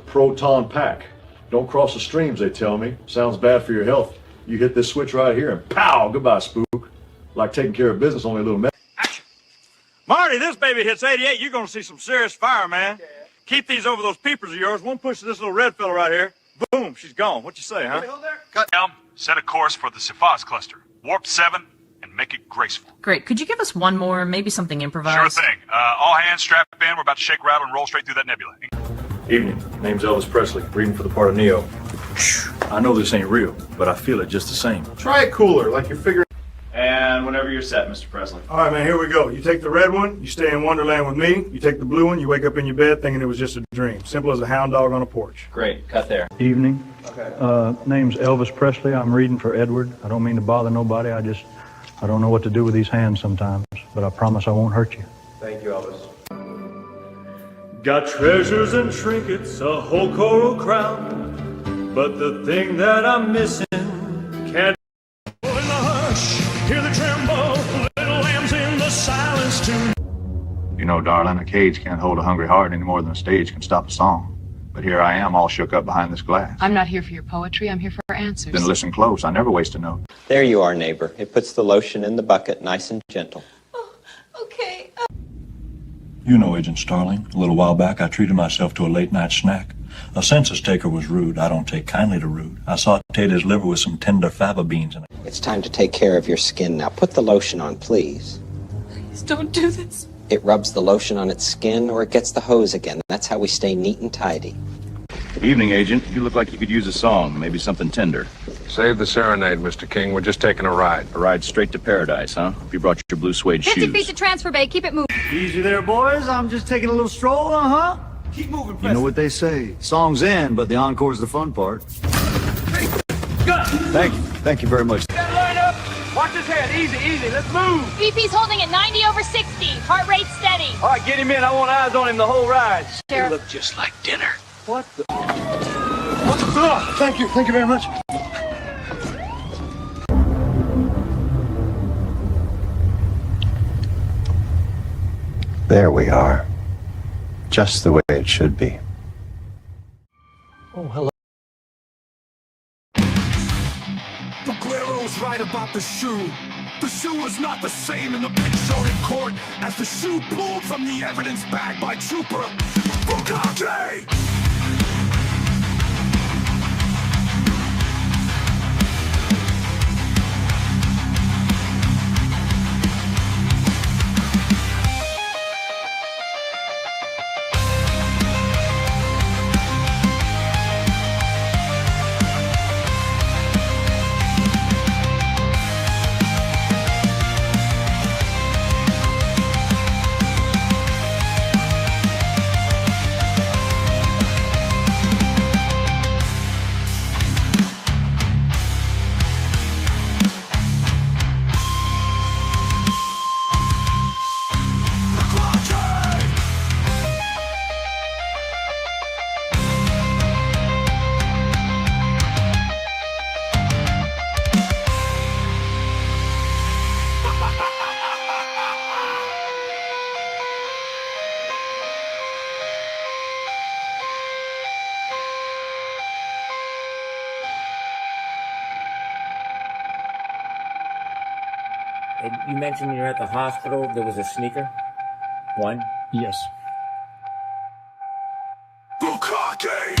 proton pack. Don't cross the streams, they tell me. Sounds bad for your health. You hit this switch right here and pow, goodbye, spook. Like taking care of business, only a little Action. Marty, this baby hits 88, you're gonna see some serious fire, man. Okay. Keep these over those peepers of yours. One push to this little red fella right here. Boom, she's gone. What you say, huh? Cut. Helm, set a course for the Cephas cluster. Warp 7 and make it graceful. Great. Could you give us one more, maybe something improvised? Sure thing. All hands strap in. We're about to shake, rattle, and roll straight through that nebula. Evening. Name's Elvis Presley, reading for the part of Neo. I know this ain't real, but I feel it just the same. Try it cooler, like you're figuring. And whenever you're set, Mr. Presley. All right, man, here we go. You take the red one, you stay in Wonderland with me. You take the blue one, you wake up in your bed thinking it was just a dream. Simple as a hound dog on a porch. Great, cut there. Evening. Okay. Name's Elvis Presley. I'm reading for Edward. I don't mean to bother nobody. I don't know what to do with these hands sometimes, but I promise I won't hurt you. Thank you, Elvis. Got treasures and trinkets, a whole coral crown, but the thing that I'm missing can't. In the hush, hear the tremble, little lambs in the silence too. You know, darling, a cage can't hold a hungry heart any more than a stage can stop a song. But here I am, all shook up behind this glass. I'm not here for your poetry, I'm here for answers. Then listen close. I never waste a note. There you are, neighbor. It puts the lotion in the bucket, nice and gentle. Oh, okay. You know, Agent Starling, a little while back I treated myself to a late-night snack. A census taker was rude. I don't take kindly to rude. I sauteed his liver with some tender fava beans in it. It's time to take care of your skin now. Put the lotion on, please. Please don't do this. It rubs the lotion on its skin or it gets the hose again. That's how we stay neat and tidy. Evening, Agent. You look like you could use a song, maybe something tender. Save the serenade, Mr. King. We're just taking a ride. A ride straight to paradise, huh? If you brought your blue suede 50 shoes. feet to transfer bay. Keep it moving. Easy there, boys. I'm just taking a little stroll, Keep moving, Presley. You know what they say. Song's in, but the encore's the fun part. Hey, gun! Thank you very much. Line up. Watch his head. Easy. Let's move. VP's holding at 90/60. Heart rate steady. All right, get him in. I want eyes on him the whole ride. Sheriff. You look just like dinner. What the? Oh, thank you very much. There we are. Just the way it should be. Oh, hello. The Guerrero's right about the shoe. The shoe was not the same in the picture shown in court as the shoe pulled from the evidence bag by Trooper Bukake. You mentioned you're at the hospital. There was a sneaker. One? Yes. Bukake!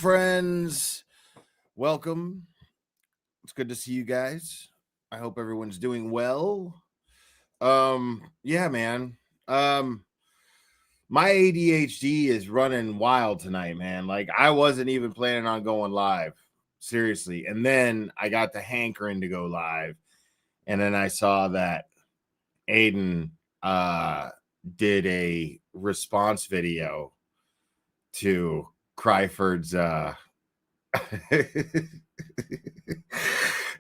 friends. Welcome. It's good to see you guys. I hope everyone's doing well. Yeah, man. My ADHD is running wild tonight, man. Like, I wasn't even planning on going live. Seriously. And then I got the hankering to go live. And then I saw that Aiden did a response video to Cryford's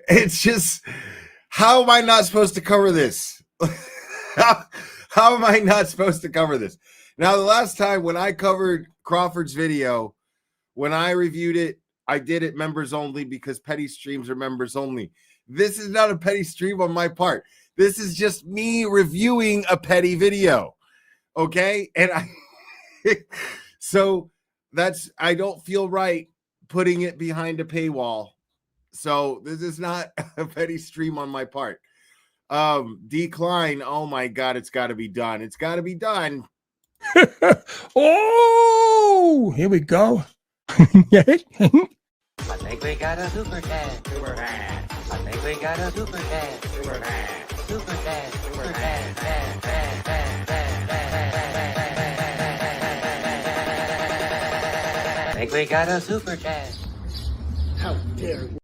it's just, how am I not supposed to cover this? how am I not supposed to cover this? Now, the last time when I covered Crawford's video, when I reviewed it, I did it members only because petty streams are members only. This is not a petty stream on my part. This is just me reviewing a petty video. Okay? And so that's, I don't feel right putting it behind a paywall. So this is not a petty stream on my part. Decline. Oh my God, it's got to be done. It's got to be done. Oh, here we go. I think we got a super cat. Super cat. I think we got a super cat. Super cat. Super cat. Super cat. I think we got a super cat. How dare you?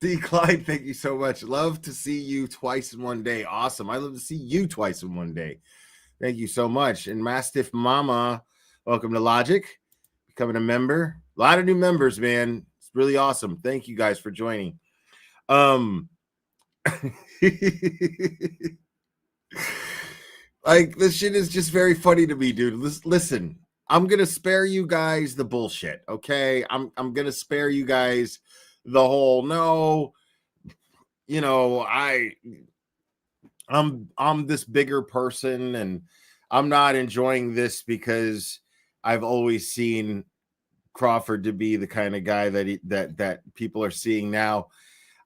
Decline, thank you so much. Love to see you twice in one day. Awesome. I love to see you twice in one day. Thank you so much. And Mastiff Mama, welcome to Logic. Becoming a member. A lot of new members, man. It's really awesome. Thank you guys for joining. Like, this shit is just very funny to me, dude. Listen, I'm gonna spare you guys the bullshit, okay? I'm gonna spare you guys the whole no, you know, I'm this bigger person and I'm not enjoying this because I've always seen Crawford to be the kind of guy that people are seeing now.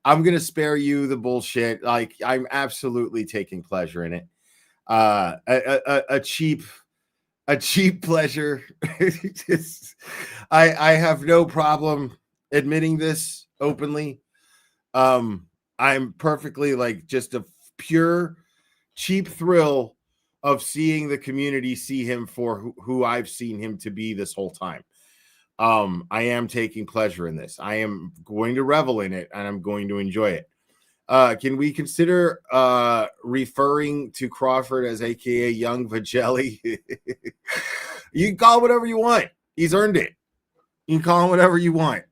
I'm gonna spare you the bullshit. Like, I'm absolutely taking pleasure in it. A cheap pleasure. I have no problem admitting this openly. I'm perfectly, like, just a pure cheap thrill of seeing the community see him for who I've seen him to be this whole time. I am taking pleasure in this. I am going to revel in it and I'm going to enjoy it. Can we consider referring to Crawford as AKA Young Vagelli? You can call him whatever you want. He's earned it. You can call him whatever you want.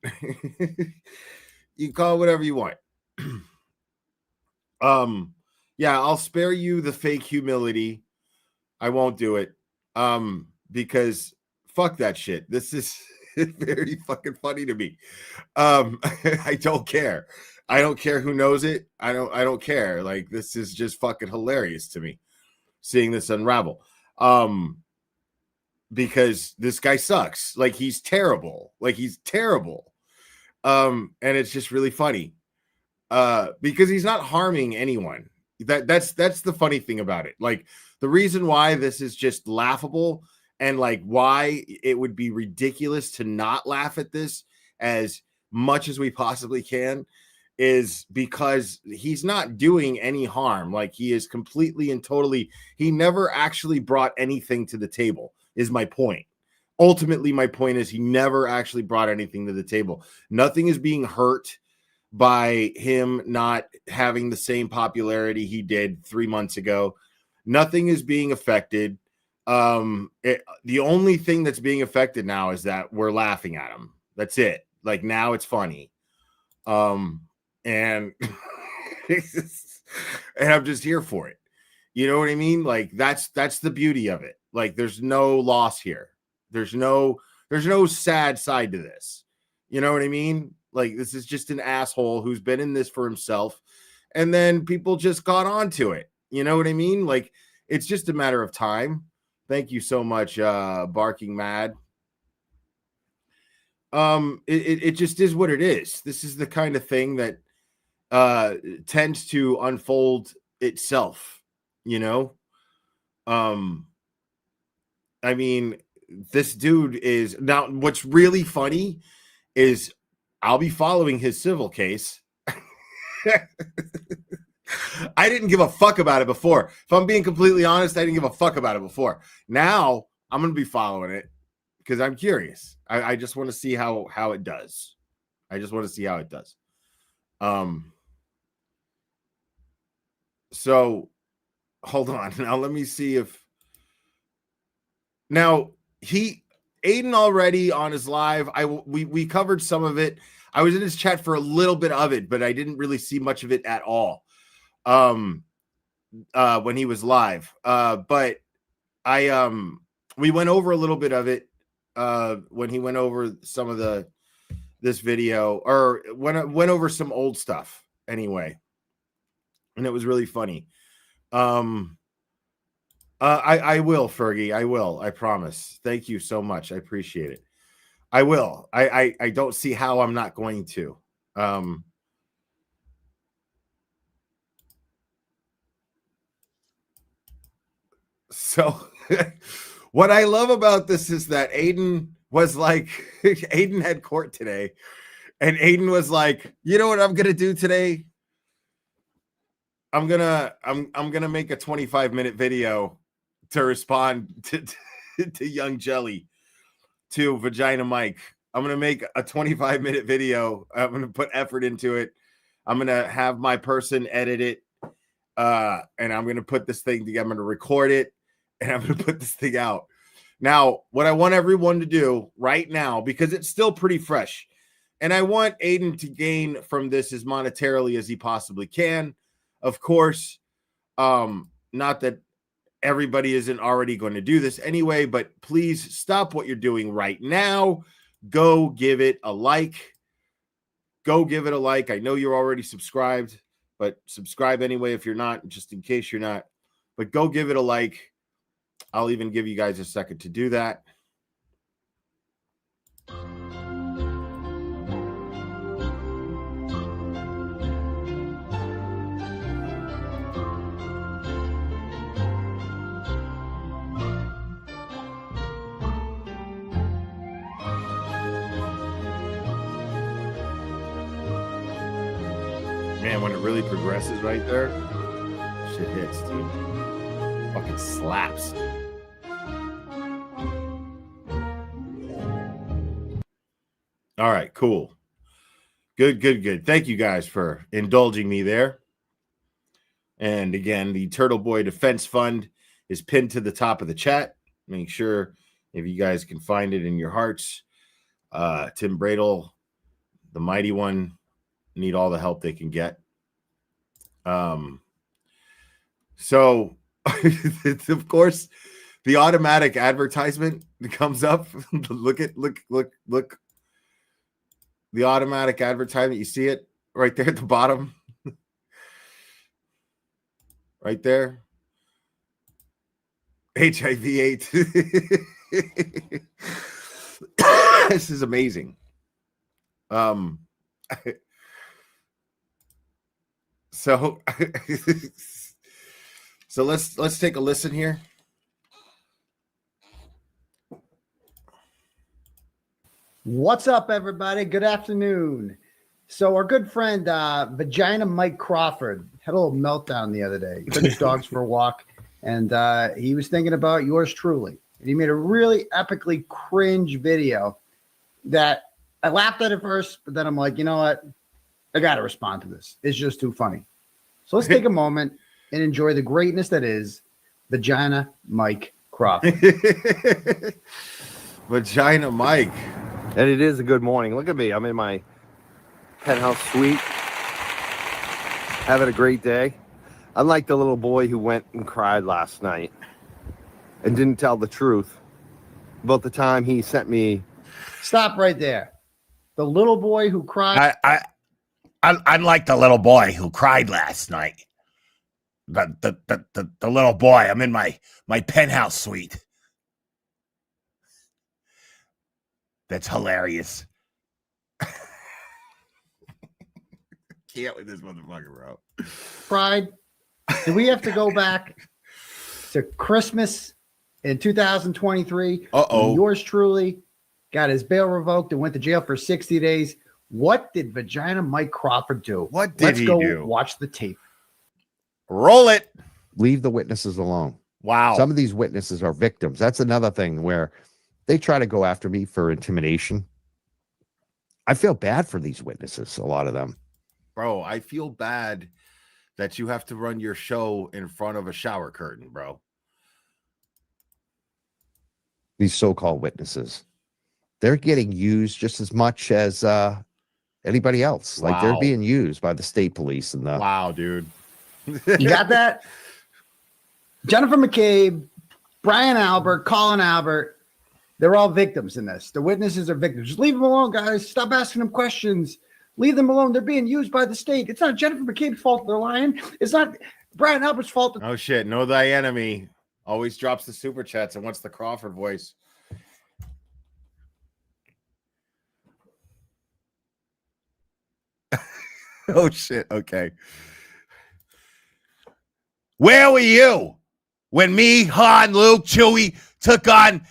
You can call it whatever you want. Yeah, I'll spare you the fake humility. I won't do it. Because fuck that shit. This is very fucking funny to me. I don't care. I don't care who knows it. I don't care. Like, this is just fucking hilarious to me, seeing this unravel. Because this guy sucks. Like, he's terrible. Like, he's terrible. And it's just really funny. Because he's not harming anyone. That's the funny thing about it. Like, the reason why this is just laughable and like why it would be ridiculous to not laugh at this as much as we possibly can is because he's not doing any harm. Like, he is completely and totally, he never actually brought anything to the table, is my point. Ultimately, my point is he never actually brought anything to the table. Nothing is being hurt by him not having the same popularity he did 3 months ago. Nothing is being affected. The only thing that's being affected now is that we're laughing at him. That's it. Like, now it's funny. And and I'm just here for it. You know what I mean? Like, that's the beauty of it. Like, there's no loss here. There's no sad side to this. You know what I mean? Like, this is just an asshole who's been in this for himself, and then people just got onto it. You know what I mean? Like, it's just a matter of time. Thank you so much, Barking Mad. It just is what it is. This is the kind of thing that tends to unfold itself, you know? I mean, this dude is now. What's really funny is I'll be following his civil case. I didn't give a fuck about it before. If I'm being completely honest, I didn't give a fuck about it before. Now I'm going to be following it because I'm curious. I just want to see how it does. I just want to see how it does. So hold on. Now let me see if now Aiden already on his live. We covered some of it. I was in his chat for a little bit of it, but I didn't really see much of it at all. When he was live. But we went over a little bit of it when he went over some of this video, or went over some old stuff anyway. And it was really funny. I will, Fergie. I will. I promise. Thank you so much. I appreciate it. I will. I don't see how I'm not going to. So what I love about this is that Aiden was like, Aiden had court today, and Aiden was like, you know what I'm gonna do today? I'm gonna make a 25-minute video to respond to Young Jelly, to Vagina Mike. I'm gonna make a 25-minute video. I'm gonna put effort into it. I'm gonna have my person edit it, and I'm gonna put this thing together. I'm gonna record it, and I'm gonna put this thing out. Now, what I want everyone to do right now, because it's still pretty fresh, and I want Aiden to gain from this as monetarily as he possibly can. Of course, not that everybody isn't already going to do this anyway, but please stop what you're doing right now. Go give it a like. Go give it a like. I know you're already subscribed, but subscribe anyway if you're not, just in case you're not. But go give it a like. I'll even give you guys a second to do that. Man, when it really progresses right there, shit hits, dude. Fucking slaps. All right, cool. Good. Thank you guys for indulging me there. And again, the Turtleboy Defense Fund is pinned to the top of the chat. Make sure if you guys can find it in your hearts. Tim Bradle, the mighty one, need all the help they can get. So of course the automatic advertisement comes up. look. The automatic advertisement, you see it right there at the bottom. Right there. HIV/AIDS. This is amazing. So let's take a listen here. What's up, everybody? Good afternoon. So our good friend Vagina Mike Crawford had a little meltdown the other day. He took his dogs for a walk, and he was thinking about yours truly. And he made a really epically cringe video that I laughed at first, but then I'm like, you know what? I got to respond to this. It's just too funny. So let's take a moment and enjoy the greatness that is Vagina Mike Crawford. Vagina Mike. And it is a good morning. Look at me. I'm in my penthouse suite, having a great day. Unlike the little boy who went and cried last night and didn't tell the truth about the time he sent me. Stop right there. The little boy who cried. Unlike the little boy who cried last night. The little boy, I'm in my penthouse suite. That's hilarious. Can't with this motherfucker, bro. Pride. Do we have to go back to Christmas in 2023. Uh-oh. Yours truly got his bail revoked and went to jail for 60 days. What did Vagina Mike Crawford do? What did Let's he go do? watch the tape. Roll it. Leave the witnesses alone. Wow. Some of these witnesses are victims. That's another thing where they try to go after me for intimidation. I feel bad for these witnesses, a lot of them. Bro, I feel bad that you have to run your show in front of a shower curtain, bro. These so-called witnesses. They're getting used just as much as anybody else. Like they're Wow. being used by the state police and the Wow, dude. You got that? Jennifer McCabe, Brian Albert, Colin Albert, they're all victims in this. The witnesses are victims. Just leave them alone, guys. Stop asking them questions. Leave them alone. They're being used by the state. It's not Jennifer McCabe's fault they're lying. It's not Brian Albert's fault. Oh, shit. Know thy enemy. Always drops the super chats and wants the Crawford voice. Oh, shit. Okay. Where were you when me, Han, Luke, Chewie took on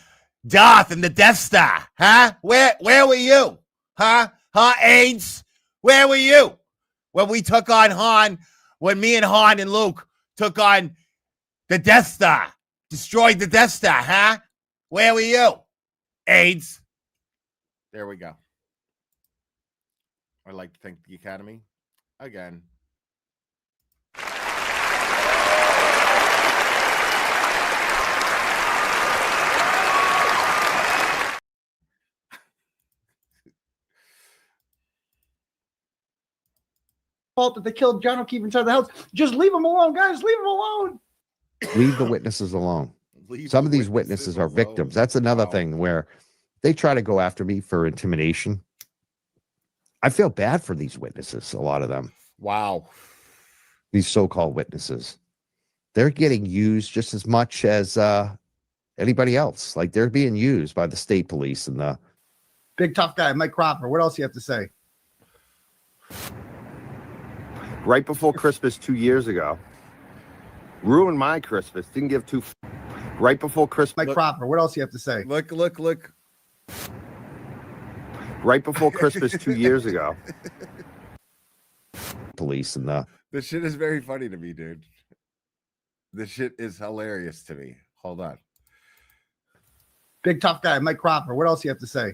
Darth and the Death Star? Huh? Where were you? Huh? Ains? Where were you when we took on Han? When me and Han and Luke took on the Death Star, destroyed the Death Star? Huh? Where were you? Ains? There we go. I'd like to thank the Academy again. Fault that they killed John O'Keefe inside the house. Just leave them alone, guys. Leave them alone. leave the witnesses alone. Leave Some the of these witnesses are alone. victims. That's another Wow. thing where they try to go after me for intimidation. I feel bad for these witnesses, a lot of them. Wow. These so-called witnesses. They're getting used just as much as anybody else. Like they're being used by the state police and the Big tough guy, Mike Cropper. What else do you have to say? right before Christmas 2 years ago. Ruined my Christmas. Didn't give two. Right before Christmas. Mike Cropper. What else do you have to say? Look. Right before Christmas 2 years ago. Police and the This shit is very funny to me, dude. This shit is hilarious to me. Hold on. Big tough guy, Mike Cropper. What else do you have to say?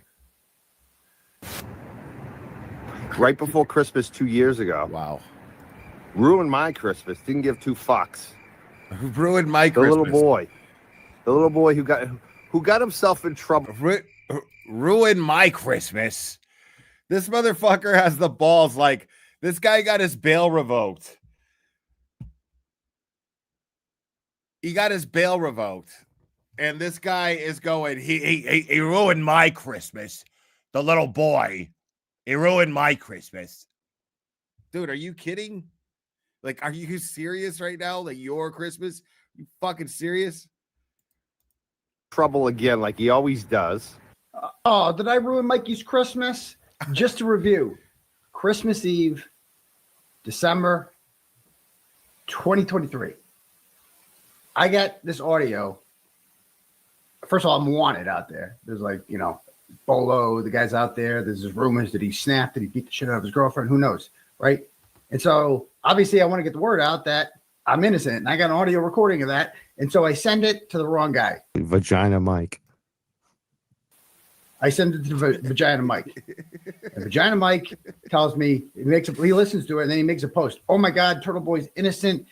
right before Christmas 2 years ago. Wow. Ruined my Christmas. Didn't give two fucks. Ruined my The Christmas. little boy. The little boy who got himself in trouble. Ruined my Christmas. This motherfucker has the balls. Like, this guy got his bail revoked. He got his bail revoked. And this guy is going, He ruined my Christmas. The little boy. He ruined my Christmas. dude, are you kidding? Like, are you serious right now? Like, your Christmas? You fucking serious? Trouble again, like he always does. Oh, did I ruin Mikey's Christmas? Just to review, Christmas Eve, December 2023. I got this audio. First of all, I'm wanted out there. There's like, Bolo, the guy's out there. There's rumors that he snapped, that he beat the shit out of his girlfriend. Who knows, right? And so, obviously, I want to get the word out that I'm innocent, and I got an audio recording of that. And so I send it to the wrong guy. Vagina Mike. I send it to Vagina Mike. And Vagina Mike tells me, he listens to it, and then he makes a post. Oh my God, Turtleboy's innocent.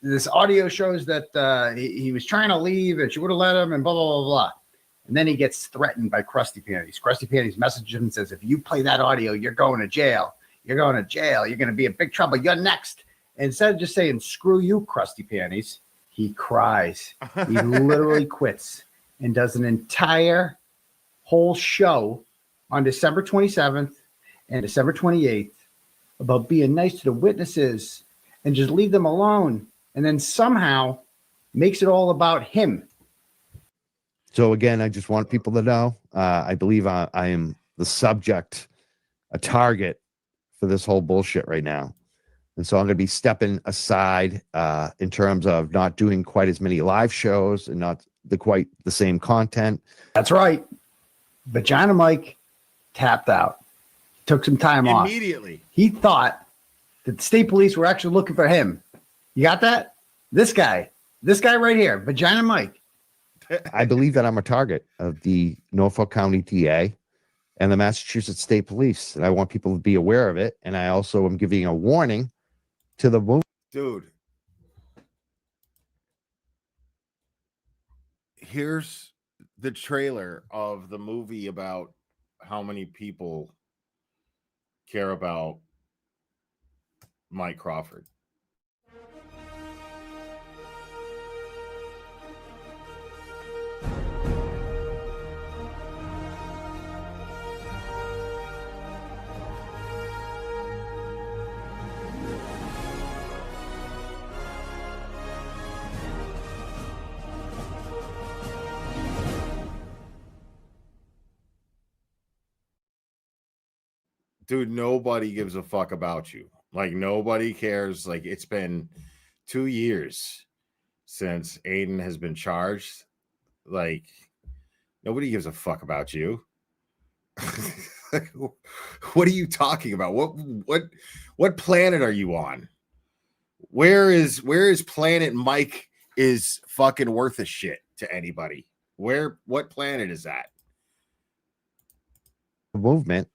This audio shows that he was trying to leave and she would have let him and blah, blah, blah, blah. And then he gets threatened by Krusty Panties. Krusty Panties messages him and says, if you play that audio, you're going to jail. You're going to jail. You're going to be in big trouble. You're next. And instead of just saying, screw you, Krusty Panties, he cries. He literally quits and does an entire whole show on December 27th and December 28th about being nice to the witnesses and just leave them alone. And then somehow makes it all about him. So again, I just want people to know, I believe I am the subject, a target for this whole bullshit right now. And so I'm going to be stepping aside in terms of not doing quite as many live shows and not quite the same content. That's right. Vagina Mike tapped out. Took some time off. Immediately. He thought that the state police were actually looking for him. You got that? This guy right here, Vagina Mike. I believe that I'm a target of the Norfolk County DA and the Massachusetts State Police. And I want people to be aware of it. And I also am giving a warning to the movement. Dude. Here's the trailer of the movie about how many people care about Mike Crawford. Dude, nobody gives a fuck about you. Like, nobody cares. Like, it's been 2 years since Aiden has been charged. Like, nobody gives a fuck about you. What are you talking about? What planet are you on? Where is planet Mike is fucking worth a shit to anybody? What planet is that? Movement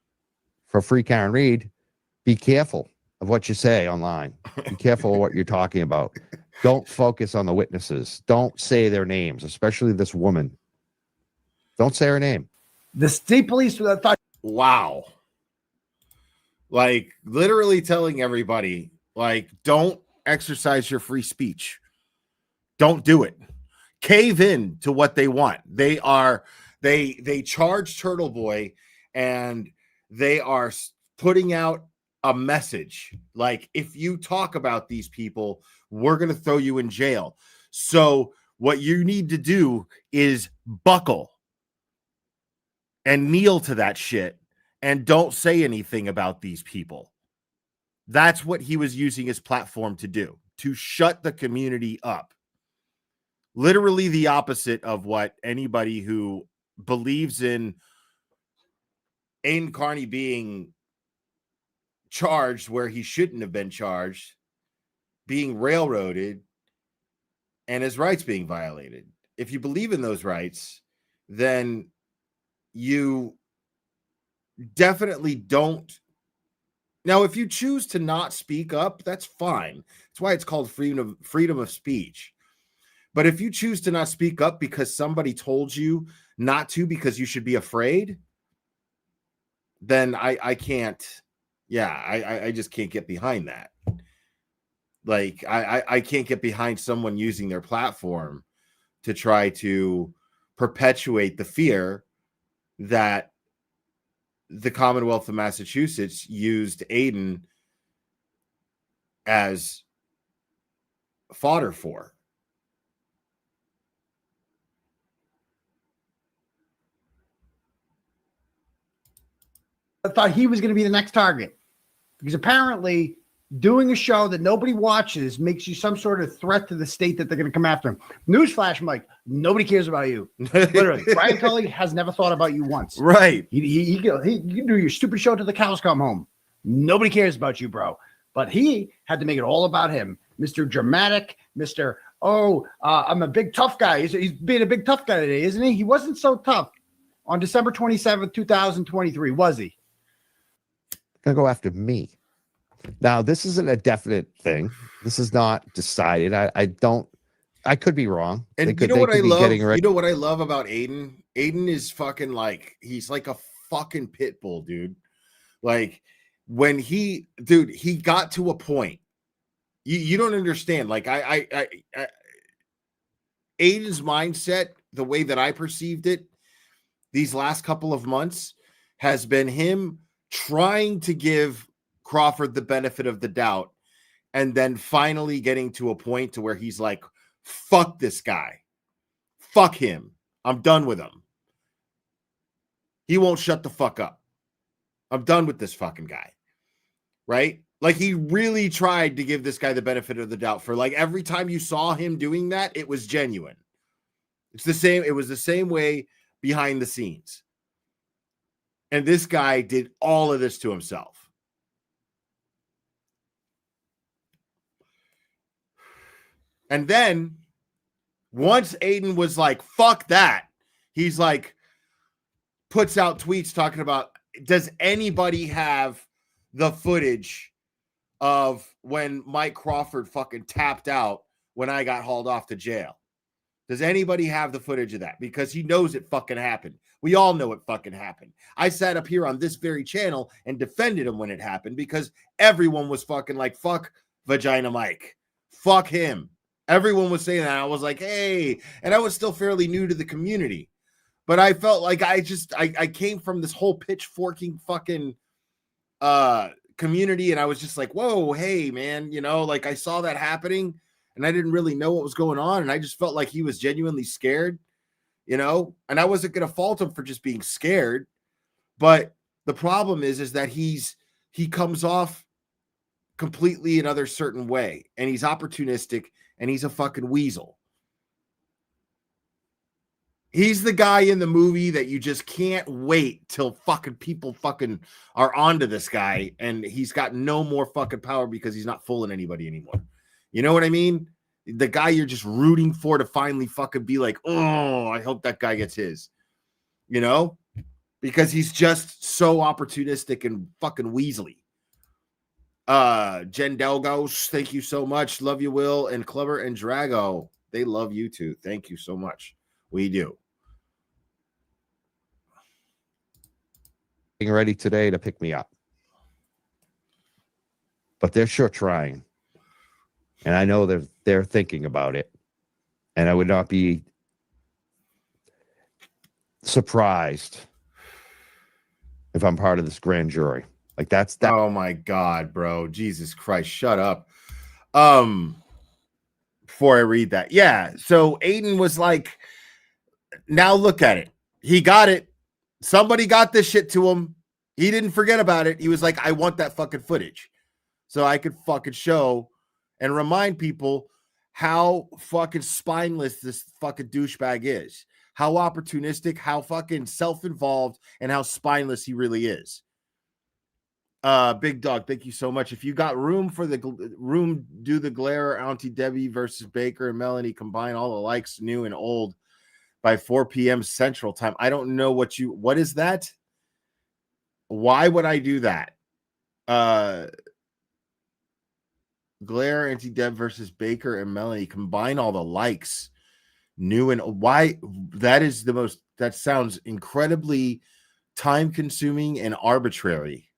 for Free Karen Reed. Be careful of what you say online. Be careful of what you're talking about. Don't focus on the witnesses. Don't say their names, especially this woman. Don't say her name. The state police thought. Wow. Like, literally telling everybody, like, don't exercise your free speech. Don't do it. Cave in to what they want. They charge Turtleboy, and they are putting out a message. Like, if you talk about these people, we're going to throw you in jail. So what you need to do is buckle and kneel to that shit and don't say anything about these people. That's what he was using his platform to do, to shut the community up. Literally the opposite of what anybody who believes in Aiden Carney being charged where he shouldn't have been charged, being railroaded, and his rights being violated. If you believe in those rights, then you definitely don't. Now, if you choose to not speak up, that's fine. That's why it's called freedom of speech. But if you choose to not speak up because somebody told you not to because you should be afraid, then I can't. Yeah, I just can't get behind that. Like, I can't get behind someone using their platform to try to perpetuate the fear that the Commonwealth of Massachusetts used Aiden as fodder for. I thought he was going to be the next target because apparently doing a show that nobody watches makes you some sort of threat to the state that they're going to come after him. Newsflash, Mike, nobody cares about you. Literally, Brian Tully has never thought about you once. Right. He you do your stupid show till the cows come home. Nobody cares about you, bro. But he had to make it all about him. Mr. Dramatic, Mr. I'm a big tough guy. He's being a big tough guy today, isn't he? He wasn't so tough on December 27th, 2023, was he? Gonna go after me. Now, this isn't a definite thing. This is not decided. I could be wrong. And you know what I love? You know what I love about Aiden? Aiden is fucking like, he's like a fucking pit bull, dude. Like, when he got to a point. You don't understand. Like, Aiden's mindset, the way that I perceived it these last couple of months, has been him trying to give Crawford the benefit of the doubt, and then finally getting to a point to where he's like, fuck this guy. Fuck him. I'm done with him. He won't shut the fuck up. I'm done with this fucking guy. Right? Like, he really tried to give this guy the benefit of the doubt. For like every time you saw him doing that, it was genuine. It's the same. It was the same way behind the scenes. And this guy did all of this to himself. And then once Aiden was like, fuck that, he's like, puts out tweets talking about, does anybody have the footage of when Mike Crawford fucking tapped out when I got hauled off to jail? Does anybody have the footage of that? Because he knows it fucking happened. We all know it fucking happened. I sat up here on this very channel and defended him when it happened because everyone was fucking like, fuck Vagina Mike. Fuck him. Everyone was saying that. I was like, hey, and I was still fairly new to the community. But I felt like I came from this whole pitchforking fucking community, and I was just like, whoa, hey, man, you know, like I saw that happening and I didn't really know what was going on, and I just felt like he was genuinely scared, you know, and I wasn't going to fault him for just being scared. But the problem is that he comes off completely another certain way, and he's opportunistic, and he's a fucking weasel. He's the guy in the movie that you just can't wait till fucking people fucking are onto this guy, and he's got no more fucking power because he's not fooling anybody anymore. You know what I mean? The guy you're just rooting for to finally fucking be like, oh, I hope that guy gets his, you know, because he's just so opportunistic and fucking weaselly. Jen Delgos, thank you so much. Love you, Will, and Clever and Drago. They love you too. Thank you so much. We do. Ready today to pick me up, but they're sure trying, and I know they're thinking about it, and I would not be surprised if I'm part of this grand jury. Like that's that. Oh my God, bro. Jesus Christ. Shut up. Before I read that. Yeah. So Aiden was like, now look at it. He got it. Somebody got this shit to him. He didn't forget about it. He was like, I want that fucking footage so I could fucking show and remind people how fucking spineless this fucking douchebag is, how opportunistic, how fucking self-involved, and how spineless he really is. Big Dog, thank you so much. If you got room for the room, do the glare. Auntie Debbie versus Baker and Melanie, combine all the likes, new and old, by 4 p.m. Central Time. I don't know what is that? Why would I do that? Glare, Anti-Deb versus Baker and Melanie, combine all the likes, new and why? That sounds incredibly time consuming and arbitrary.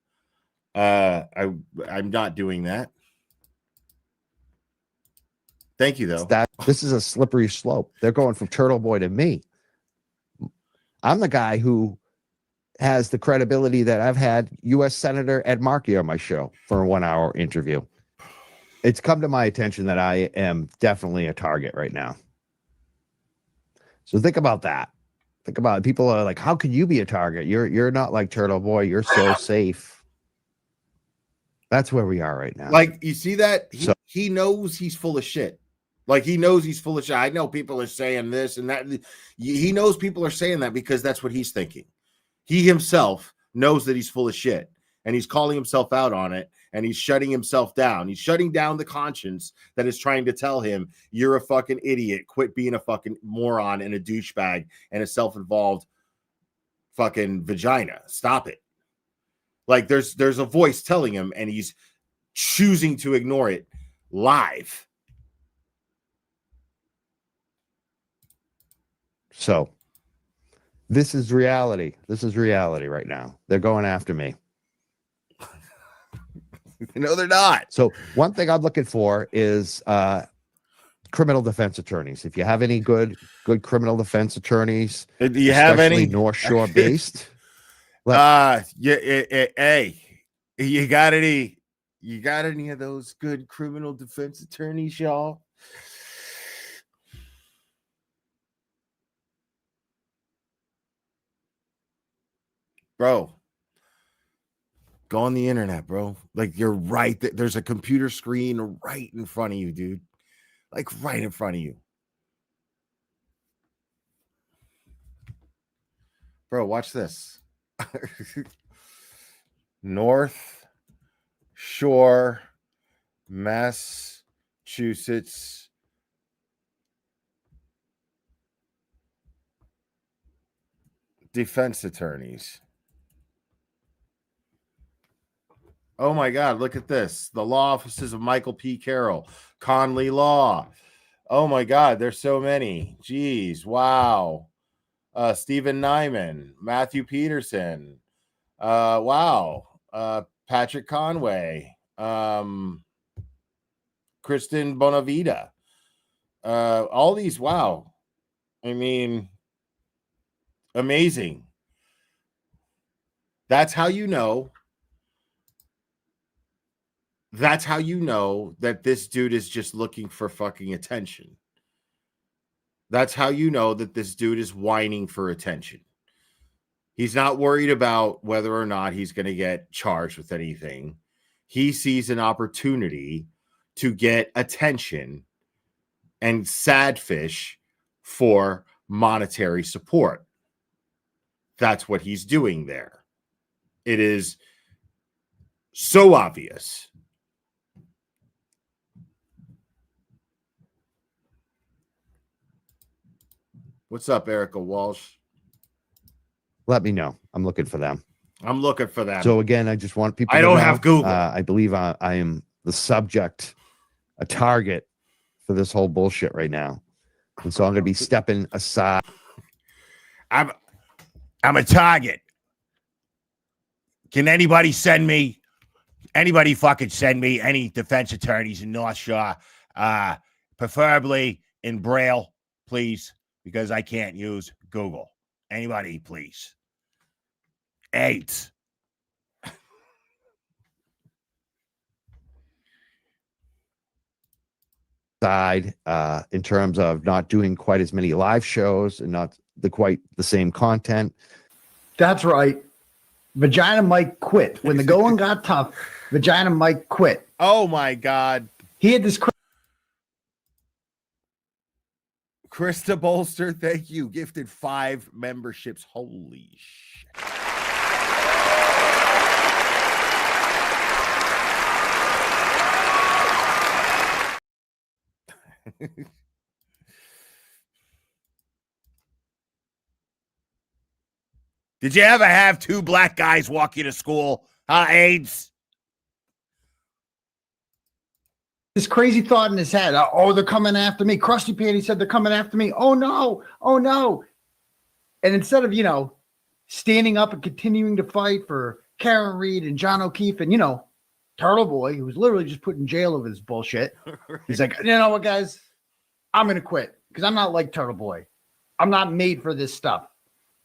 I'm not doing that. Thank you, though. This is a slippery slope. They're going from Turtleboy to me. I'm the guy who has the credibility that I've had U.S. Senator Ed Markey on my show for a 1-hour interview. It's come to my attention that I am definitely a target right now. So think about that. Think about it. People are like, how can you be a target? You're not like Turtleboy. You're so safe. That's where we are right now. Like, you see that? He knows he's full of shit. Like, he knows he's full of shit. I know people are saying this and that. He knows people are saying that because that's what he's thinking. He himself knows that he's full of shit, and he's calling himself out on it, and he's shutting himself down. He's shutting down the conscience that is trying to tell him, you're a fucking idiot. Quit being a fucking moron and a douchebag and a self-involved fucking vagina. Stop it. Like, there's a voice telling him, and he's choosing to ignore it live. So this is reality. This is reality right now. They're going after me. No, they're not. So one thing I'm looking for is criminal defense attorneys. If you have any good criminal defense attorneys, do you have any North Shore based? Hey, you got any of those good criminal defense attorneys, y'all? Bro, Go on the internet, bro. Like you're right. There's a computer screen right in front of you, dude. Like right in front of you. Bro, watch this. North Shore, Massachusetts. Defense attorneys. Oh my God, look at this. The law offices of Michael P. Carroll, Conley Law. Oh my God, there's so many. Jeez, wow. Stephen Nyman, Matthew Peterson. Wow. Patrick Conway. Kristen Bonavita. All these, wow. I mean, amazing. That's how you know. That's how you know that this dude is just looking for fucking attention. That's how you know that this dude is whining for attention. He's not worried about whether or not he's going to get charged with anything. He sees an opportunity to get attention and sad fish for monetary support. That's what he's doing there. It is so obvious. What's up, Erica Walsh? Let me know. I'm looking for them. I'm looking for them. So again, I just want people. I to don't know, have Google. I believe I am the subject, a target for this whole bullshit right now, and so I'm going to be stepping aside. I'm a target. Can anybody send me? Anybody fucking send me any defense attorneys in North Shore, preferably in Braille, please, because I can't use Google. Anybody, please. 8. Side in terms of not doing quite as many live shows and not quite the same content. That's right. Vagina Mike quit. When the going got tough, Vagina Mike quit. Oh my God. He had this Krista Bolster, thank you. Gifted 5 memberships. Holy shit. Did you ever have 2 black guys walk you to school? AIDS? this crazy thought in his head. Oh, they're coming after me. Krusty Patty said they're coming after me. Oh no. Oh no. And instead of, standing up and continuing to fight for Karen Reed and John O'Keefe and, Turtleboy, who was literally just put in jail over this bullshit. He's like, you know what, guys? I'm going to quit because I'm not like Turtleboy. I'm not made for this stuff.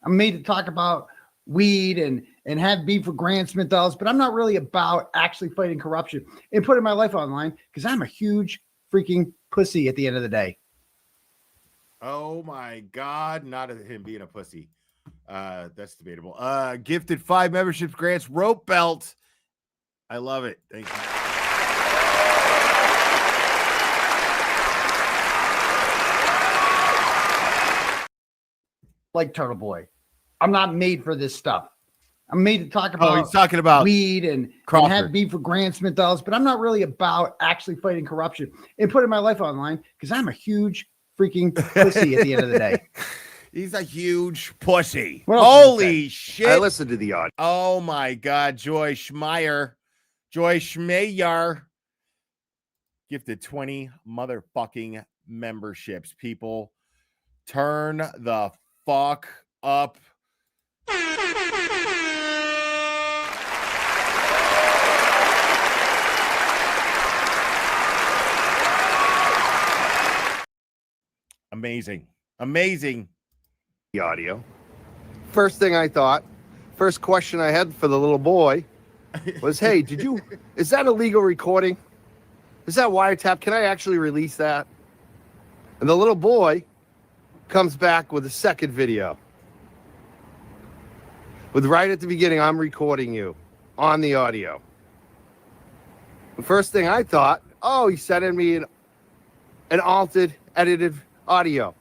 I'm made to talk about weed and have beef with Grant Smith dolls, but I'm not really about actually fighting corruption and putting my life online because I'm a huge freaking pussy at the end of the day. Oh my God, not him being a pussy. That's debatable. Gifted 5 memberships, Grant's rope belt. I love it. Thank you. Like Turtleboy. I'm not made for this stuff. I'm made to talk about he's talking about weed and have beef with Grant Smith dolls, but I'm not really about actually fighting corruption and putting my life online because I'm a huge freaking pussy at the end of the day. He's a huge pussy. Holy shit. I listened to the audio. Oh my God. Joy Schmeier gifted 20 motherfucking memberships. People, turn the fuck up. Amazing. Amazing. The audio. First thing I thought, first question I had for the little boy was, hey, is that a legal recording? Is that wiretap? Can I actually release that? And the little boy comes back with a second video. With right at the beginning, I'm recording you on the audio. The first thing I thought, oh, he's sending me an altered, edited audio.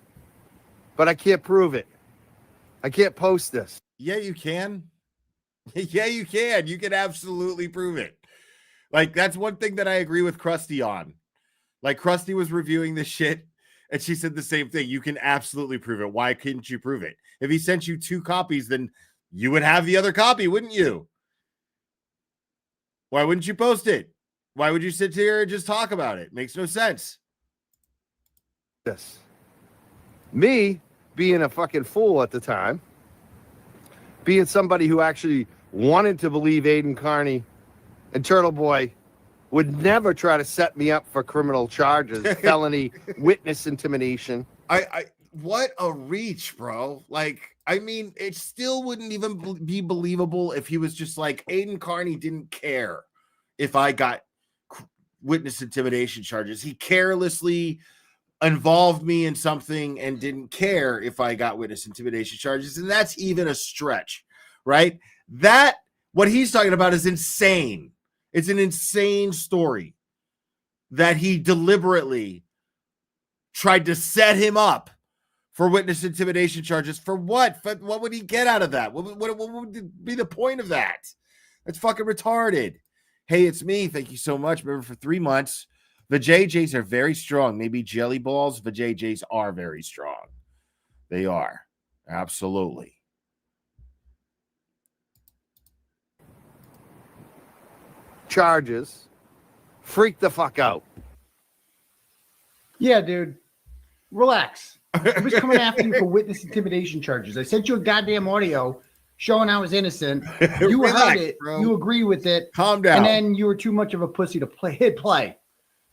But I can't prove it. I can't post this. Yeah, you can. Yeah, you can. You can absolutely prove it. Like, that's one thing that I agree with Krusty on. Like, Krusty was reviewing this shit, and she said the same thing. You can absolutely prove it. Why couldn't you prove it? If he sent you 2 copies, then you would have the other copy, wouldn't you? Why wouldn't you post it? Why would you sit here and just talk about it? Makes no sense. This. Me being a fucking fool at the time, being somebody who actually wanted to believe Aiden Carney and Turtleboy would never try to set me up for criminal charges, felony witness intimidation. What a reach, bro. Like, I mean, it still wouldn't even be believable if he was just like, Aiden Carney didn't care if I got witness intimidation charges. He carelessly involved me in something and didn't care if I got witness intimidation charges. And that's even a stretch, right? That, what he's talking about is insane. It's an insane story that he deliberately tried to set him up for witness intimidation charges. For what? What would he get out of that? What would be the point of that? That's fucking retarded. Hey, it's me. Thank you so much. Remember, for 3 months, the JJs are very strong. Maybe jelly balls. The JJs are very strong. They are. Absolutely. Charges. Freak the fuck out. Yeah, dude. Relax. I was coming after you for witness intimidation charges. I sent you a goddamn audio showing I was innocent. You Relax, heard it. bro. You agree with it. Calm down. And then you were too much of a pussy to hit play.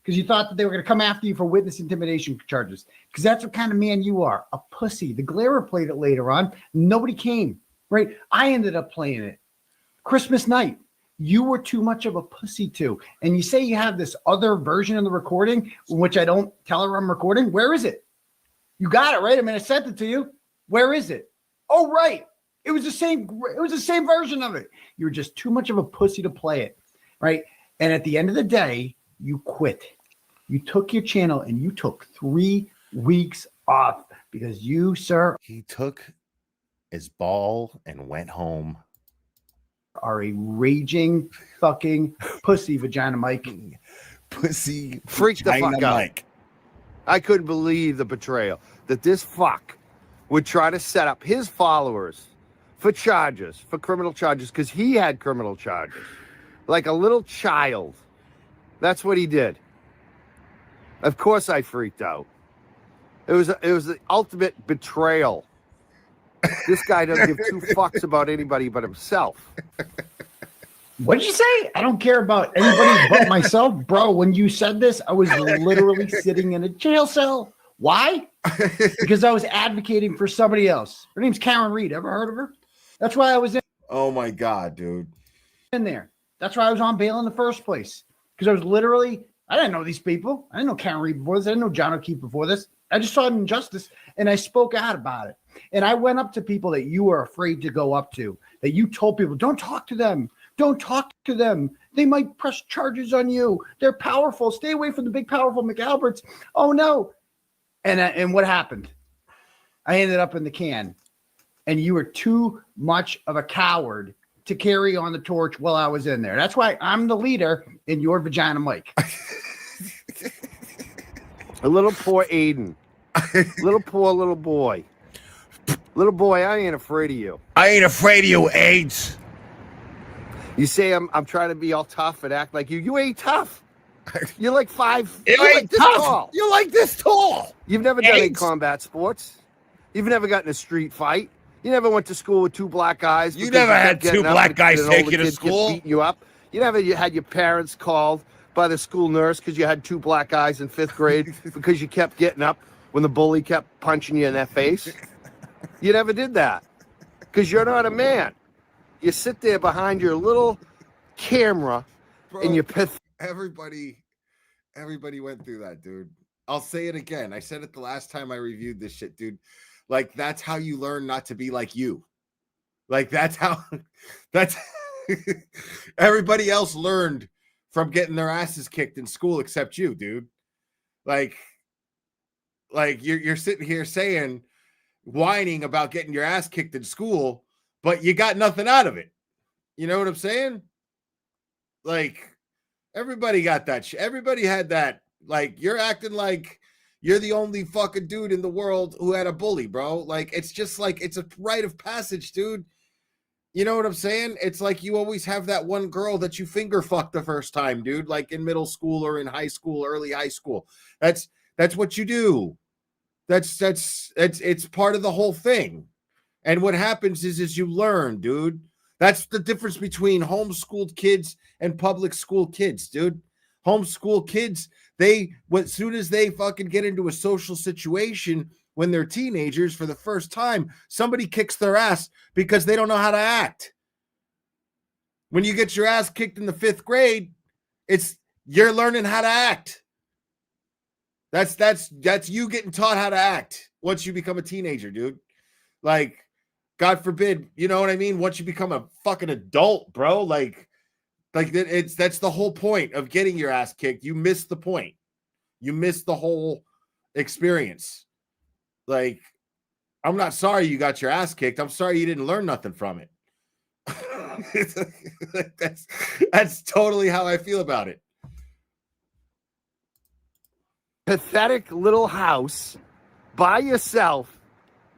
Because you thought that they were going to come after you for witness intimidation charges. Because that's what kind of man you are. A pussy. The Glairer played it later on. Nobody came. Right? I ended up playing it. Christmas night. You were too much of a pussy too. And you say you have this other version of the recording, which I don't tell her I'm recording. Where is it? You got it, right? I mean, I sent it to you. Where is it? Oh, right. It was the same version of it. You were just too much of a pussy to play it. Right? And at the end of the day, you quit. You took your channel and you took 3 weeks off because you, sir, He took his ball and went home. Are a raging fucking pussy, Vagina Mike. Pussy. Freak the Vagina fuck out. Mike. I couldn't believe the betrayal that this fuck would try to set up his followers for charges, for criminal charges, because he had criminal charges. Like a little child. That's what he did. Of course I freaked out. It was the ultimate betrayal. This guy doesn't give 2 fucks about anybody but himself. What did you say? I don't care about anybody but myself. Bro, when you said this, I was literally sitting in a jail cell. Why? Because I was advocating for somebody else. Her name's Karen Reed. Ever heard of her? That's why I was Oh my God, dude. in there. That's why I was on bail in the first place. Because I was literally, I didn't know these people. I didn't know Karen Reed before this. I didn't know John O'Keefe before this. I just saw an injustice and I spoke out about it. And I went up to people that you were afraid to go up to, that you told people, don't talk to them. Don't talk to them. They might press charges on you. They're powerful. Stay away from the big, powerful McAlberts. Oh, no. And what happened? I ended up in the can. And you were too much of a coward to carry on the torch while I was in there. That's why I'm the leader in your Vagina Mike. A little poor Aiden. Little poor little boy. Little boy, I ain't afraid of you. I ain't afraid of you, AIDS. You say I'm trying to be all tough and act like you. You ain't tough. You're like 5. You You're ain't like this tough. tall. You're like this tall. You've never done any AIDS. combat sports. You've never gotten a street fight. You never went to school with 2 black guys. You because never kept had 2 getting up black and guys an take older you to kid kept school. beating you up. You never had your parents called by the school nurse because you had 2 black guys in 5th grade because you kept getting up when the bully kept punching you in that face. You never did that because you're not a man. You sit there behind your little camera and you're Everybody went through that, dude. I'll say it again. I said it the last time I reviewed this shit, dude. Like, that's how you learn not to be like you. Like, that's Everybody else learned from getting their asses kicked in school except you, dude. Like you're sitting here saying, whining about getting your ass kicked in school, but you got nothing out of it. You know what I'm saying? Like, everybody got that shit. Everybody had that. Like, you're acting like you're the only fucking dude in the world who had a bully, bro. Like, it's just like, it's a rite of passage, dude. You know what I'm saying? It's like you always have that one girl that you finger fucked the first time, dude, like in middle school or in high school, early high school. That's what you do. It's part of the whole thing. And what happens is you learn, dude. That's the difference between homeschooled kids and public school kids, dude. Homeschool kids, as soon as they fucking get into a social situation when they're teenagers for the first time, somebody kicks their ass because they don't know how to act. When you get your ass kicked in the 5th grade, you're learning how to act. That's you getting taught how to act once you become a teenager, dude. Like, God forbid, you know what I mean? Once you become a fucking adult, bro, like that's the whole point of getting your ass kicked. You miss the point. You miss the whole experience. Like, I'm not sorry you got your ass kicked. I'm sorry you didn't learn nothing from it. That's totally how I feel about it. Pathetic little house by yourself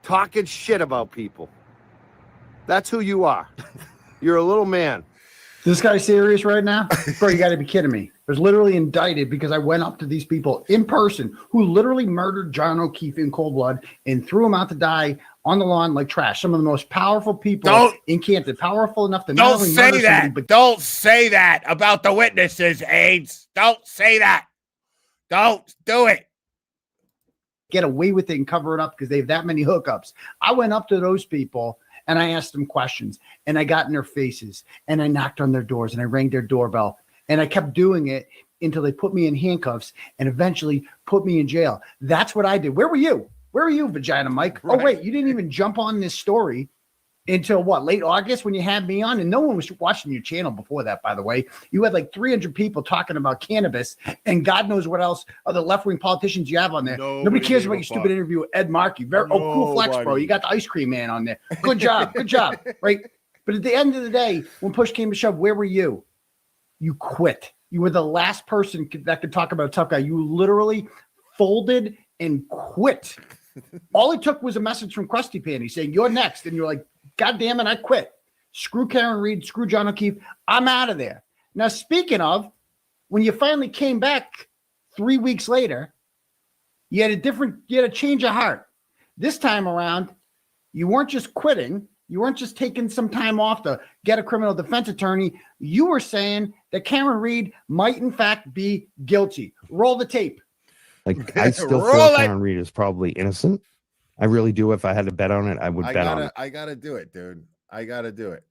talking shit about people. That's who you are. You're a little man. Is this guy serious right now? Bro, you got to be kidding me. I was literally indicted because I went up to these people in person who literally murdered John O'Keefe in cold blood and threw him out to die on the lawn like trash. Some of the most powerful people in Canton, powerful enough to not only murder somebody, but don't say that about the witnesses, AIDS. Don't say that. Don't do it. Get away with it and cover it up because they have that many hookups. I went up to those people and I asked them questions and I got in their faces and I knocked on their doors and I rang their doorbell and I kept doing it until they put me in handcuffs and eventually put me in jail. That's what I did. Where were you? Where were you, Vagina Mike? Right. Oh, wait, you didn't even jump on this story until what, late August when you had me on? And no one was watching your channel before that, by the way. You had like 300 people talking about cannabis and God knows what else other left-wing politicians you have on there. Nobody cares about your stupid interview with Ed Markey. Cool flex, bro. You got the ice cream man on there. Good job. Good job. Right? But at the end of the day, when push came to shove, where were you? You quit. You were the last person that could talk about a tough guy. You literally folded and quit. All it took was a message from Krusty Panty saying, you're next. And you're like, God damn it, I quit. Screw Karen Reed, screw John O'Keefe. I'm out of there. Now, speaking of, when you finally came back 3 weeks later, you had a change of heart. This time around, you weren't just quitting. You weren't just taking some time off to get a criminal defense attorney. You were saying that Karen Reed might, in fact, be guilty. Roll the tape. Like, I still feel Karen Reed is probably innocent. I really do. If I had to bet on it, I would bet on it. I gotta do it, dude. I gotta do it.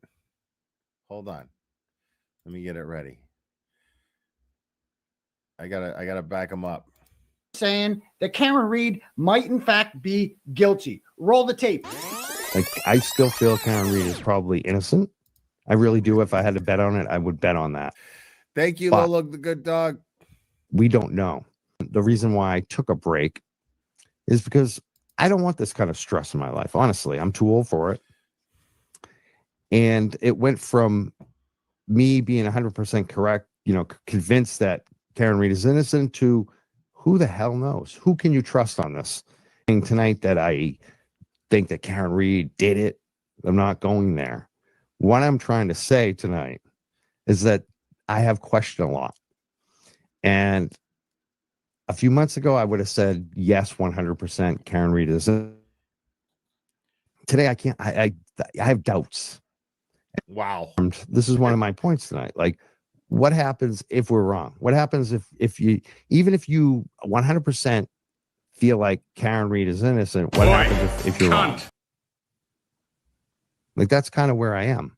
Hold on. Let me get it ready. I gotta back him up. Saying that Karen Reed might, in fact, be guilty. Roll the tape. Like, I still feel Karen Reed is probably innocent. I really do. If I had to bet on it, I would bet on that. Thank you, Lolo, the good dog. We don't know. The reason why I took a break is because I don't want this kind of stress in my life. Honestly, I'm too old for it. And it went from me being 100% correct, convinced that Karen Reed is innocent, to who the hell knows? Who can you trust on this? And tonight that I think that Karen Reed did it, I'm not going there. What I'm trying to say tonight is that I have questioned a lot. And a few months ago, I would have said, yes, 100% Karen Reed is innocent. Today, I can't. I have doubts. Wow. This is one of my points tonight. Like, what happens if we're wrong? What happens if you, even if you 100% feel like Karen Reed is innocent, what happens if you're wrong? Like, that's kind of where I am.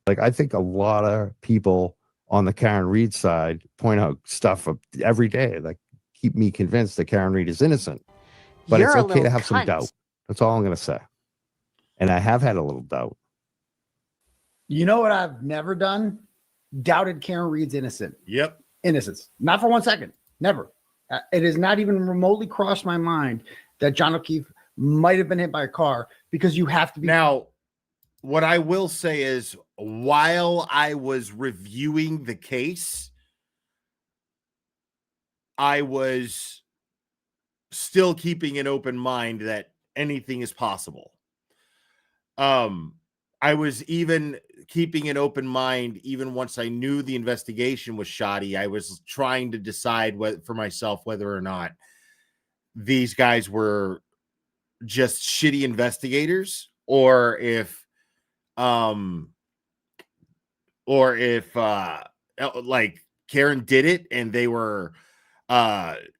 Like, I think a lot of people on the Karen Reed side point out stuff every day that keep me convinced that Karen Reed is innocent. But it's okay to have some doubt. That's all I'm going to say. And I have had a little doubt. You know what I've never done? Doubted Karen Reed's innocence. Not for 1 second. Never. It has not even remotely crossed my mind that John O'Keefe might have been hit by a car, because you have to be. Now, what I will say is, while I was reviewing the case, I was still keeping an open mind that anything is possible. I was even keeping an open mind even once I knew the investigation was shoddy. I was trying to decide for myself whether or not these guys were just shitty investigators, or if like Karen did it and they were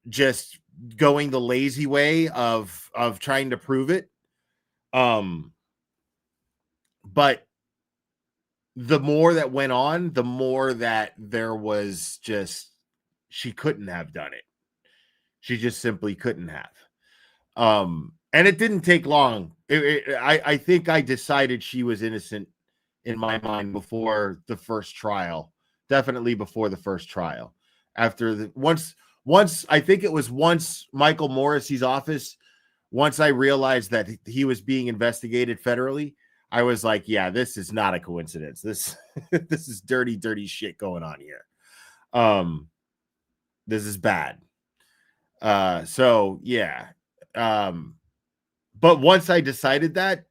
just going the lazy way of trying to prove it. But the more that went on, the more that there was just, she couldn't have done it. She just simply couldn't have. And it didn't take long. I think I decided she was innocent in my mind before the first trial. Definitely before the first trial. After once I think it was once Michael Morrissey's office, once I realized that he was being investigated federally, I was like, yeah, this is not a coincidence. This is dirty, dirty shit going on here. This is bad. So yeah. But once I decided that,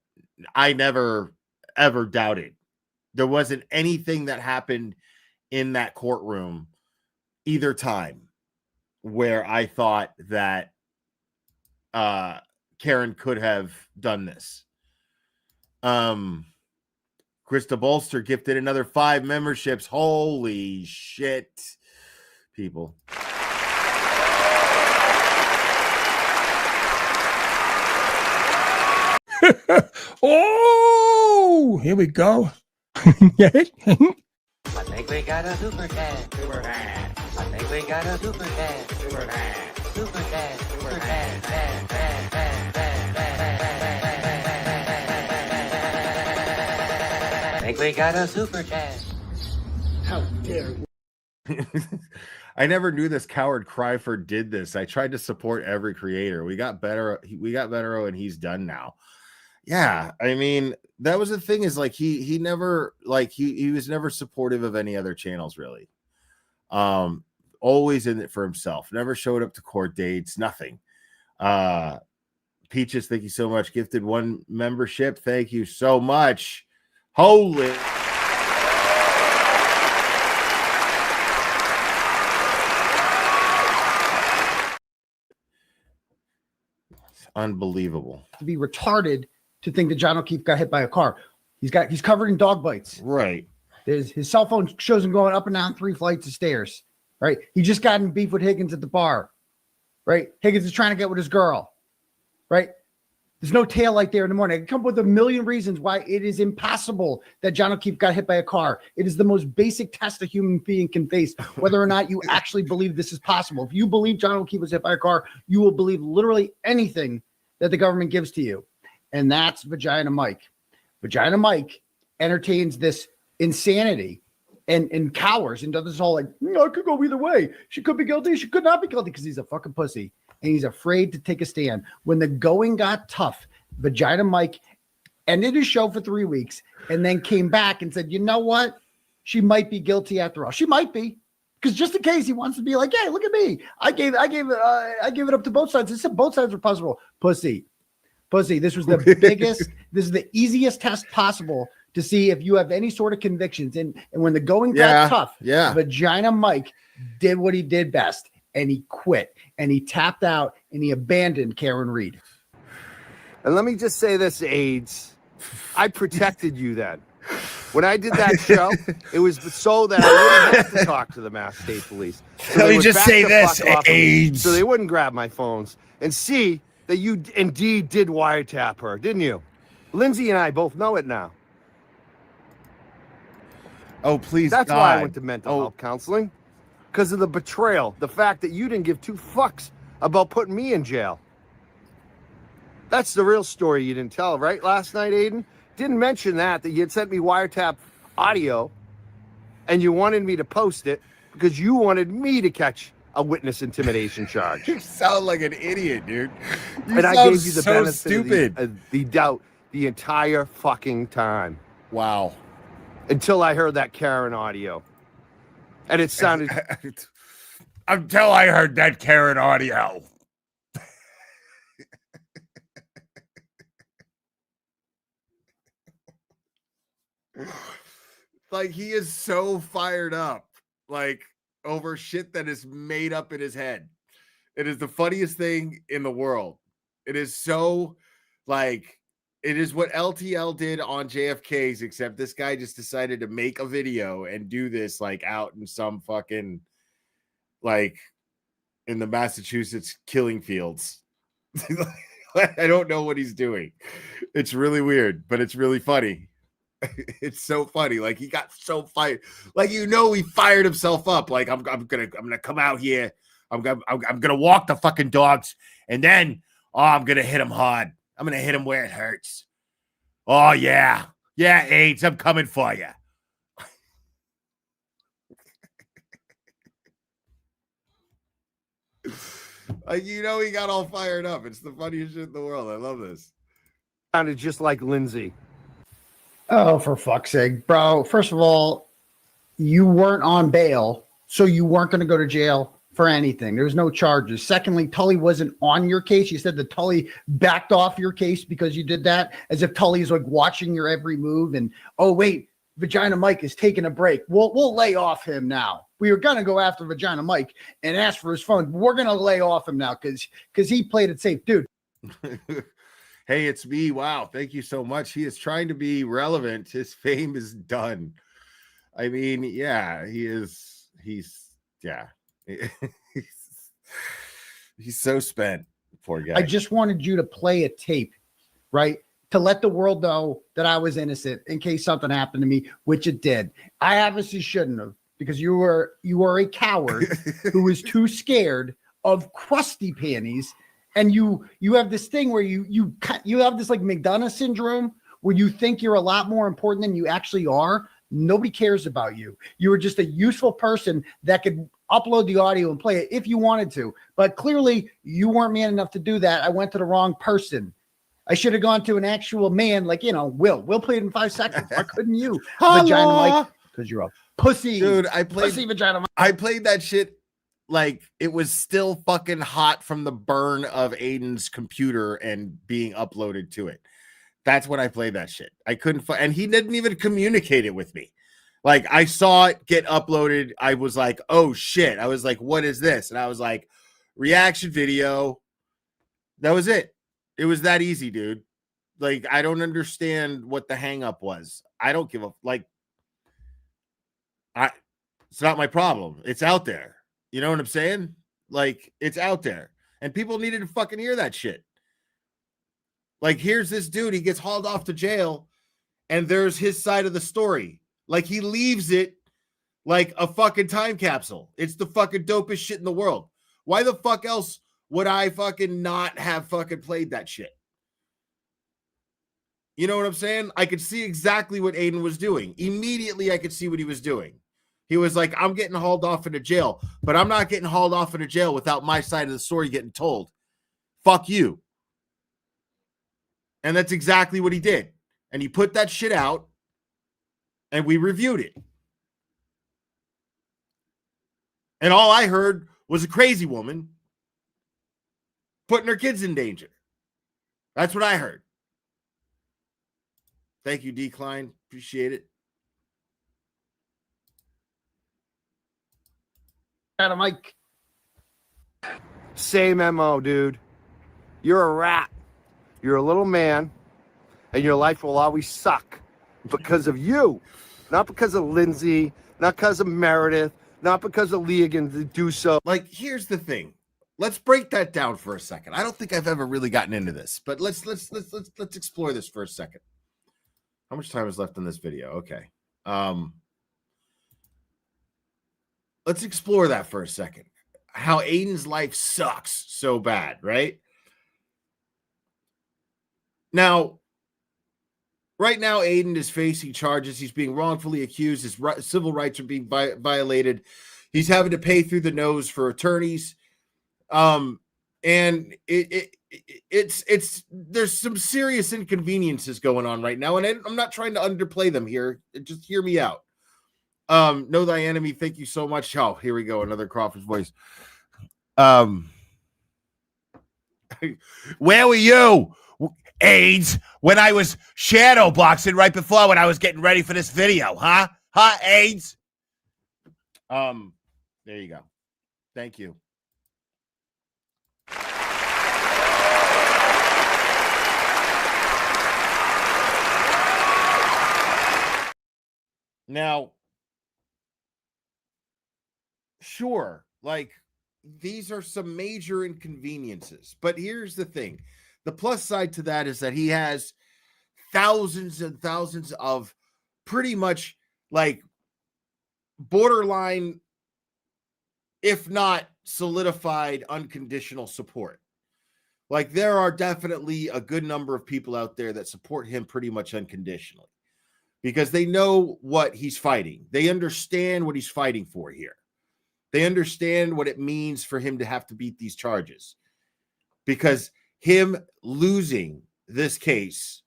I never ever doubted. There wasn't anything that happened in that courtroom either time where I thought that Karen could have done this. Krista Bolster gifted another 5 memberships. Holy shit, people. Oh, here we go. I think we got a super dad. Super dad. I think we got a super dad. Super dad. Super dad. Super dad. Dad, dad, dad, dad, dad, dad. I think we got a super dad. How dare you? I never knew this coward Cryford did this. I tried to support every creator. We got better, and he's done now. Yeah, I mean, that was the thing, is like he never, like he was never supportive of any other channels, really. Always in it for himself. Never showed up to court dates, nothing. Peaches, thank you so much. Gifted 1 membership. Thank you so much. Holy. It's unbelievable. To be retarded to think that John O'Keefe got hit by a car. He's covered in dog bites. Right. His cell phone shows him going up and down 3 flights of stairs. Right. He just got in beef with Higgins at the bar. Right. Higgins is trying to get with his girl. Right. There's no taillight there in the morning. I can come up with a million reasons why it is impossible that John O'Keefe got hit by a car. It is the most basic test a human being can face, whether or not you actually believe this is possible. If you believe John O'Keefe was hit by a car, you will believe literally anything that the government gives to you. And that's Vagina Mike. Vagina Mike entertains this insanity and cowers and does this whole like, I could go either way. She could be guilty. She could not be guilty, because he's a fucking pussy. And he's afraid to take a stand. When the going got tough, Vagina Mike ended his show for 3 weeks and then came back and said, you know what? She might be guilty after all. She might be. Because just in case he wants to be like, hey, look at me. I gave it up to both sides. I said both sides were possible. Pussy. This was the biggest, this is the easiest test possible to see if you have any sort of convictions. And when the going got tough, Vagina Mike did what he did best, and he quit, and he tapped out, and he abandoned Karen Reed. And let me just say this, AIDS, I protected you then. When I did that show, it was so that I wouldn't have to talk to the Mass State Police. So Let me just say this, AIDS. So they wouldn't grab my phones and see that you indeed did wiretap her, didn't you? Lindsay and I both know it now. Oh, please, That's God. why I went to mental health counseling. Because of the betrayal. The fact that you didn't give 2 fucks about putting me in jail. That's the real story you didn't tell, right? Last night, Aiden? Didn't mention that you had sent me wiretap audio, and you wanted me to post it because you wanted me to catch a witness intimidation charge. You sound like an idiot, dude. You And I sound gave you the so benefit stupid. of the doubt the entire fucking time. Wow. Until I heard that Karen audio. And it sounded... Until I heard that Karen audio. Like, he is so fired up, like, over shit that is made up in his head. It is the funniest thing in the world. It is so, like, it is what LTL did on JFK's, except this guy just decided to make a video and do this, like, out in some fucking, like, in the Massachusetts killing fields. I don't know what he's doing. It's really weird, but it's really funny. It's so funny. Like, he got so fired. Like, you know, he fired himself up. Like, I'm gonna come out here. I'm gonna walk the fucking dogs, and then I'm gonna hit him hard. I'm gonna hit him where it hurts. Oh yeah, AIDS, I'm coming for you. Like, you know, he got all fired up. It's the funniest shit in the world. I love this. Sounded just like Lindsay. Oh, for fuck's sake, bro. First of all, you weren't on bail, so you weren't going to go to jail for anything. There was no charges. Secondly, Tully wasn't on your case. You said that Tully backed off your case because you did that, as if Tully is like watching your every move. And, oh, wait, Vagina Mike is taking a break. We'll lay off him now. We were going to go after Vagina Mike and ask for his phone. We're going to lay off him now because he played it safe. Dude. Hey, it's me. Wow. Thank you so much. He is trying to be relevant. His fame is done. I mean, yeah, he's so spent. Poor guy. I just wanted you to play a tape, right? To let the world know that I was innocent in case something happened to me, which it did. I obviously shouldn't have, because you were a coward who was too scared of crusty panties. And you have this thing where you have this like McDonough syndrome where you think you're a lot more important than you actually are. Nobody cares about you. You were just a useful person that could upload the audio and play it if you wanted to. But clearly you weren't man enough to do that. I went to the wrong person. I should have gone to an actual man, like, you know, Will played in 5 seconds. Why couldn't you? Vagina Mike, because you're a pussy. Dude, pussy Vagina Mike. I played that shit like it was still fucking hot from the burn of Aiden's computer and being uploaded to it. That's when I played that shit. I couldn't and he didn't even communicate it with me. Like, I saw it get uploaded. I was like, oh shit. I was like, what is this? And I was like, reaction video. That was it. It was that easy, dude. Like, I don't understand what the hang up was. I don't give a it's not my problem. It's out there. You know what I'm saying? Like, it's out there. And people needed to fucking hear that shit. Like, here's this dude. He gets hauled off to jail, and there's his side of the story. Like, he leaves it like a fucking time capsule. It's the fucking dopest shit in the world. Why the fuck else would I fucking not have fucking played that shit? You know what I'm saying? I could see exactly what Aiden was doing. Immediately, I could see what he was doing. He was like, I'm getting hauled off into jail, but I'm not getting hauled off into jail without my side of the story getting told. Fuck you. And that's exactly what he did. And he put that shit out, and we reviewed it. And all I heard was a crazy woman putting her kids in danger. That's what I heard. Thank you, Decline. Appreciate it. Adam Mike. Same MO, dude. You're a rat. You're a little man, and your life will always suck because of you. Not because of Lindsay, not because of Meredith, not because of Legan to do so. Like, here's the thing. Let's break that down for a second. I don't think I've ever really gotten into this, but let's explore this for a second. How much time is left in this video? Okay. Let's explore that for a second. How Aiden's life sucks so bad, right? Now, right now, Aiden is facing charges. He's being wrongfully accused. His civil rights are being violated. He's having to pay through the nose for attorneys. And it's there's some serious inconveniences going on right now, and I'm not trying to underplay them here. Just hear me out. Know thy enemy. Thank you so much. Oh, here we go. Another Crawford's voice. Where were you, AIDS, when I was shadow boxing right before when I was getting ready for this video, huh? Huh, AIDS? There you go. Thank you. Now, sure, like these are some major inconveniences, but here's the thing. The plus side to that is that he has thousands and thousands of pretty much like borderline, if not solidified, unconditional support. Like there are definitely a good number of people out there that support him pretty much unconditionally because they know what he's fighting. They understand what he's fighting for here. They understand what it means for him to have to beat these charges, because him losing this case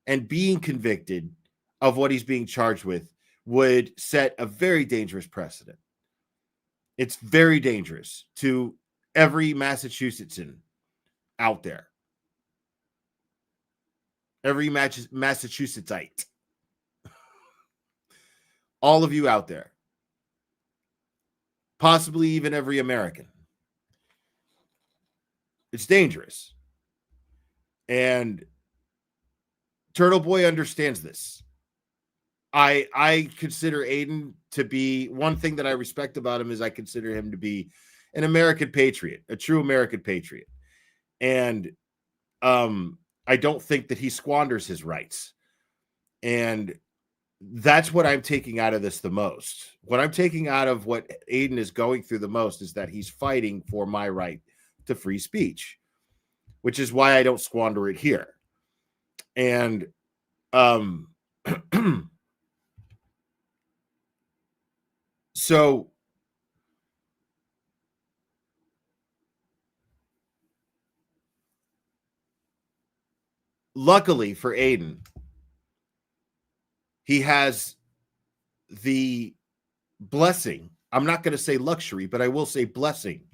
and being convicted of what he's being charged with would set a very dangerous precedent. It's very dangerous to every Massachusettsan out there. Every Massachusettsite. All of you out there. Possibly even every American. It's dangerous. And Turtleboy understands this. I consider Aiden to be, one thing that I respect about him is I consider him to be an American patriot, a true American patriot. And I don't think that he squanders his rights. And that's what I'm taking out of this the most. What I'm taking out of what Aiden is going through the most is that he's fighting for my right to free speech, which is why I don't squander it here. And so luckily for Aiden, he has the blessing. I'm not going to say luxury, but I will say blessing.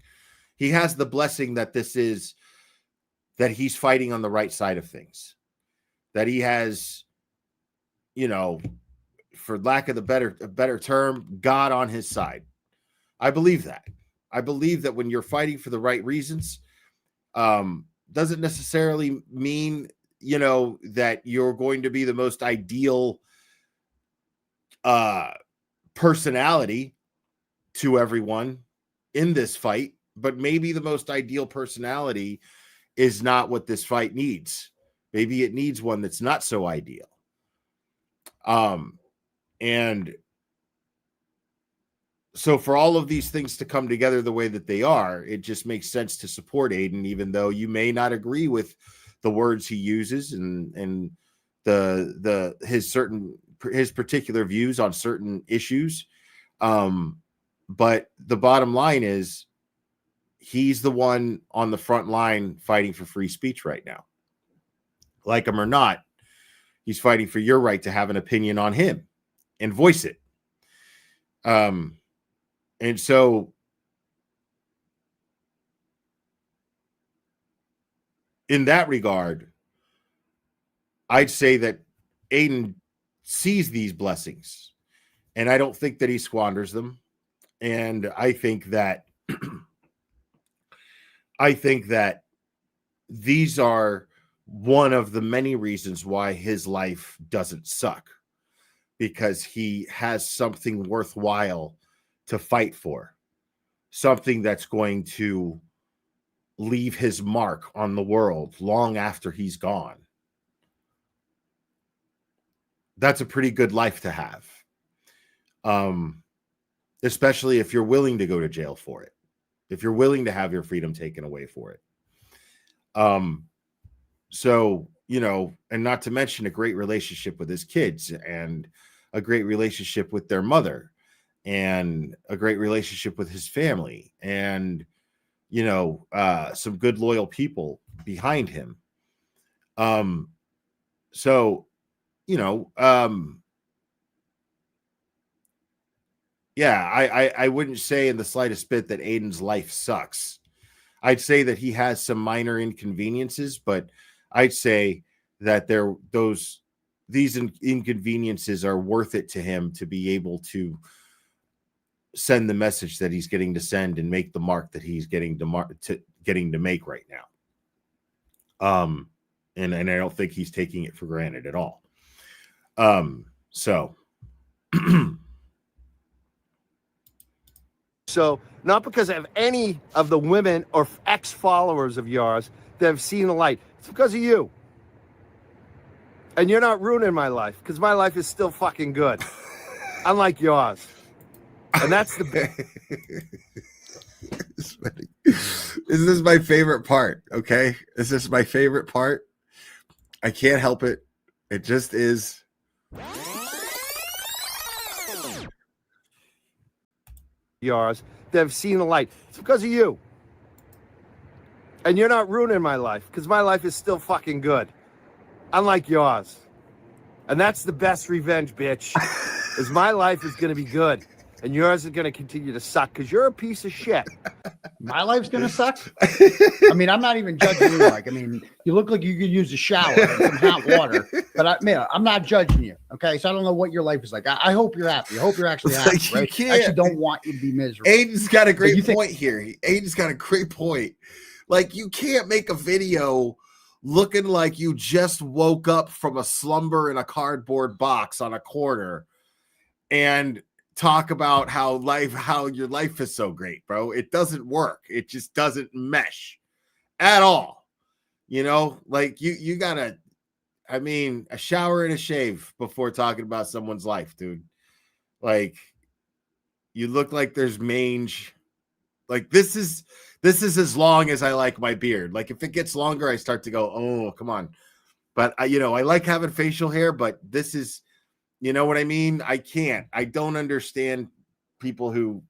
He has the blessing that that he's fighting on the right side of things. That he has, for lack of a better term, God on his side. I believe that. I believe that when you're fighting for the right reasons, doesn't necessarily mean, that you're going to be the most ideal personality to everyone in this fight, but maybe the most ideal personality is not what this fight needs. Maybe it needs one that's not so ideal. And so for all of these things to come together the way that they are, it just makes sense to support Aiden, even though you may not agree with the words he uses and his particular views on certain issues. But the bottom line is he's the one on the front line fighting for free speech right now. Like him or not, he's fighting for your right to have an opinion on him and voice it. And so in that regard, I'd say that Aiden sees these blessings, and I don't think that he squanders them. And I think that these are one of the many reasons why his life doesn't suck, because he has something worthwhile to fight for, something that's going to leave his mark on the world long after he's gone. That's a pretty good life to have. Especially if you're willing to go to jail for it, if you're willing to have your freedom taken away for it. So you know, and not to mention a great relationship with his kids and a great relationship with their mother and a great relationship with his family and, you know, some good loyal people behind him. So, you know, yeah, I wouldn't say in the slightest bit that Aiden's life sucks. I'd say that he has some minor inconveniences, but I'd say that these inconveniences are worth it to him to be able to send the message that he's getting to send and make the mark that he's getting to make right now. And I don't think he's taking it for granted at all. So So, not because of any of the women or ex-followers of yours that have seen the light. It's because of you. And you're not ruining my life, because my life is still fucking good. Unlike yours. And that's the... This is my favorite part, okay? This is my favorite part. I can't help it. It just is. Yours that have seen the light. It's because of you. And you're not ruining my life, because my life is still fucking good. Unlike yours. And that's the best revenge, bitch. Is my life is going to be good. And yours is going to continue to suck, because you're a piece of shit. My life's going to suck? I mean, I'm not even judging you, Mike. I mean, you look like you could use a shower and some hot water. But I'm not judging you, okay? So I don't know what your life is like. I hope you're happy. I hope you're actually happy, right? I actually don't want you to be miserable. Aiden's got a great point here. Aiden's got a great point. Like, you can't make a video looking like you just woke up from a slumber in a cardboard box on a corner and talk about how your life is so great, bro. It doesn't work. It just doesn't mesh at all. You know, like you gotta, I mean, a shower and a shave before talking about someone's life, dude. Like, you look like there's mange. Like, this is as long as I like my beard. Like, if it gets longer, I start to go, oh, come on. But I like having facial hair, but this is, you know what I mean? I don't understand people who,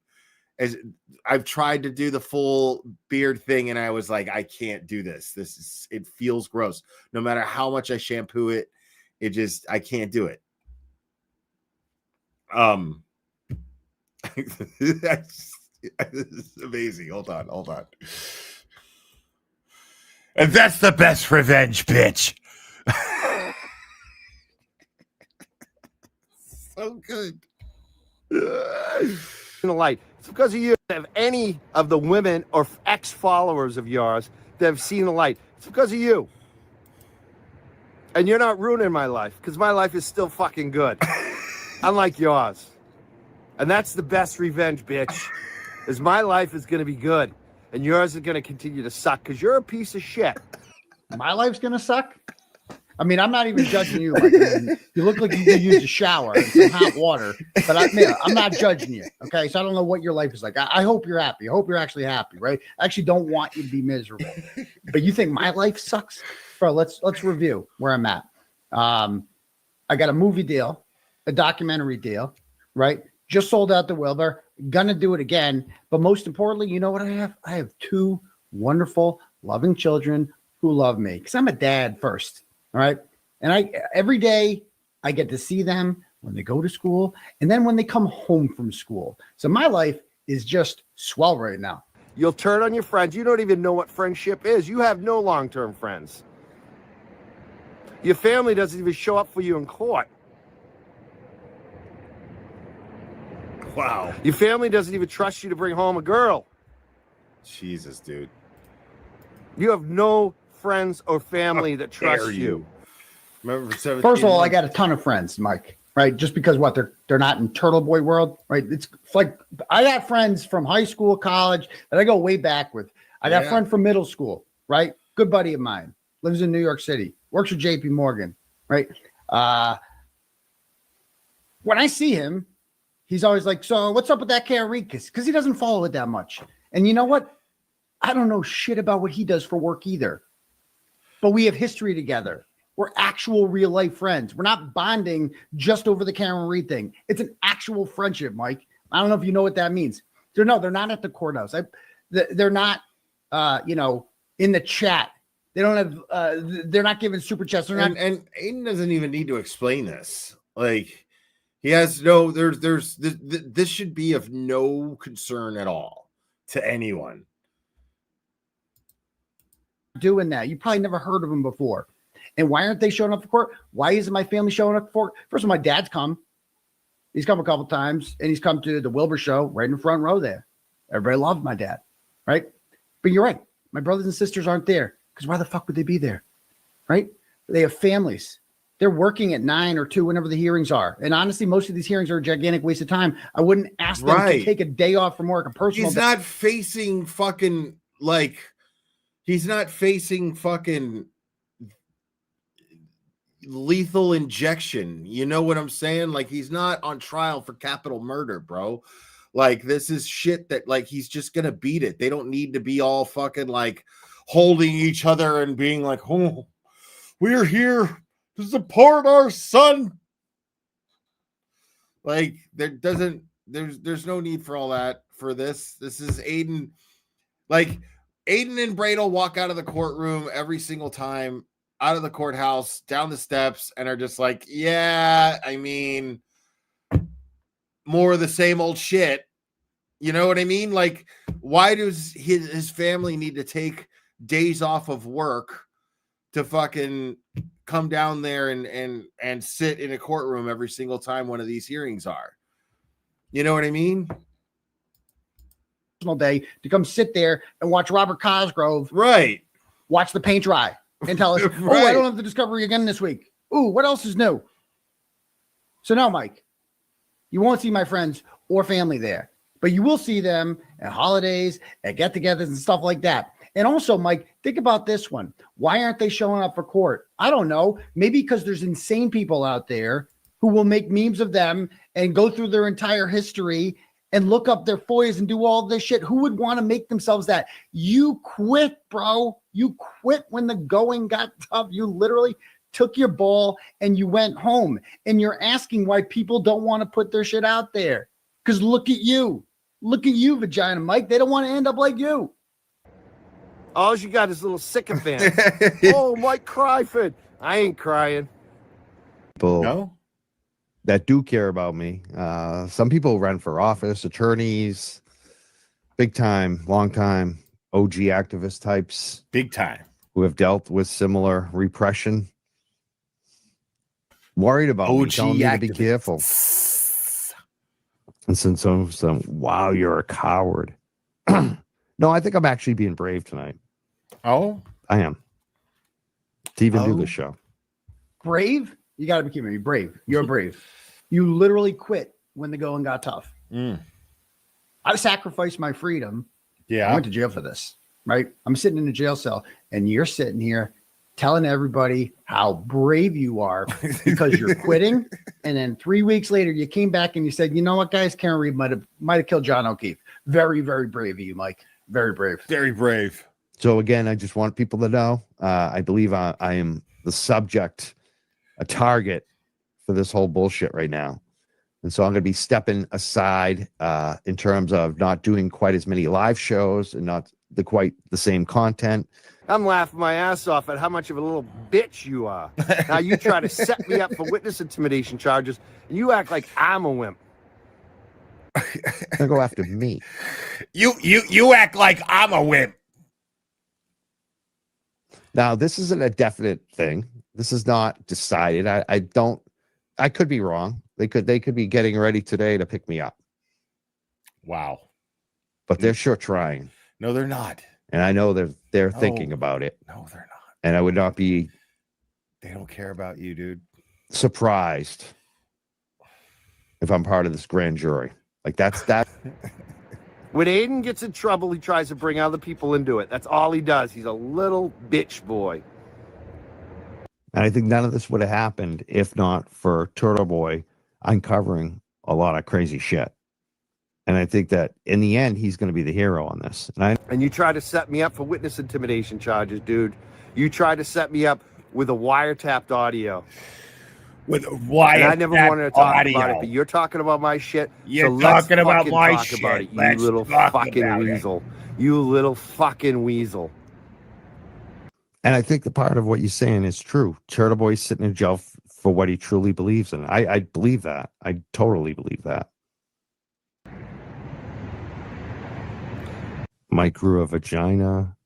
as I've tried to do the full beard thing and I was like, I can't do this. It feels gross. No matter how much I shampoo it, I can't do it. This is amazing. Hold on. And that's the best revenge, bitch. So good. In the light. It's because of you. Have any of the women or ex-followers of yours that have seen the light. It's because of you. And you're not ruining my life, because my life is still fucking good. Unlike yours. And that's the best revenge, bitch. Is my life is going to be good. And yours is going to continue to suck, because you're a piece of shit. My life's going to suck? I mean, I'm not even judging you. Like, I mean, you look like you could use a shower and some hot water. But I'm not judging you, okay? So I don't know what your life is like. I hope you're happy. I hope you're actually happy, right? I actually don't want you to be miserable. But you think my life sucks? Bro, let's review where I'm at. I got a movie deal, a documentary deal, right? Just sold out the Wilbur. Gonna do it again. But most importantly, you know what I have? I have two wonderful, loving children who love me, because I'm a dad first. All right. And every day I get to see them when they go to school and then when they come home from school. So my life is just swell right now. You'll turn on your friends. You don't even know what friendship is. You have no long-term friends. Your family doesn't even show up for you in court. Wow. Your family doesn't even trust you to bring home a girl. Jesus, dude. You have no friends or family that trust you. Remember, for first of all, I got a ton of friends, Mike, right? Just because they're not in Turtleboy world, right? It's like I got friends from high school, college that I go way back with. I got a friend from middle school, right? Good buddy of mine, lives in New York City, works for JP Morgan, right? When I see him, he's always like, so what's up with that Caricas? Because he doesn't follow it that much. And you know what? I don't know shit about what he does for work either. But we have history together. We're actual real life friends. We're not bonding just over the Karen Reed thing. It's an actual friendship, Mike. I don't know if you know what that means. They're not at the courthouse. They're not, in the chat. They don't have. They're not giving super chats. They're not. And Aiden doesn't even need to explain this. Like, he has no. This should be of no concern at all to anyone. Doing that. You probably never heard of them before. And why aren't they showing up for court? Why isn't my family showing up for? First of all, my dad's come. He's come a couple times, and he's come to the Wilbur show right in the front row there. Everybody loved my dad, right? But you're right. My brothers and sisters aren't there because why the fuck would they be there, right? They have families. They're working at 9 or 2 whenever the hearings are. And honestly, most of these hearings are a gigantic waste of time. I wouldn't ask them to take a day off from work, a personal He's day. not facing fucking like. He's not facing fucking lethal injection. You know what I'm saying? Like, he's not on trial for capital murder, bro. Like, this is shit that, like, he's just gonna beat it. They don't need to be all fucking like holding each other and being like, oh, we're here to support our son. Like, there's no need for all that for this. This is Aiden. Like, Aiden and Bradle walk out of the courtroom every single time, out of the courthouse, down the steps, and are just like, yeah, I mean, more of the same old shit. You know what I mean? Like, why does his family need to take days off of work to fucking come down there and sit in a courtroom every single time one of these hearings are? You know what I mean? Day to come sit there and watch Robert Cosgrove watch the paint dry and tell us, oh, I don't have the Discovery again this week. Ooh, what else is new? So now, Mike, you won't see my friends or family there, but you will see them at holidays, at get-togethers and stuff like that. And also, Mike, think about this one. Why aren't they showing up for court? I don't know. Maybe because there's insane people out there who will make memes of them and go through their entire history and look up their FOIAs and do all this shit. Who would want to make themselves that? You quit, bro. You quit when the going got tough. You literally took your ball and you went home. And you're asking why people don't want to put their shit out there. Because look at you. Look at you, Vagina Mike. They don't want to end up like you. All you got is little sycophants. Oh, Mike Cryford. I ain't crying. People that do care about me. Some people run for office, attorneys, big time, long time, OG activist types. Big time. Who have dealt with similar repression. Worried about me, telling me to be careful. And since some, wow, you're a coward. No, I think I'm actually being brave tonight. Oh? I am. To even do this show. Brave? You got to be kidding me. Brave. You're brave. You literally quit when the going got tough. I sacrificed my freedom. Yeah. I went to jail for this, right? I'm sitting in a jail cell, and you're sitting here telling everybody how brave you are because you're quitting. And then 3 weeks later, you came back and you said, you know what, guys? Karen Reed might have killed John O'Keefe. Very, very brave of you, Mike. Very brave. Very brave. So again, I just want people to know, I believe I am the subject, a target for this whole bullshit right now. And so I'm going to be stepping aside in terms of not doing quite as many live shows and not quite the same content. I'm laughing my ass off at how much of a little bitch you are. Now you try to set me up for witness intimidation charges, and you act like I'm a wimp. They'll go after me. You act like I'm a wimp. Now, this isn't a definite thing. This is not decided. I could be wrong. They could be getting ready today to pick me up. Wow. But they're sure trying. No, they're not. And I know they're thinking about it. No, they're not. And I would not be They don't care about you, dude. surprised if I'm part of this grand jury. Like that's that. When Aiden gets in trouble, he tries to bring other people into it. That's all he does. He's a little bitch boy. And I think none of this would have happened if not for Turtleboy uncovering a lot of crazy shit. And I think that in the end, he's going to be the hero on this. And you try to set me up for witness intimidation charges, dude. You try to set me up with a wiretapped audio. With a And I never wanted to talk audio. about it, but you're talking about my shit. You're so let's talking about fucking my talk shit. about it, you Let's little talk fucking about it. weasel. You little fucking weasel. And I think the part of what you're saying is true. Turtleboy's sitting in jail for what he truly believes in. I believe that. I totally believe that. Mike grew a vagina.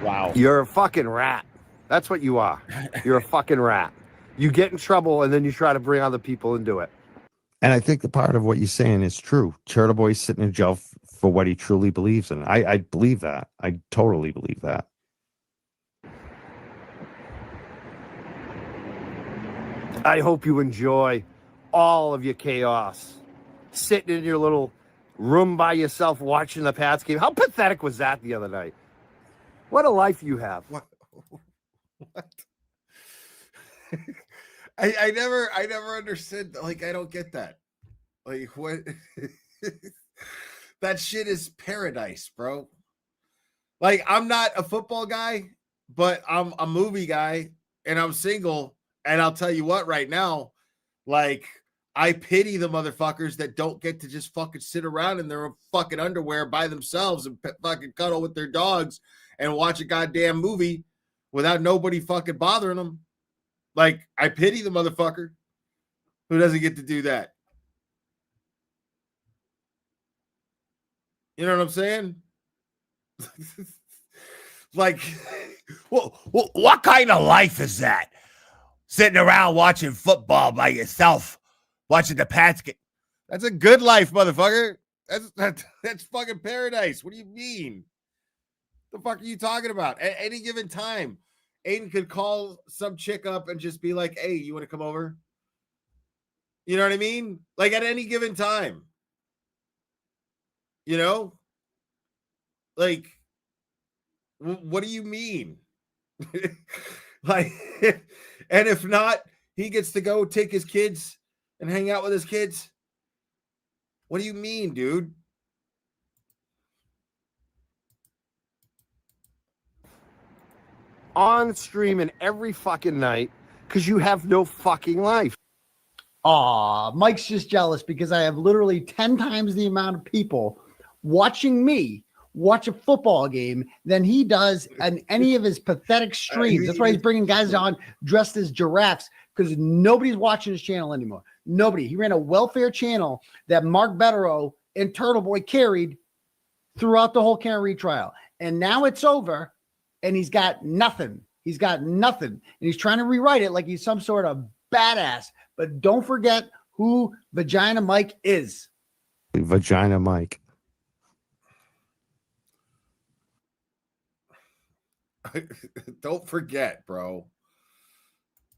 Wow. You're a fucking rat. That's what you are. You're a fucking rat. You get in trouble and then you try to bring other people into it. And I think the part of what you're saying is true. Turtleboy's sitting in jail for what he truly believes in. I believe that. I totally believe that. I hope you enjoy all of your chaos. Sitting in your little room by yourself watching the Pats game. How pathetic was that the other night? What a life you have. What? I never understood. Like, I don't get that. Like, what? That shit is paradise, bro. Like, I'm not a football guy, but I'm a movie guy, and I'm single. And I'll tell you what, right now, like, I pity the motherfuckers that don't get to just fucking sit around in their fucking underwear by themselves and fucking cuddle with their dogs and watch a goddamn movie without nobody fucking bothering them. Like, I pity the motherfucker who doesn't get to do that. You know what I'm saying? Like, what kind of life is that? Sitting around watching football by yourself, watching the Pats get. That's a good life, motherfucker. That's fucking paradise. What do you mean? The fuck are you talking about? At any given time, Aiden could call some chick up and just be like, hey, you want to come over? You know what I mean? Like, at any given time. You know? Like, what do you mean? Like, and if not, he gets to go take his kids and hang out with his kids. What do you mean, dude? On streaming every fucking night because you have no fucking life. Aw, Mike's just jealous because I have literally 10 times the amount of people watching me watch a football game than he does on any of his pathetic streams. That's why he's bringing guys on dressed as giraffes, because nobody's watching his channel anymore. Nobody. He ran a welfare channel that Mark Betterow and Turtleboy carried throughout the whole Karen Reed trial. And now it's over, and he's got nothing. He's got nothing. And he's trying to rewrite it like he's some sort of badass. But don't forget who Vagina Mike is. Vagina Mike. Don't forget, bro.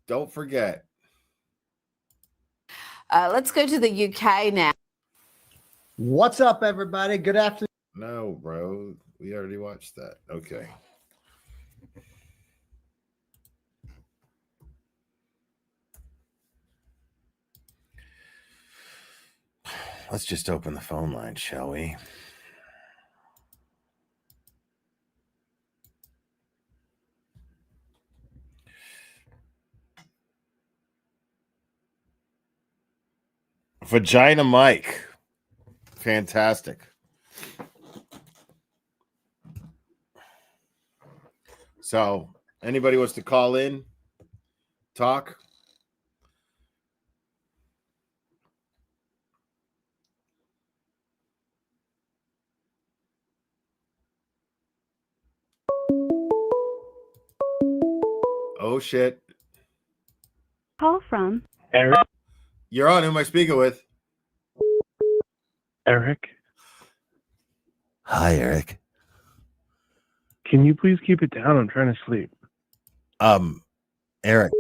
Don't forget. Let's go to the UK now. What's up, everybody? Good afternoon. No, bro. We already watched that. Okay. Let's just open the phone line, shall we? Vagina Mike. Fantastic. So, anybody wants to call in, talk? Oh, shit. Call from Eric. You're on. Who am I speaking with? Eric, Hi, Eric. can you please keep it down? I'm trying to sleep. Eric,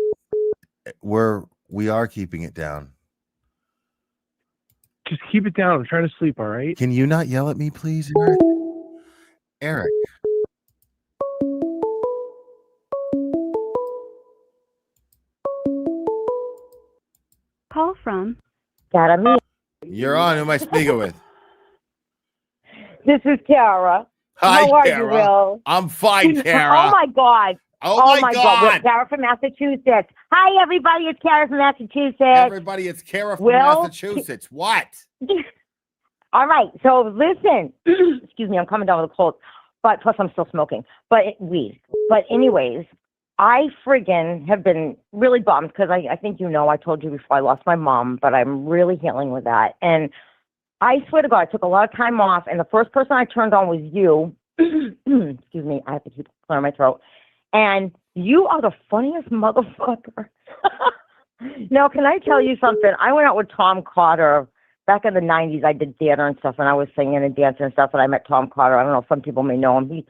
we are keeping it down. Just keep it down. I'm trying to sleep, all right? Can you not yell at me, please, Eric? Eric. call from You're on. Who am I speaking with? This is Tara. Hi, How are Kara. you, Will? I'm fine, Kara. Oh my God. Oh my God. Will, Kara from Massachusetts. Hi, everybody. It's Kara from Massachusetts. Everybody, it's Kara from Will? Massachusetts. What? All right. So listen. Excuse me. I'm coming down with a cold, but plus I'm still smoking. Weed. But anyways, I friggin' have been really bummed because I think I told you before I lost my mom, but I'm really healing with that. And I swear to God, I took a lot of time off, and the first person I turned on was you. Excuse me. I have to keep clearing my throat. And you are the funniest motherfucker. Now, can I tell you something? I went out with Tom Carter back in the 90s. I did theater and stuff, and I was singing and dancing and stuff, and I met Tom Carter. I don't know, some people may know him.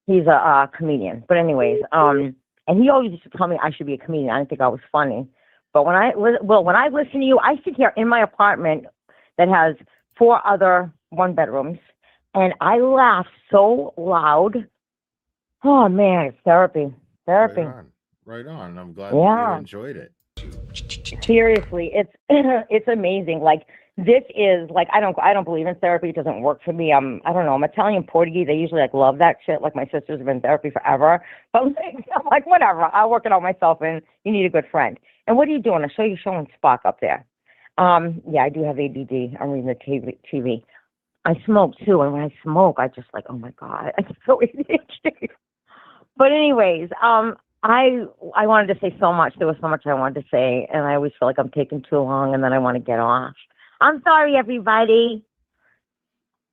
He's a comedian. But anyways, and he always used to tell me I should be a comedian. I didn't think I was funny. But when I listen to you, I sit here in my apartment that has 4 other 1-bedrooms, and I laugh so loud. Oh man, it's therapy. Therapy. Right on. I'm glad Yeah. you enjoyed it. Seriously, it's it's amazing. Like this is like I don't believe in therapy. It doesn't work for me. I don't know. I'm Italian Portuguese. They usually love that shit. Like my sisters have been in therapy forever. But I'm like whatever. I'll work it out myself. And you need a good friend. And what are you doing? I show you showing Spock up there. Yeah, I do have ADD. I'm reading the TV. I smoke too, and when I smoke, I just like, oh my God, I get so ADHD. But anyways, I wanted to say so much. There was so much I wanted to say, and I always feel like I'm taking too long, and then I want to get off. I'm sorry, everybody.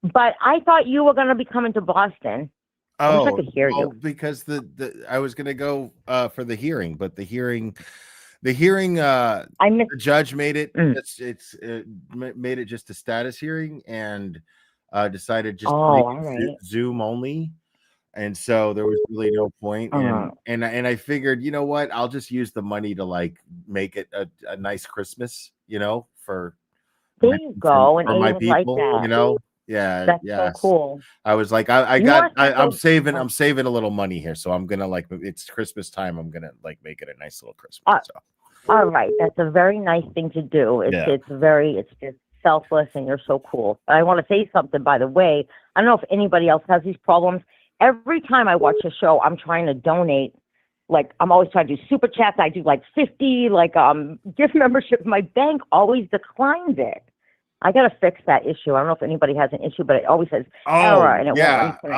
But I thought you were going to be coming to Boston. I wish I could hear you. Because I was going to go for the hearing, but the hearing the judge made it. Made it just a status hearing and decided just to make it Zoom only. And so there was really no point. And I figured, you know what? I'll just use the money to like make it a nice Christmas, for there you go. For my people, like that. Yeah, that's so cool. I was like, I'm saving a little money here, so I'm gonna like it's Christmas time. I'm gonna like make it a nice little Christmas. All right, that's a very nice thing to do. It's just selfless, and you're so cool. I want to say something, by the way. I don't know if anybody else has these problems. Every time I watch a show, I'm trying to donate. Like I'm always trying to do super chats. I do like 50 gift memberships. My bank always declines it. I got to fix that issue. I don't know if anybody has an issue, but it always says error, and it won't let me put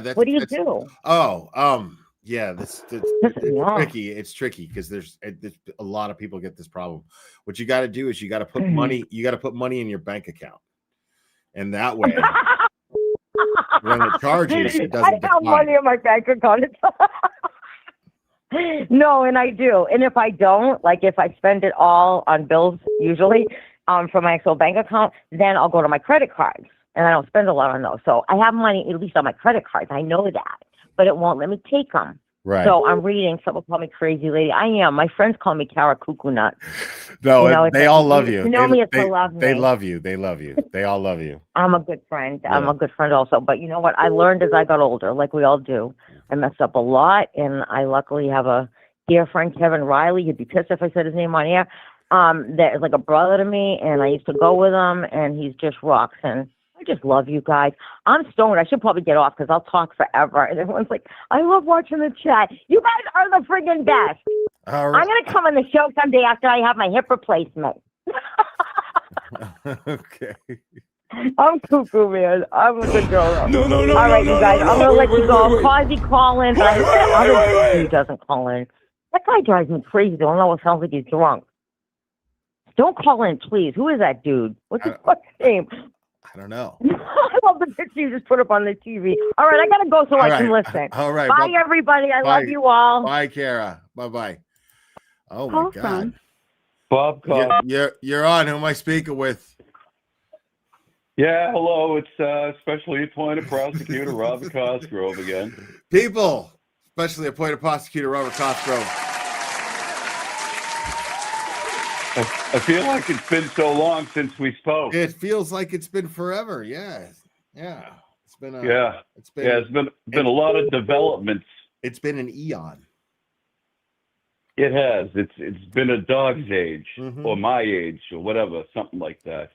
it. What do you do? Yeah, it's tricky. It's tricky because there's a lot of people get this problem. What you got to do is you got to put money. You got to put money in your bank account, and that way, when it charges, it doesn't. I have money in my bank account. No, and I do. And if I don't, like if I spend it all on bills, usually from my actual bank account, then I'll go to my credit cards, and I don't spend a lot on those. So I have money at least on my credit cards. I know that, but it won't let me take them. Right. So I'm reading. Someone call me crazy lady. I am. My friends call me Kara Cuckoo Nut. No, they all love you. You know me, it's to love me. They love you. They love you. They all love you. I'm a good friend. Yeah. I'm a good friend also. But you know what? I learned as I got older, like we all do. I messed up a lot, and I luckily have a dear friend, Kevin Riley. He'd be pissed if I said his name on air. That is like a brother to me, and I used to go with him, and he's just rocks. And I just love you guys. I'm stoned. I should probably get off because I'll talk forever. And everyone's like, I love watching the chat. You guys are the friggin' best. All right. I'm going to come on the show someday after I have my hip replacement. Okay. I'm cuckoo, man. I'm a good girl. No. All right, you guys. I'm going to let you go. Quasi call in. He doesn't call in. That guy drives me crazy. I don't know. It sounds like he's drunk. Don't call in, please. Who is that dude? What's his fucking name? I don't know. I love the picture you just put up on the TV. All right, I got to go so I can listen. All right. Bye, everybody. I love you all. Bye, Kara. Bye-bye. Oh, Call my God. from Bob call. You're on. Who am I speaking with? Yeah, hello. It's specially appointed prosecutor Robert Cosgrove again. People, especially appointed prosecutor Robert Cosgrove. I feel like it's been so long since we spoke. It feels like it's been forever. Yeah. It's been it's been a lot of developments. It's been an eon. It has. It's been a dog's age or my age or whatever, something like that.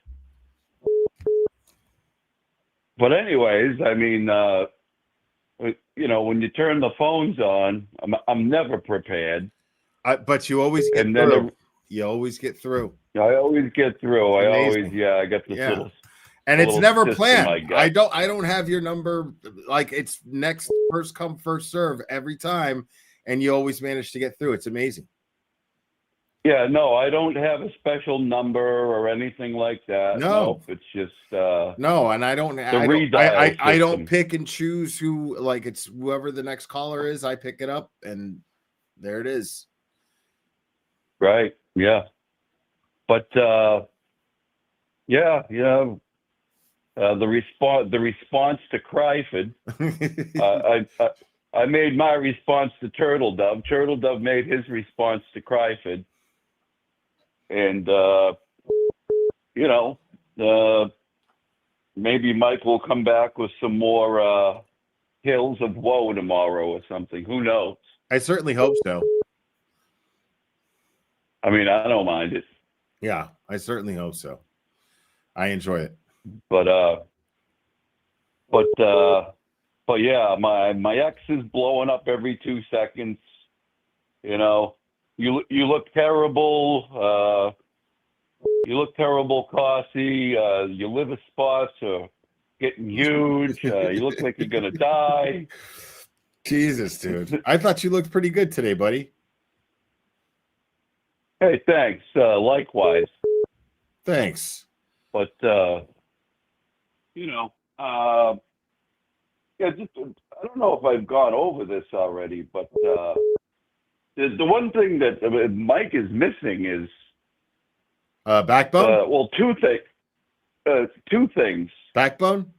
But anyways, I mean, you know, when you turn the phones on, I'm never prepared. But you always get And through. then You always get through. I always get through. I always, Amazing. I got this little, and it's little never system planned. I got. I don't have your number. Like it's next first come first serve every time, and you always manage to get through. It's amazing. Yeah, no, I don't have a special number or anything like that. No. Nope, it's just No, and I don't. the I don't. redial I don't system. pick and choose who. Like it's whoever the next caller is. I pick it up, and there it is. Right. Yeah. But the response to Cryford, I made my response to Turtle Dove. Turtle Dove made his response to Cryford, and maybe Mike will come back with some more Hills of Woe tomorrow or something. Who knows? I certainly hope so. I mean, I don't mind it. Yeah, I certainly hope so. I enjoy it. But yeah, my ex is blowing up every 2 seconds. You know, you look terrible. You look terrible, Causey. Your liver spots are getting huge. You look like you're gonna die. Jesus, dude. I thought you looked pretty good today, buddy. Hey, thanks. Likewise. Thanks. But yeah, just I don't know if I've gone over this already, but the one thing that Mike is missing is backbone. Well, two things. Backbone.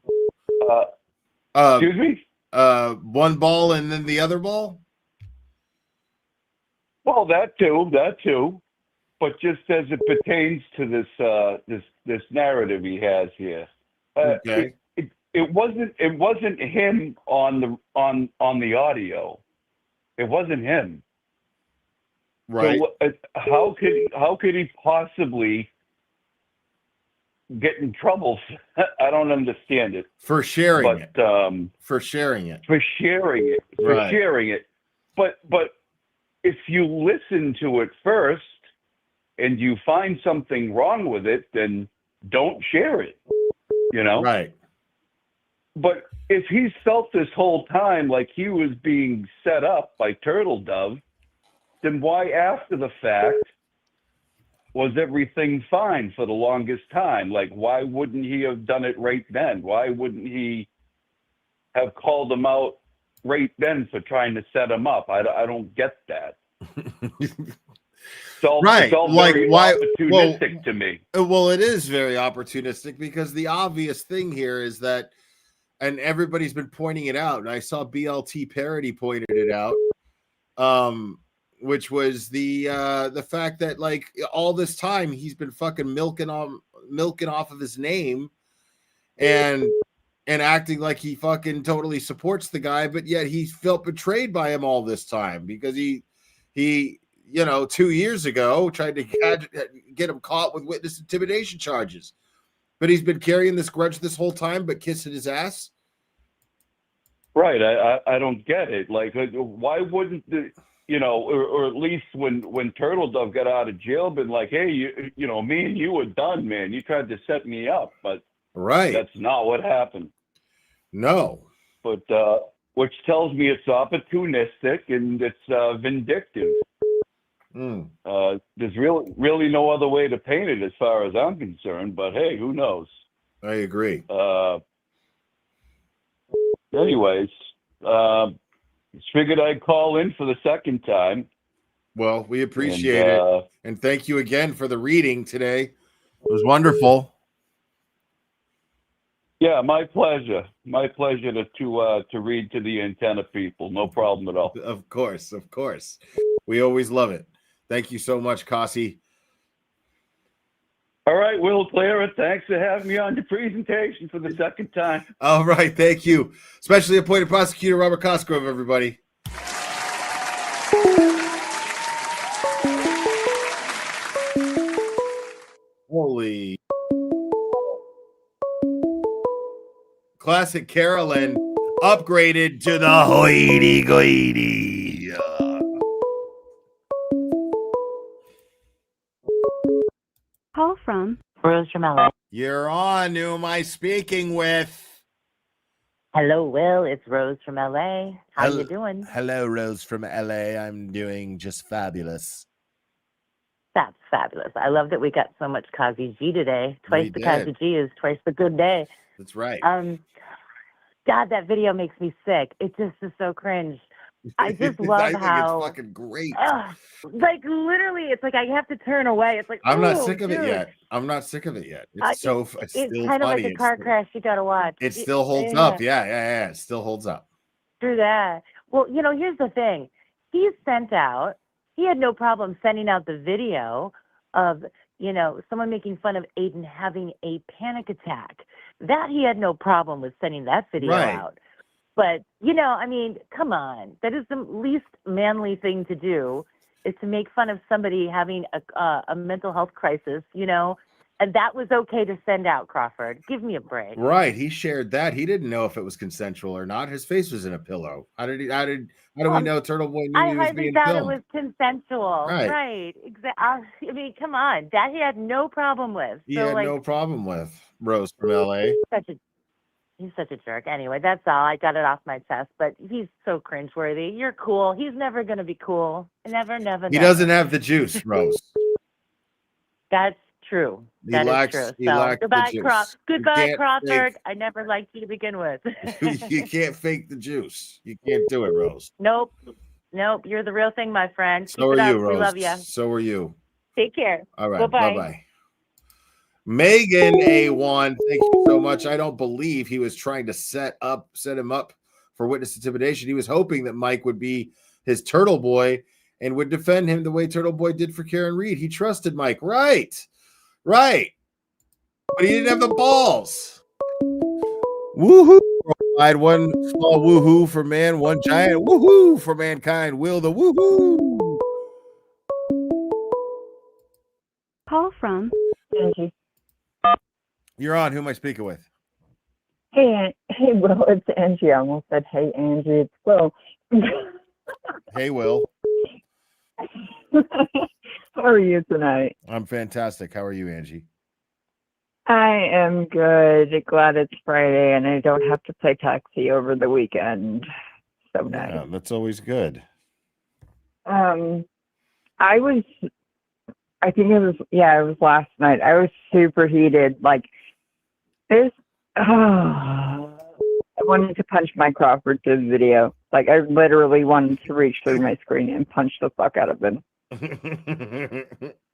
Excuse me. One ball and then the other ball. Well, that too. But just as it pertains to this narrative he has here, Okay. It wasn't him on the audio. It wasn't him. Right. So, how could he possibly get in trouble? I don't understand it. For sharing it. For sharing it. For sharing it. But if you listen to it first and you find something wrong with it, then don't share it. You know? Right. But if he's felt this whole time like he was being set up by Turtle Dove, then why after the fact was everything fine for the longest time? Like, why wouldn't he have done it right then? Why wouldn't he have called him out right then for trying to set him up? I don't get that. It's all Like very why? opportunistic to me. Well, it is very opportunistic because the obvious thing here is that, and everybody's been pointing it out, and I saw BLT Parody pointed it out, which was the fact that like all this time he's been fucking milking off of his name and acting like he fucking totally supports the guy, but yet he felt betrayed by him all this time because he 2 years ago tried to get him caught with witness intimidation charges. But he's been carrying this grudge this whole time, but kissing his ass. Right. I don't get it. Like, why wouldn't or at least when Turtle Dove got out of jail, been like, hey, me and you were done, man. You tried to set me up, but right, that's not what happened. No. But which tells me it's opportunistic and it's vindictive. There's really no other way to paint it as far as I'm concerned, but hey, who knows? I agree. Anyways, figured I'd call in for the second time. Well, we appreciate it. And thank you again for the reading today. It was wonderful. Yeah, my pleasure. My pleasure to read to the antenna people. No problem at all. Of course. We always love it. Thank you so much, Kasi. All right, Will Clara, thanks for having me on your presentation for the second time. All right, thank you. Specially appointed prosecutor Robert Cosgrove, everybody. Holy. Classic Carolyn. upgraded to the hoity-goity. Call from Rose from LA. You're on. Who am I speaking with? Hello, Will. It's Rose from LA. How you doing? Hello, Rose from LA. I'm doing just fabulous. That's fabulous. I love that we got so much Kazi G today. Twice We the did. Kazi G is twice the good day. That's right. God, that video makes me sick. It just is so cringe. I just love I think how it's fucking great. like literally, it's like I have to turn away. It's like I'm not ooh, sick of dude. it yet. I'm not sick of it yet. It's It's still kind of like funny. a car crash you gotta watch. It still holds Yeah. up. Yeah. It still holds up. Through that. Well, here's the thing. He had no problem sending out the video of, someone making fun of Aiden having a panic attack. That he had no problem with sending that video Right. out. But, come on. That is the least manly thing to do, is to make fun of somebody having a mental health crisis, and that was okay to send out, Crawford. Give me a break. Right. He shared that. He didn't know if it was consensual or not. His face was in a pillow. How do we know Turtleboy knew I he was highly being doubt filmed? it was consensual. Right. Exactly. Come on. That he had no problem with. He So, had no problem with Rose from LA. He's such a jerk. Anyway, that's all. I got it off my chest. But he's so cringeworthy. You're cool. He's never going to be cool. Never. He doesn't have the juice, Rose. That's true. He That is lacks- true. he So lacks the goodbye, juice. You Goodbye, can't Crawford. fake- I never liked you to begin with. You can't fake the juice. You can't do it, Rose. Nope. You're the real thing, my friend. So Keep it are up. you, Rose. We love you. So are you. Take care. All right. Bye-bye. Bye-bye. Megan A1, thank you so much. I don't believe he was trying to set him up for witness intimidation. He was hoping that Mike would be his turtle boy and would defend him the way Turtle Boy did for Karen Reed. He trusted Mike. Right. But he didn't have the balls. Woohoo. Worldwide, one small woohoo for man, one giant woohoo for mankind. Will the woohoo. Call from Angie. You're on. Who am I speaking with? Hey, Will, it's Angie. I almost said, hey, Angie, it's Will. Hey, Will. How are you tonight? I'm fantastic. How are you, Angie? I am good. Glad it's Friday and I don't have to play taxi over the weekend. So nice. Yeah, that's always good. I think it was last night. I was super heated. Like, I wanted to punch Mike Crawford through the video. Like, I literally wanted to reach through my screen and punch the fuck out of him.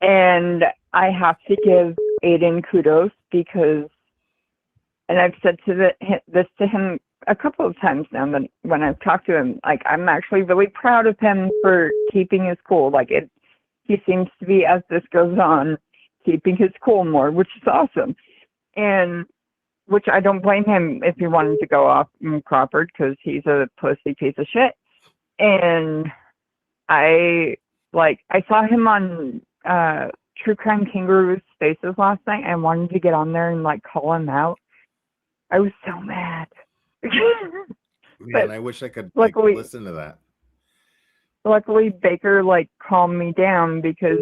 And I have to give Aiden kudos because, and I've said this to him a couple of times now, that when I've talked to him, like, I'm actually really proud of him for keeping his cool. Like, he seems to be, as this goes on, keeping his cool more, which is awesome. And which I don't blame him if he wanted to go off Crawford, because he's a pussy piece of shit. And I saw him on True Crime Kangaroo Spaces last night. I wanted to get on there and call him out. I was so mad. Man, I wish I could luckily, listen to that. Luckily, Baker calmed me down because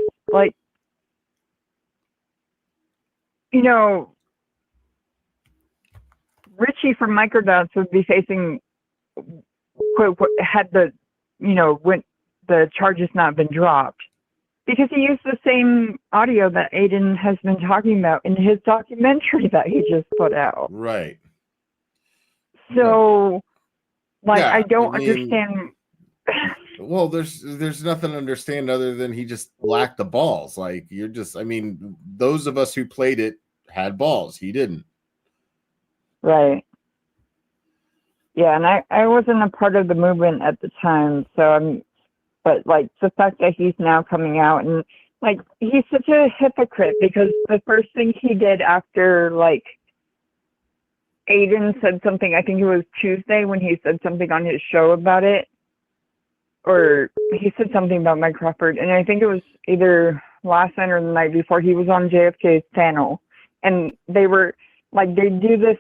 Richie from Microdots would be facing had the when the charges not been dropped, because he used the same audio that Aiden has been talking about in his documentary that he just put out. Right. So, Yeah, I don't I mean, understand. Well, there's nothing to understand other than he just lacked the balls. Those of us who played it had balls. He didn't. Right. Yeah, and I wasn't a part of the movement at the time, but the fact that he's now coming out and he's such a hypocrite, because the first thing he did after Aiden said something, I think it was Tuesday when he said something on his show about it, or he said something about Mike Crawford, and I think it was either last night or the night before, he was on JFK's panel, and they were they do this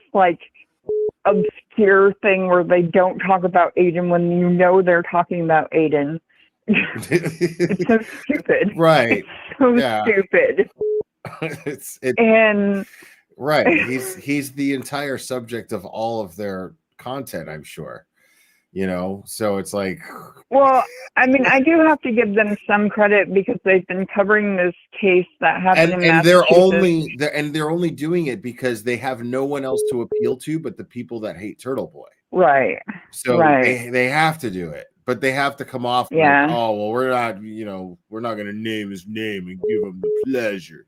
obscure thing where they don't talk about Aiden when you know they're talking about Aiden. It's so stupid. Right. It's so Yeah. stupid. And right. He's the entire subject of all of their content, I'm sure. So it's like, well, I mean, I do have to give them some credit because they've been covering this case that happened in and Massachusetts. they're only doing it because they have no one else to appeal to but the people that hate Turtleboy. Right. So right. they have to do it, but they have to come off Yeah. like, oh well, we're not going to name his name and give him the pleasure.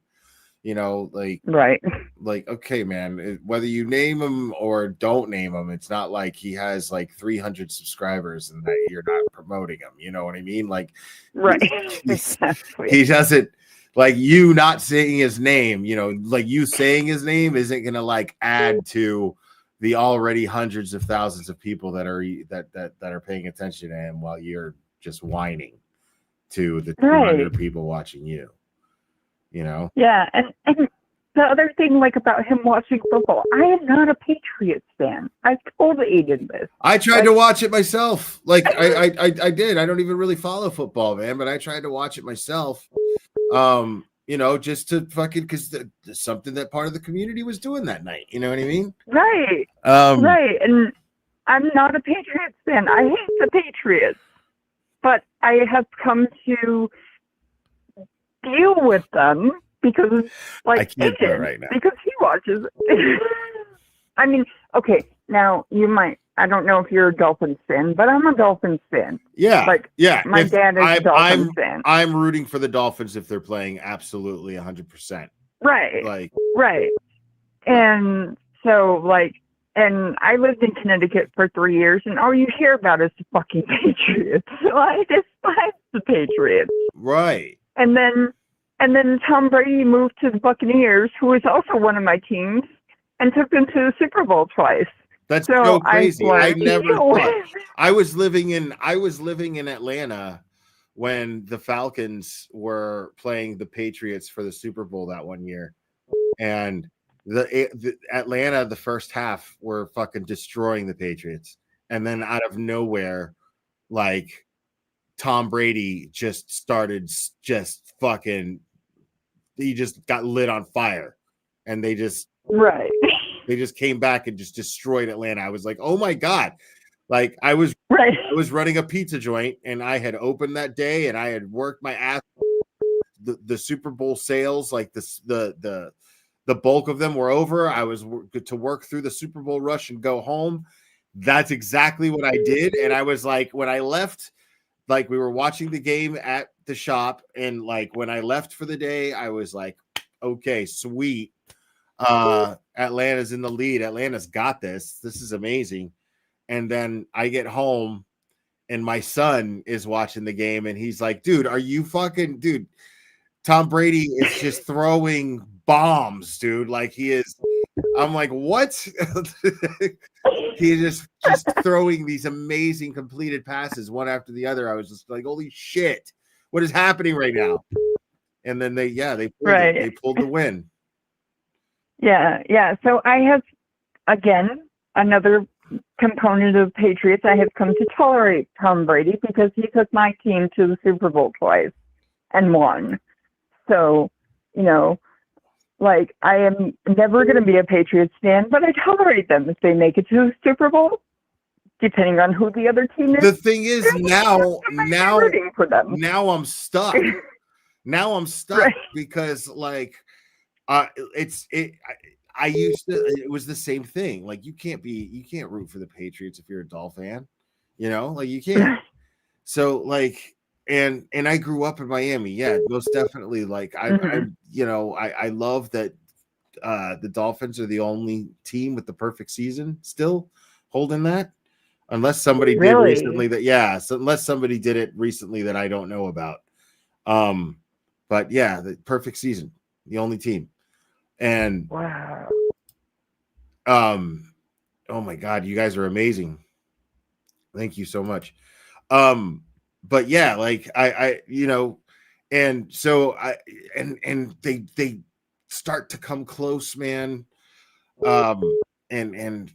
Like okay, man, whether you name him or don't name him, it's not like he has like 300 subscribers and that you're not promoting him. You know what I mean? Like, right. Exactly. He doesn't, like, you not saying his name, like you saying his name isn't going to like add to the already hundreds of thousands of people that are paying attention to him while you're just whining to the 200 people watching you. Yeah, and the other thing, like, about him watching football, I am not a Patriots fan. I've told Aiden this. I tried to watch it myself. Like, I did. I don't even really follow football, man, but I tried to watch it myself. Just to fucking, because something that part of the community was doing that night. You know what I mean? Right. Right. And I'm not a Patriots fan. I hate the Patriots. But I have come to deal with them because, like, I can't do it Aiden, right now. because he watches. I mean, okay, now you might, I don't know if you're a Dolphins fan, but I'm a Dolphins fan. Yeah. Like, yeah. my dad is a Dolphins fan. I'm rooting for the Dolphins if they're playing absolutely 100%. Right. Right. And so, like, and I lived in Connecticut for 3 years, and all you hear about is the fucking Patriots. So I despise the Patriots. Right. And then Tom Brady moved to the Buccaneers, who is also one of my teams, and took them to the Super Bowl twice. That's so crazy. I never thought. I was living in Atlanta when the Falcons were playing the Patriots for the Super Bowl that one year. And the Atlanta, the first half, were fucking destroying the Patriots. And then out of nowhere, like, Tom Brady just started fucking, he just got lit on fire. And they just came back and just destroyed Atlanta. I was like, oh my God. Like, I was running a pizza joint, and I had opened that day, and I had worked my ass. The Super Bowl sales, like the bulk of them were over. I was to work through the Super Bowl rush and go home. That's exactly what I did. And I was like, when I left, like, we were watching the game at the shop, and like when I left for the day, I was like, okay, sweet. Atlanta's in the lead. Atlanta's got this. This is amazing. And then I get home, and my son is watching the game, and he's like, dude, are you fucking, dude, Tom Brady is just throwing bombs, dude. Like, he is. I'm like, what? He just throwing these amazing completed passes one after the other. I was just like, holy shit, what is happening right now? And then they pulled the win. Yeah. So I have, again, another component of Patriots. I have come to tolerate Tom Brady because he took my team to the Super Bowl twice and won. So, like, I am never going to be a Patriots fan, but I tolerate them if they make it to the Super Bowl, depending on who the other team is. The thing is, now rooting for them. Now I'm stuck. Because, like, it was the same thing. Like, you can't root for the Patriots if you're a Dolphin fan, like, you can't. So, like, and I grew up in Miami. Yeah, most definitely. Like, I love that the Dolphins are the only team with the perfect season still holding that, unless somebody did recently unless somebody did it recently that I don't know about. But yeah, the perfect season, the only team. And wow. Oh my God, you guys are amazing. Thank you so much. But yeah, like and so and they start to come close, man. And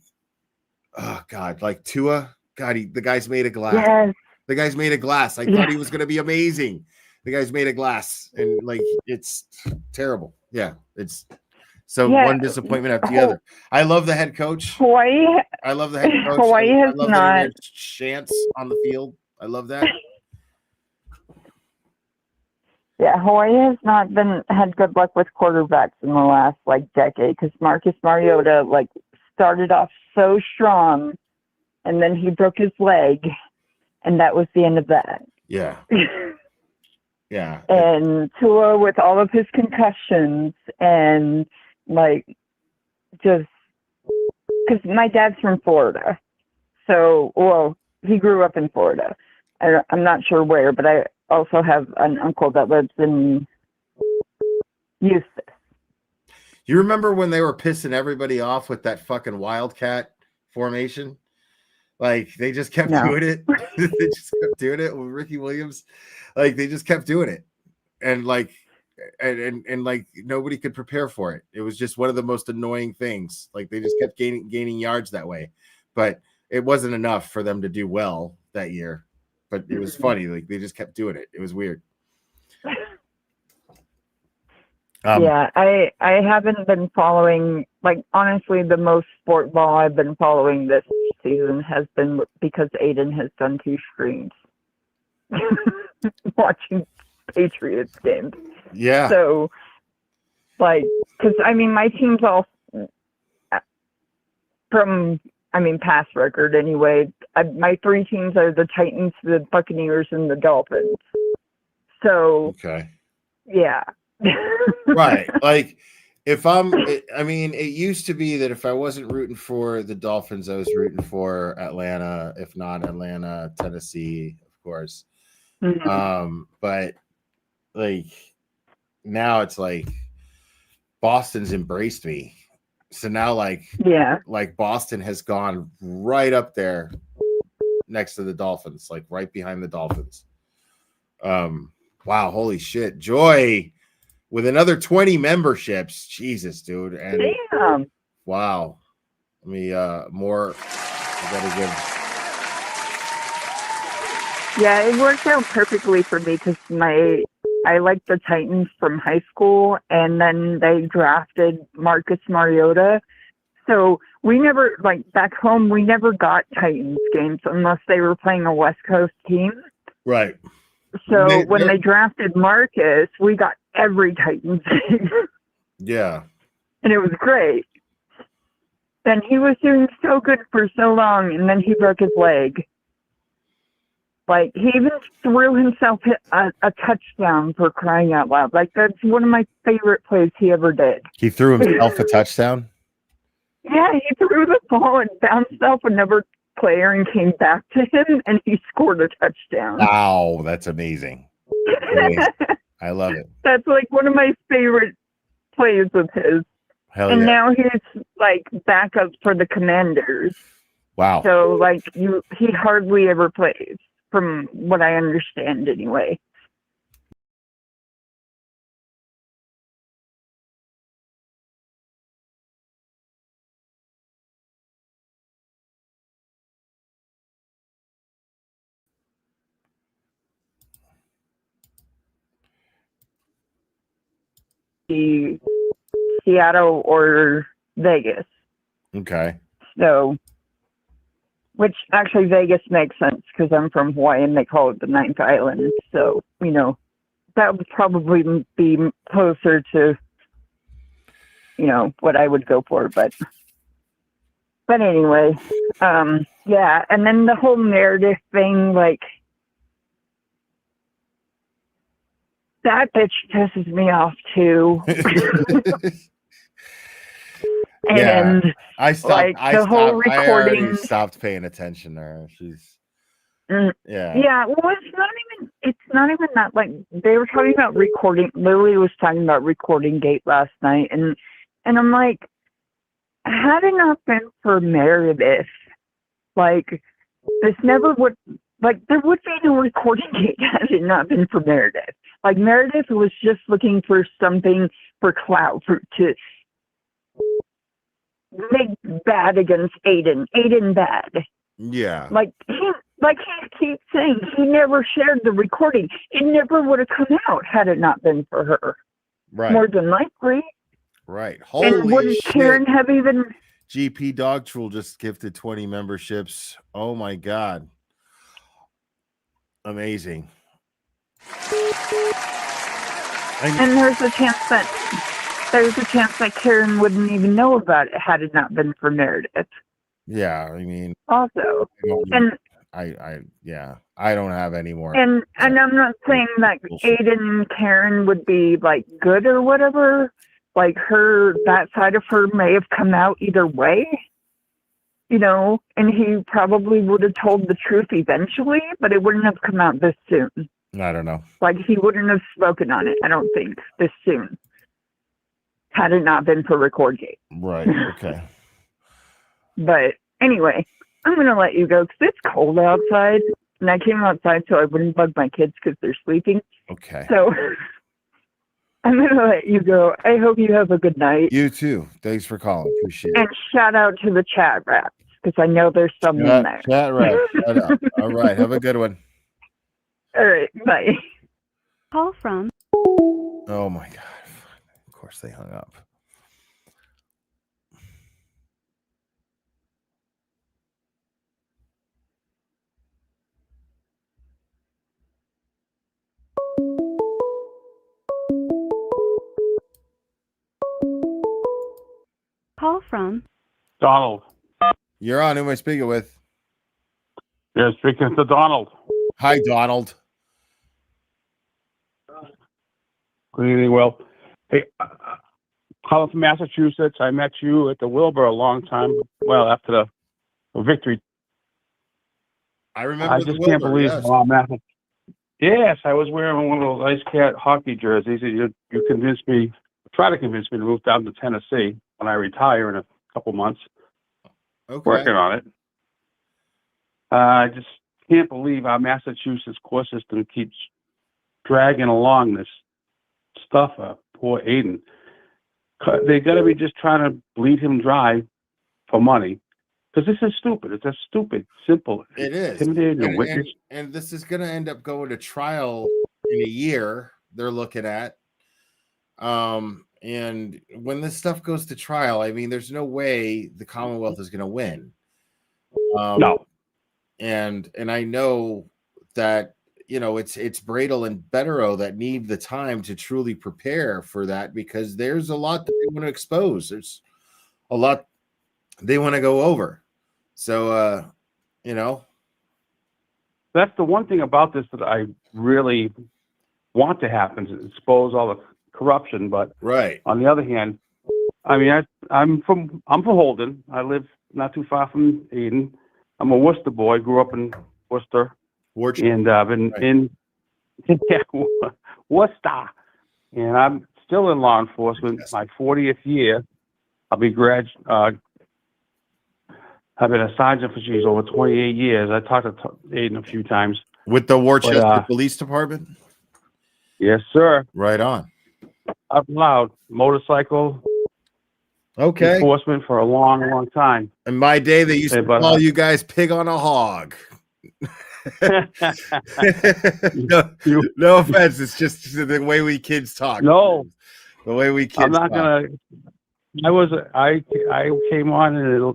oh God, like Tua. God, the guy's made of glass. Yes. The guy's made of glass. I thought he was going to be amazing. The guy's made of glass, and like it's terrible. Yeah, it's so one disappointment after the other. I love the head coach. Hawaii. I love the head coach. Hawaii I has love not. that he ran chants on the field. I love that. Yeah, Hawaii has not had good luck with quarterbacks in the last like decade because Marcus Mariota like started off so strong, and then he broke his leg, and that was the end of that. Yeah. Yeah. And Tua with all of his concussions and like just because my dad's from Florida, so well he grew up in Florida. I'm not sure where, but I also have an uncle that lives in Houston. You remember when they were pissing everybody off with that fucking Wildcat formation? Like they just kept doing it. They just kept doing it with Ricky Williams. Like they just kept doing it. And like and like nobody could prepare for it. It was just one of the most annoying things. Like they just kept gaining yards that way. But it wasn't enough for them to do well that year. But it was funny. Like they just kept doing it. It was weird. Yeah, I haven't been following, like, honestly, the most sport ball I've been following this season has been because Aiden has done 2 streams watching Patriots games. Yeah. So, like, because, I mean, my team's all from, I mean, past record anyway. My 3 teams are the Titans, the Buccaneers, and the Dolphins. So, okay. Yeah. Right. Like I mean, it used to be that if I wasn't rooting for the Dolphins, I was rooting for Atlanta, if not Atlanta, Tennessee, of course. Mm-hmm. But like now it's like Boston's embraced me. So now like Boston has gone right up there next to the Dolphins, like right behind the Dolphins. Wow, holy shit. Joy with another 20 memberships. Jesus, dude. And damn. Wow. Let me more. I gotta give. Yeah, it worked out perfectly for me because I liked the Titans from high school, and then they drafted Marcus Mariota. So we never, like back home, we never got Titans games unless they were playing a West Coast team. Right. So when they drafted Marcus, we got every Titans game. Yeah. And it was great. And he was doing so good for so long, and then he broke his leg. Like, he even threw himself a touchdown, for crying out loud. Like, that's one of my favorite plays he ever did. He threw himself a touchdown? Yeah, he threw the ball and bounced off another player and came back to him, and he scored a touchdown. Wow, that's amazing. I love it. That's like one of my favorite plays of his. Hell and yeah. now he's like backup for the Commanders. Wow. So like he hardly ever plays, from what I understand anyway. Seattle or Vegas. Okay. So, which actually Vegas makes sense because I'm from Hawaii and they call it the Ninth Island. So, you know, that would probably be closer to, you know, what I would go for. But anyway, yeah. And then the whole Meredith thing, like, that bitch pisses me off too. And yeah, I stopped. Like, the whole recording. I already stopped paying attention to her. She's yeah. Yeah, well, it's not even that. Like, they were talking about recording. Lily was talking about Recording Gate last night, and I'm like, had it not been for Meredith, like, this never would. Like, there would be no Recording Gate had it not been for Meredith. Like, Meredith was just looking for something for clout, to make bad against Aiden. Aiden bad. Yeah. Like he keeps saying he never shared the recording. It never would have come out had it not been for her. Right. More than likely. Right. And Holy wouldn't shit. Karen have even GP Dog Troll just gifted 20 memberships. Oh my God. Amazing. and there's a chance that Karen wouldn't even know about it had it not been for Meredith. Yeah, I mean, Also. I don't have any more. And I'm not saying that Aiden and Karen would be like good or whatever. Like that side of her may have come out either way, and he probably would have told the truth eventually, but it wouldn't have come out this soon. I don't know. Like he wouldn't have spoken on it, I don't think, this soon, had it not been for Recordgate. Right. Okay. But anyway, I'm going to let you go because it's cold outside. And I came outside so I wouldn't bug my kids because they're sleeping. Okay. So I'm going to let you go. I hope you have a good night. You too. Thanks for calling. Appreciate it. And shout out to the chat rats because I know there's some in there. Chat rap. Shut up. All right. Have a good one. All right. Bye. Call from. Oh my God. Of course they hung up. Call from. Donald. You're on. Who am I speaking with? Yeah, speaking to Donald. Hi, Donald. Good evening, Will. Hey, calling from Massachusetts. I met you at the Wilbur a long time. Well, after the victory. I remember. I just can't believe how Massachusetts. Yes, I was wearing one of those Ice Cat hockey jerseys. You convinced me, try to convince me to move down to Tennessee when I retire in a couple months. Okay. Working on it. I just can't believe our Massachusetts court system keeps dragging along this stuff. Poor Aiden. They got to be just trying to bleed him dry for money. Because this is stupid. It's a stupid, simple. It is. And this is going to end up going to trial in a year. They're looking at. And when this stuff goes to trial, I mean, there's no way the Commonwealth is going to win. No. And I know that it's Bradle and Betterow that need the time to truly prepare for that because there's a lot that they want to expose. There's a lot they want to go over. So, That's the one thing about this that I really want to happen, to expose all the corruption. But right. On the other hand, I mean, I'm from Holden. I live not too far from Eden. I'm a Worcester boy. Grew up in Worcester. And I've been in Worcester. And I'm still in law enforcement. My 40th year. I'll be I've been a sergeant for over 28 years. I talked to Aiden a few times. With the Worcester Police Department? Yes, sir. Right on. Up loud. Motorcycle enforcement for a long, long time. In my day, they used to call you guys pig on a hog. No offense. It's just the way we kids talk. No. The way we kids I'm not talk. I came on in the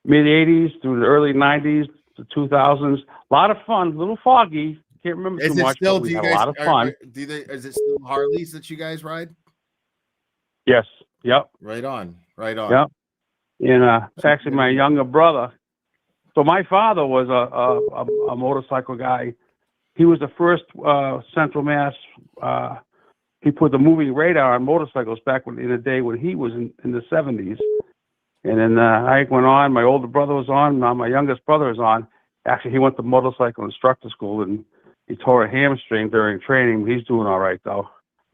mid 80s through the early 90s to 2000s. A lot of fun, a little foggy. Can't remember too much. Still, but we had a lot of fun. Is it still Harleys that you guys ride? Yes. Yep. Right on. Right on. Yep. And it's actually my younger brother. So my father was a motorcycle guy. He was the first Central Mass. He put the moving radar on motorcycles back in the day when he was in the 70s. And then I went on. My older brother was on. Now my youngest brother is on. Actually, he went to motorcycle instructor school and he tore a hamstring during training. He's doing all right though.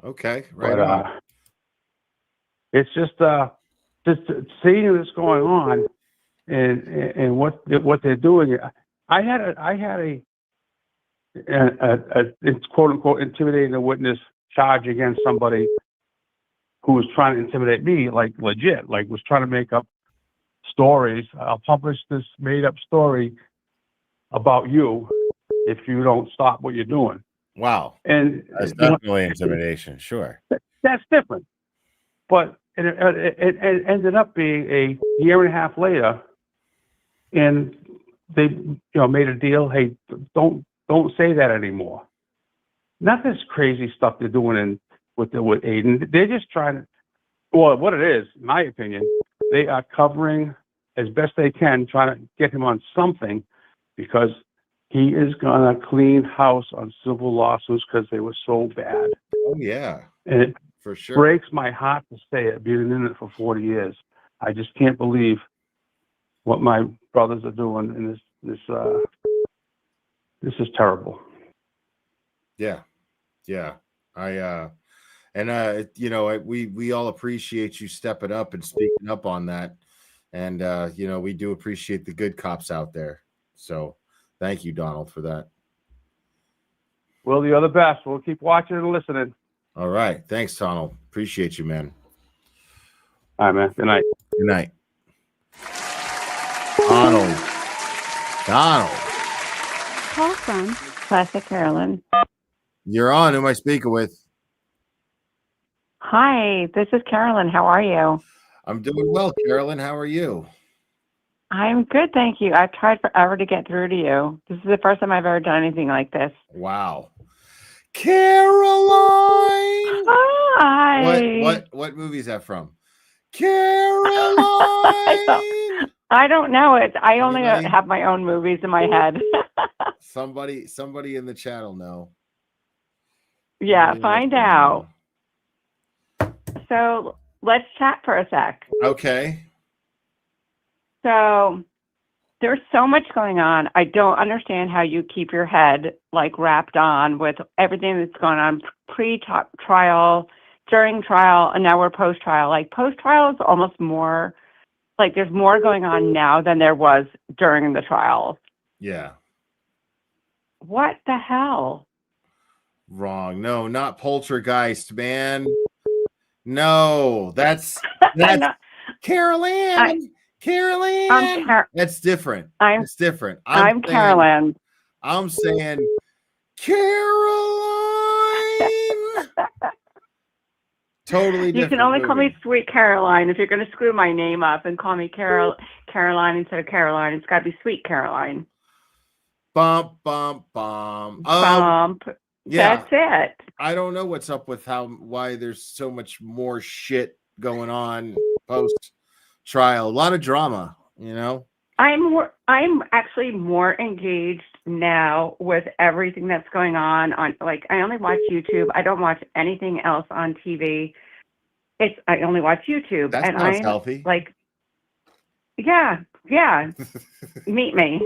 Okay, right on. It's just seeing this going on and what they're doing. I had a quote unquote intimidating a witness charge against somebody who was trying to intimidate me, like legit, like was trying to make up stories. I'll publish this made-up story about you if you don't stop what you're doing. Wow. And That's definitely intimidation. Sure. that's different. But it ended up being a year and a half later, and they made a deal. Hey, don't say that anymore. Not this crazy stuff they're doing with Aiden. They're just trying to. Well, what it is, in my opinion, they are covering as best they can, trying to get him on something, because he is gonna clean house on civil lawsuits because they were so bad. Oh yeah, and it for sure breaks my heart to say it, being in it for 40 years. I just can't believe what my brothers are doing, and this is terrible. Yeah. We all appreciate you stepping up and speaking up on that. And, we do appreciate the good cops out there. So thank you, Donald, for that. Well, you're the best. We'll keep watching and listening. All right. Thanks, Donald. Appreciate you, man. All right, man. Good night. Good night. Donald. Call from Classic Carolyn. You're on. Who am I speaking with? Hi, this is Carolyn. How are you? I'm doing well, Carolyn. How are you? I'm good, thank you. I've tried forever to get through to you. This is the first time I've ever done anything like this. Wow. Caroline. Hi. What movie is that from? Caroline. I don't know it. I only Anybody? have my own movies in my head. Somebody in the chat will know. Yeah, Somebody find will know. out. So let's chat for a sec. Okay. So there's so much going on. I don't understand how you keep your head like wrapped on with everything that's going on pre-trial, during trial, and now we're post-trial. Like post-trial is almost more like there's more going on now than there was during the trial. Yeah. What the hell? Wrong. No, not poltergeist, man. No, that's Carolyn. Carolyn. That's different. It's different. I'm Carolyn. I'm saying Caroline. Totally different. You can only call movie. me Sweet Caroline. If you're going to screw my name up and call me Caroline instead of Caroline, it's got to be Sweet Caroline. Bump. Bump. Yeah. That's it. I don't know what's up with why there's so much more shit going on post trial. A lot of drama, I'm actually more engaged now with everything that's going on like I only watch YouTube. I don't watch anything else on TV. I only watch YouTube. That and sounds I'm healthy. Like, yeah. Meet me.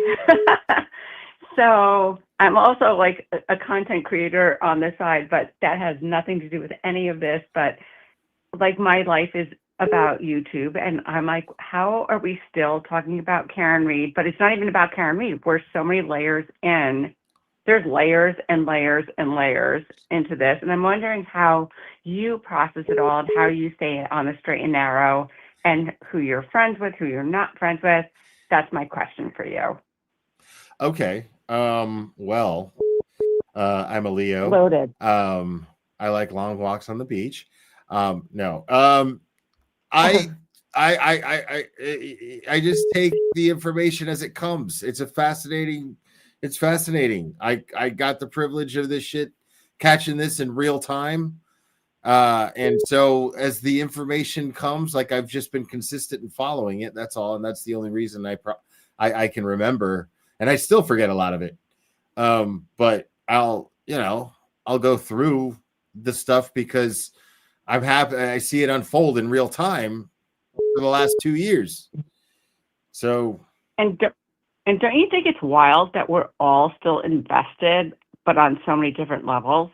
So I'm also like a content creator on the side, but that has nothing to do with any of this. But like my life is about YouTube, and I'm like, how are we still talking about Karen Reed? But it's not even about Karen Reed. We're so many layers in. There's layers and layers and layers into this, and I'm wondering how you process it all and how you stay on the straight and narrow, and who you're friends with, who you're not friends with. That's my question for you. Okay. Well, I'm a Leo. Loaded. I like long walks on the beach. No. I just take the information as it comes. It's fascinating. I got the privilege of this shit, catching this in real time. And so as the information comes, like I've just been consistent in following it. That's all. And that's the only reason I can remember, and I still forget a lot of it. But I'll go through the stuff because I'm happy. I see it unfold in real time for the last 2 years. So, and don't you think it's wild that we're all still invested, but on so many different levels?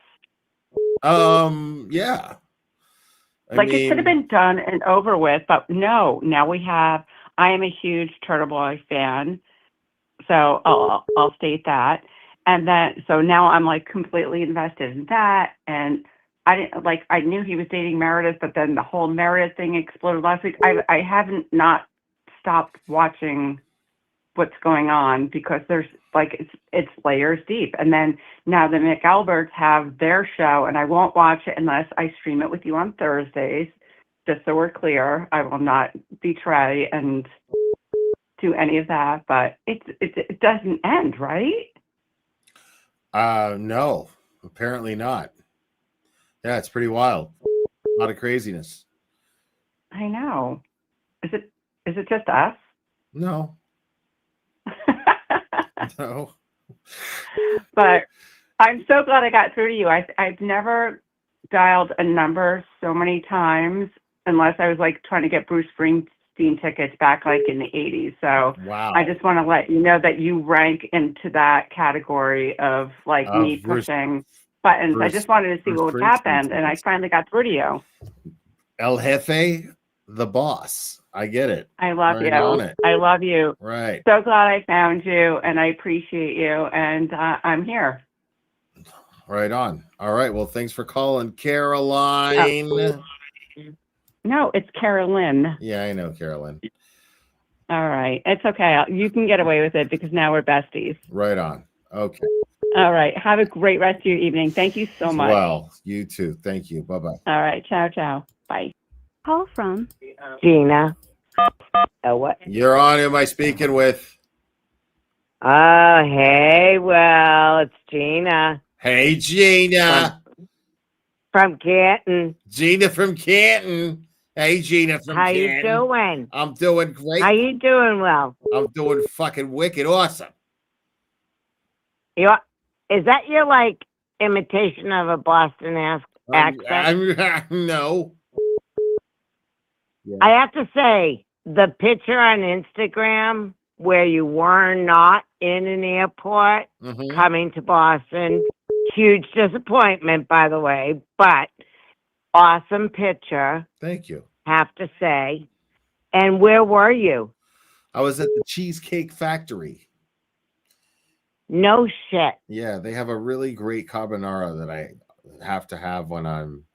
Yeah. It should have been done and over with, but no. Now I am a huge Turtleboy fan, so I'll state that. And then, so now I'm like completely invested in that. And I knew he was dating Meredith, but then the whole Meredith thing exploded last week. I haven't not stopped watching what's going on because there's like it's layers deep. And then now the McAlberts have their show, and I won't watch it unless I stream it with you on Thursdays. Just so we're clear, I will not betray and do any of that. But it doesn't end, right? No, apparently not. Yeah, it's pretty wild. A lot of craziness. I know. Is it just us? No. No. But I'm so glad I got through to you. I've never dialed a number so many times unless I was like trying to get Bruce Springsteen tickets back like in the 80s. So Wow. I just want to let you know that you rank into that category of like me pushing buttons. I just wanted to see what would happen, and I finally got through to you. El Jefe, the boss. I get it. I love Right you. on it. I love you. Right. So glad I found you, and I appreciate you, and I'm here. Right on. All right. Well, thanks for calling, Caroline. No, it's Carolyn. Yeah, I know, Carolyn. All right. It's okay. You can get away with it because now we're besties. Right on. Okay. All right. Have a great rest of your evening. Thank you so much. Well, you too. Thank you. Bye-bye. All right. Ciao, ciao. Bye. Call from Gina. What? You're on. Who am I speaking with? Oh, hey, well, it's Gina. Hey, Gina. From Canton. Gina from Canton. Hey, Gina from How Canton. you doing? I'm doing great. How you doing, well? I'm doing fucking wicked awesome. Is that your, like, imitation of a Boston accent? No. I have to say, the picture on Instagram where you were not in an airport coming to Boston, huge disappointment, by the way, but awesome picture. Thank you. Have to say. And where were you? I was at the Cheesecake Factory. No shit. Yeah, they have a really great carbonara that I have to have when I'm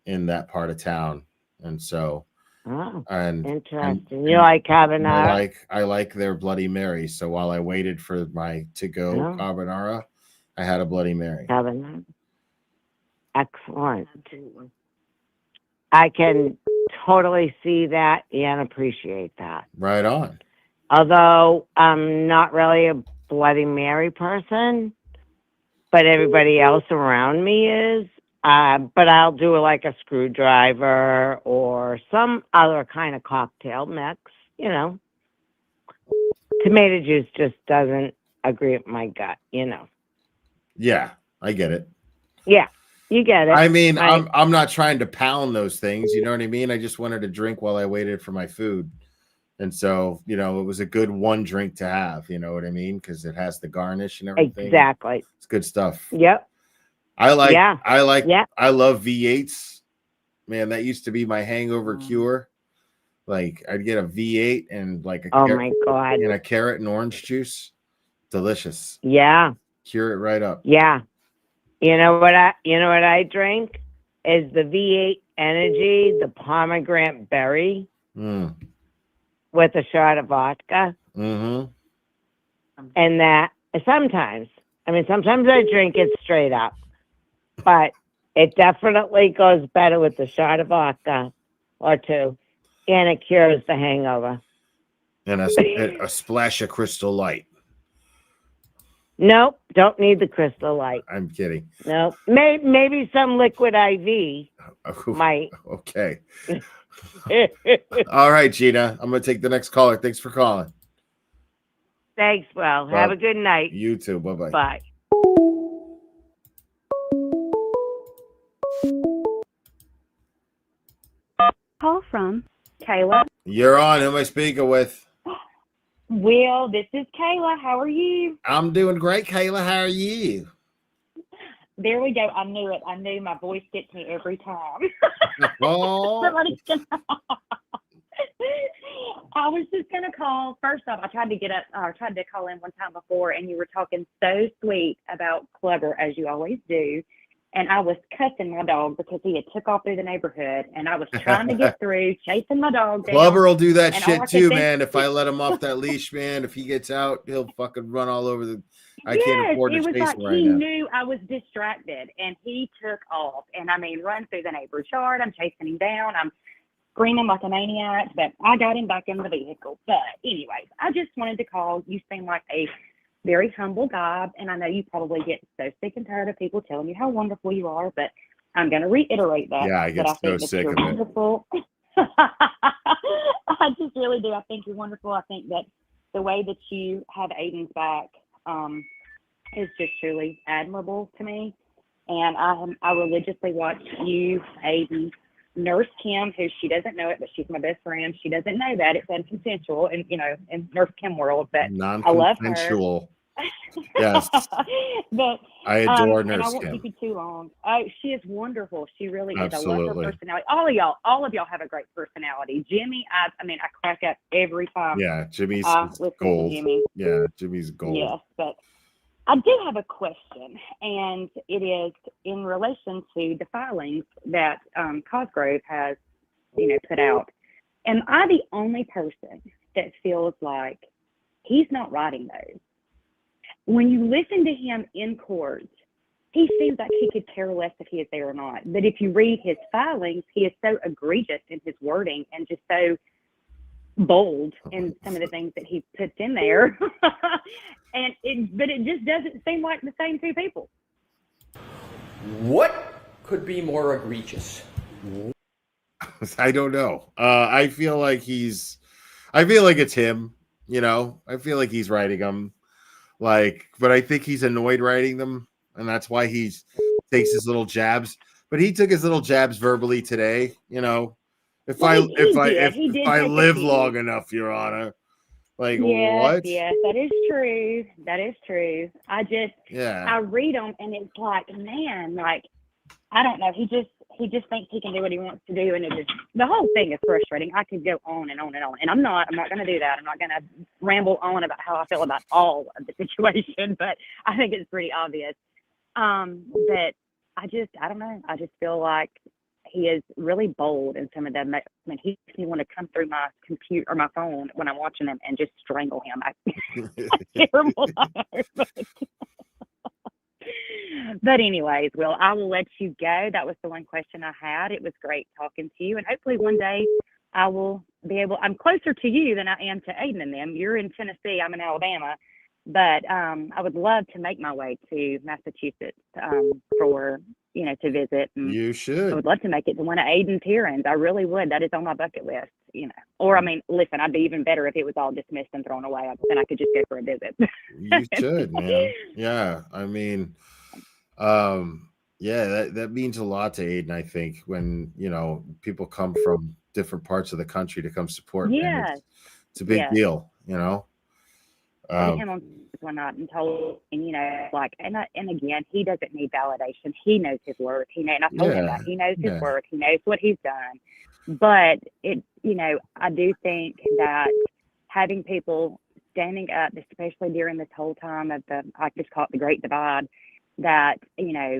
in that part of town. And so interesting. You like carbonara? I like their Bloody Mary. So while I waited for my to-go carbonara, I had a Bloody Mary. Carbonara. Excellent. I can totally see that and appreciate that. Right on. Although I'm not really a Bloody Mary person, but everybody else around me is. But I'll do like a screwdriver or some other kind of cocktail mix, you know. Tomato juice just doesn't agree with my gut, you know. Yeah, I get it. Yeah, you get it. I mean, right? I'm not trying to pound those things, you know what I mean? I just wanted to drink while I waited for my food. And so, you know, it was a good one drink to have, you know what I mean? Because it has the garnish and everything. Exactly. It's good stuff. Yep. I love V8s. Man, that used to be my hangover cure. Like I'd get a V8 and like my God. And a carrot and orange juice. Delicious. Yeah. Cure it right up. Yeah. You know what I drink is the V8 Energy, the pomegranate berry with a shot of vodka. Mm-hmm. And that sometimes I drink it straight up, but it definitely goes better with a shot of vodka or two, and it cures the hangover. And a splash of Crystal Light. Nope, don't need the Crystal Light. I'm kidding. Nope, maybe some liquid IV might. Okay. All right, Gina. I'm going to take the next caller. Thanks for calling. Thanks, well. Have a good night. You too. Bye-bye. Bye. Call from Kayla. You're on. Who am I speaking with? Will, this is Kayla. How are you? I'm doing great, Kayla. How are you? There we go. I knew it. I knew my voice gets me every time. Oh. Somebody's gonna I was just gonna call. First off, I tried to call in one time before, and you were talking so sweet about Clever, as you always do. and I was cussing my dog because he had took off through the neighborhood, and I was trying to get through, chasing my dog down. Clubber will do that and all shit I could too, think- man. If I let him off that leash, man, if he gets out, he'll fucking run all over the. I can't Yes, afford to it was chase like him right he now. knew I was distracted, and he took off. And I mean, run through the neighbor's yard. I'm chasing him down. I'm screaming like a maniac, but I got him back in the vehicle. But anyways, I just wanted to call. You seem like a very humble guy, and I know you probably get so sick and tired of people telling you how wonderful you are, but I'm going to reiterate that. Yeah, I get that so think sick you're of it. wonderful. I just really do. I think you're wonderful. I think that the way that you have Aiden's back is just truly admirable to me. And I religiously watch you, Aiden, Nurse Kim, who she doesn't know it, but she's my best friend. She doesn't know that it's unconsensual, and in Nurse Kim world. But I love her. Non-consensual. Yes. But I adore and I Nurse won't Kim. keep you too long. Oh, she is wonderful. She really is. I love Absolutely. her personality. All of y'all have a great personality. Jimmy, I mean, I crack up every time. Yeah, Jimmy's listen gold. to Jimmy. Yeah, Jimmy's gold. Yes, but I do have a question, and it is in relation to the filings that Cosgrove has, put out. Am I the only person that feels like he's not writing those? When you listen to him in court, he seems like he could care less if he is there or not. But if you read his filings, he is so egregious in his wording and just so bold in some of the things that he puts in there. But it just doesn't seem like the same two people. What could be more egregious? I don't know. I feel like it's him, I feel like he's writing them. But I think he's annoyed writing them, and that's why he takes his little jabs. But he took his little jabs verbally today, If I live long enough, Your Honor. Like, what? Yes, that is true. That is true. I read them, and it's like, man, like, I don't know. He just thinks he can do what he wants to do, and the whole thing is frustrating. I could go on and on and on, and I'm not going to do that. I'm not going to ramble on about how I feel about all of the situation, but I think it's pretty obvious. But I don't know. I just feel like he is really bold in some of them. I mean, he makes me want to come through my computer or my phone when I'm watching him and just strangle him. Terrible. But anyways, Will, I will let you go. That was the one question I had. It was great talking to you, and hopefully one day I will be able. I'm closer to you than I am to Aiden and them. You're in Tennessee. I'm in Alabama. But I would love to make my way to Massachusetts for, to visit. And you should. I would love to make it to one of Aiden's hearings. I really would. That is on my bucket list, Or, I mean, listen, I'd be even better if it was all dismissed and thrown away. Then I could just go for a visit. You should, man. Yeah, I mean, that means a lot to Aiden, I think, when, people come from different parts of the country to come support. Yes. It's a big deal, I met him on one night and told him, and again, he doesn't need validation. He knows his work. And I told him that he knows his work. He knows what he's done. But I do think that having people standing up, especially during this whole time of I just call it the Great Divide, that,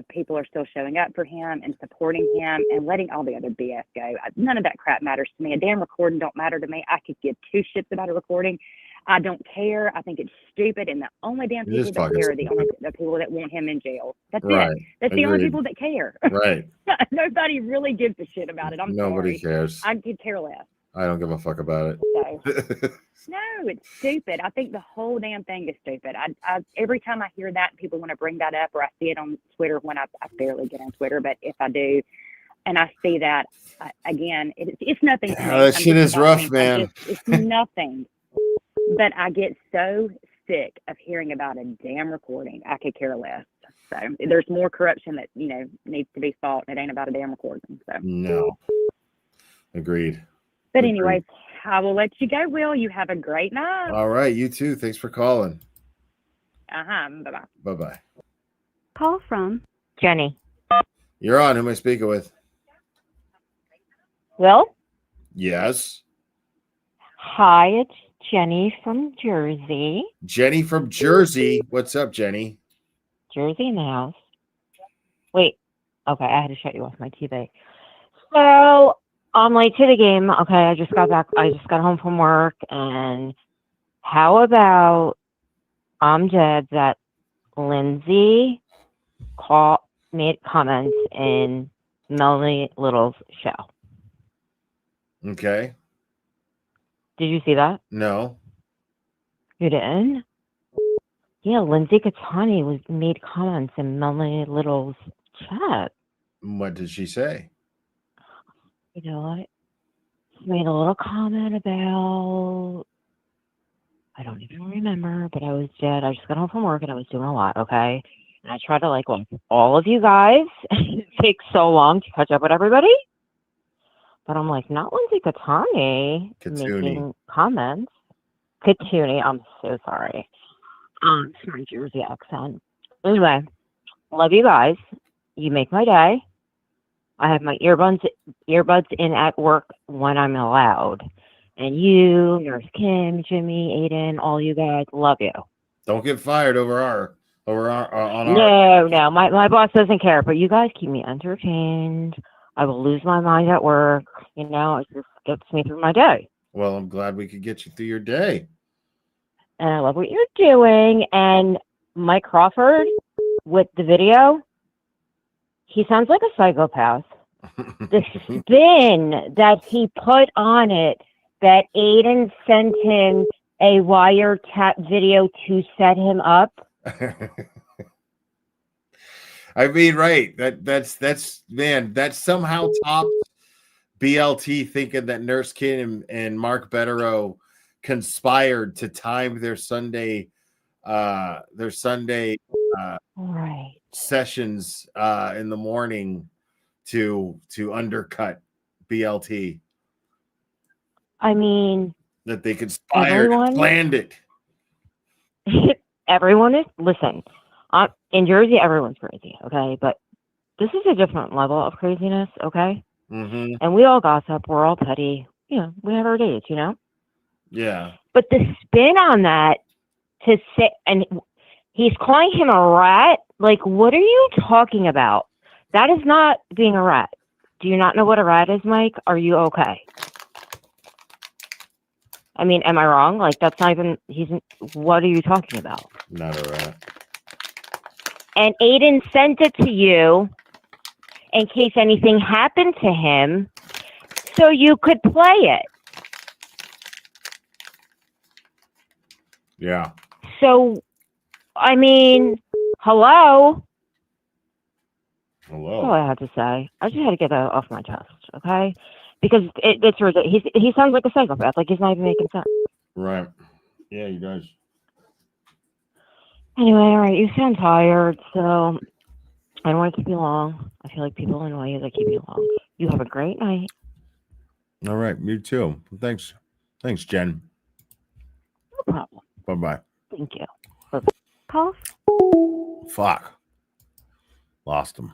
people are still showing up for him and supporting him and letting all the other BS go. None of that crap matters to me. A damn recording don't matter to me. I could give two shits about a recording. I don't care. I think it's stupid. And the only damn people that care are the people that want him in jail. That's it. That's the only people that care. Right. Nobody really gives a shit about it. Nobody sorry. cares. I could care less. I don't give a fuck about it. So, no, it's stupid. I think the whole damn thing is stupid. I every time I hear that, people want to bring that up, or I see it on Twitter when I barely get on Twitter, but if I do, and I see that, again, it's nothing. To me. That shit is rough, man. It's nothing. But I get so sick of hearing about a damn recording. I could care less. So there's more corruption that, needs to be fought. It ain't about a damn recording. So no. Agreed. But anyways, I will let you go, Will. You have a great night. All right. You too. Thanks for calling. Bye-bye. Bye-bye. Call from Jenny. You're on. Who am I speaking with? Will? Yes. Hi, it's Jenny from Jersey. Jenny from Jersey. What's up, Jenny? Jersey in the house. Wait, Okay, I had to shut you off my TV. So I'm late to the game. Okay, I just got back. I just got home from work, and how about I'm dead that Lindsay made comments in Melanie Little's show. Okay. Did you see that? No. You didn't? Yeah, Lindsay Catani made comments in Melanie Little's chat. What did she say? You know what? She made a little comment about, I don't even remember, but I was dead. I just got home from work and I was doing a lot, okay? And I tried to like all of you guys. It takes so long to catch up with everybody. But I'm like, not Lindsay Catani making comments. Catuni, I'm so sorry. It's my Jersey accent. Anyway, love you guys. You make my day. I have my earbuds in at work when I'm allowed. And you, Nurse Kim, Jimmy, Aiden, all you guys, love you. Don't get fired over our No, my boss doesn't care, but you guys keep me entertained. I will lose my mind at work. You know, it just gets me through my day. Well, I'm glad we could get you through your day. And I love what you're doing. And Mike Crawford with the video, he sounds like a psychopath. The spin that he put on it, that Aiden sent him a wiretap video to set him up. I mean, right. That's man, that somehow topped BLT thinking that Nurse Kim and Mark Betterow conspired to time their Sunday right. Sessions in the morning to undercut BLT. I mean, that they conspired and planned it. Everyone is, listen, in Jersey, everyone's crazy, okay? But this is a different level of craziness, okay? Mm-hmm. And we all gossip, we're all petty, you know, we have our days, you know? Yeah. But the spin on that to say, and he's calling him a rat, like, what are you talking about? That is not being a rat. Do you not know what a rat is, Mike? Are you okay? I mean, am I wrong? Like, that's not even, what are you talking about? Not a rat. And Aiden sent it to you in case anything happened to him so you could play it. Yeah. So, I mean, hello? Hello. That's all I had to say. I just had to get that off my chest, okay? Because it's ridiculous. He sounds like a psychopath. Like, he's not even making sense. Right. Yeah, he does. Anyway, all right, you sound tired, so I don't want to keep you long. I feel like people annoy you that keep you long. You have a great night. All right, you too. Thanks, Jen. No problem. Bye-bye. Thank you. Call. Fuck. Lost him.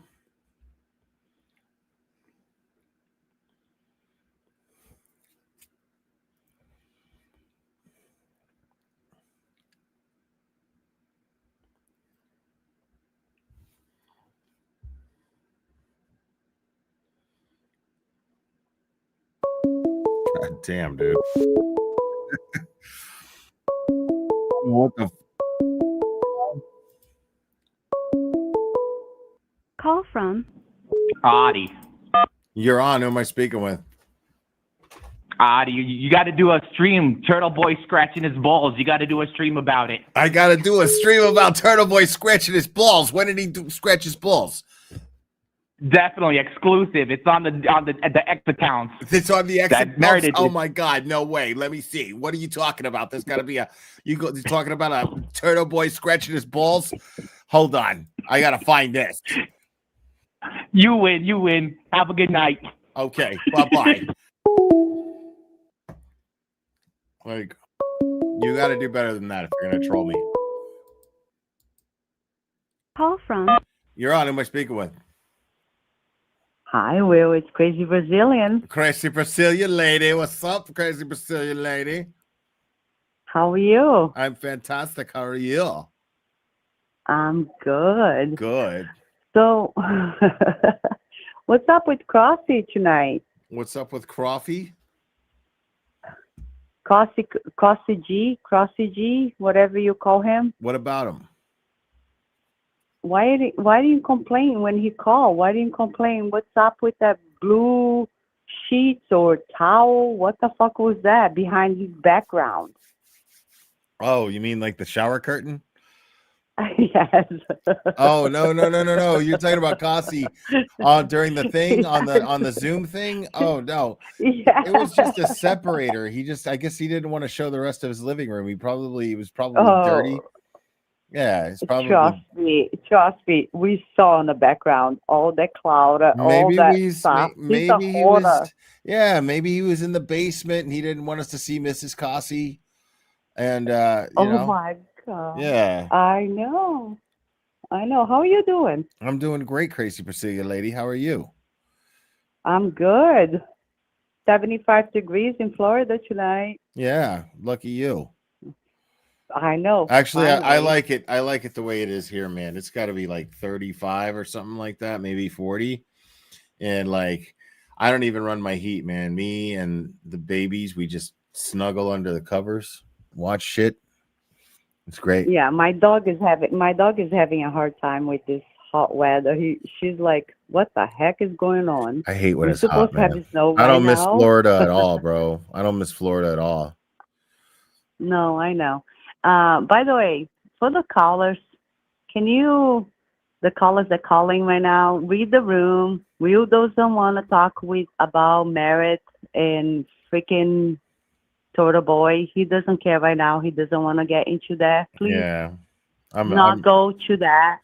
God damn, dude. What the? Call from Adi. You're on. Who am I speaking with? Adi, you got to do a stream. Turtleboy scratching his balls. You got to do a stream about it. I got to do a stream about Turtleboy scratching his balls. When did he scratch his balls? Definitely exclusive. It's on the X accounts. It's on the X accounts. Meredith. Oh my God, no way. Let me see. What are you talking about? There's got to be you're talking about a Turtleboy scratching his balls? Hold on. I got to find this. You win. Have a good night. Okay. Bye-bye. Like, you got to do better than that if you're going to troll me. Call from. You're on. Who am I speaking with? Hi, Will. It's Crazy Brazilian. Crazy Brazilian lady. What's up, Crazy Brazilian lady? How are you? I'm fantastic. How are you? I'm good. Good. So, what's up with Crossy tonight? What's up with Croffy? Crossy G, whatever you call him. What about him? Why do you complain when he call? Why do you complain? What's up with that blue sheets or towel? What the fuck was that behind his background? Oh, you mean like the shower curtain? Yes. Oh, no. You're talking about Kasi during the thing on the Zoom thing. Oh no. Yeah. It was just a separator. I guess he didn't want to show the rest of his living room. He was probably dirty. Yeah, it's probably Trust me. We saw in the background all that cloud, all that stuff. Maybe he was. Yeah, maybe he was in the basement and he didn't want us to see Mrs. Kasi. And you know. My God. Yeah. I know. How are you doing? I'm doing great, Crazy Priscilla lady. How are you? I'm good. 75 degrees in Florida tonight. Yeah, lucky you. I know. Actually, I like it. I like it the way it is here, man. It's got to be like 35 or something like that, maybe 40. And like, I don't even run my heat, man. Me and the babies, we just snuggle under the covers, watch shit. It's great. Yeah, my dog is having a hard time with this hot weather. She's like, what the heck is going on? I hate when We're it's hot, supposed to have man. snow I don't right miss now. Florida at all, bro. I don't miss Florida at all. No, I know. By the way, for the callers, the callers that are calling right now, read the room. We doesn't want to talk about Merritt and freaking Turtleboy. He doesn't care right now. He doesn't want to get into that. Please Yeah. go to that.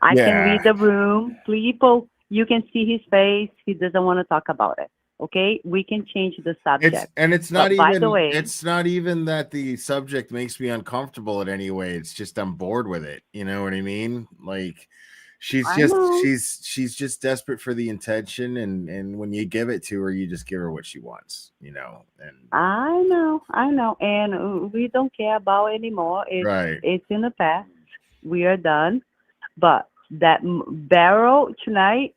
I can Yeah. read the room. People, you can see his face. He doesn't want to talk about it. Okay, we can change the subject. It's not But even. by the way, It's not even that the subject makes me uncomfortable in any way. It's just I'm bored with it. You know what I mean? Like, she's just desperate for the attention, and when you give it to her, you just give her what she wants. You know, and I know, and we don't care about it anymore. It's in the past. We are done. But that barrel today,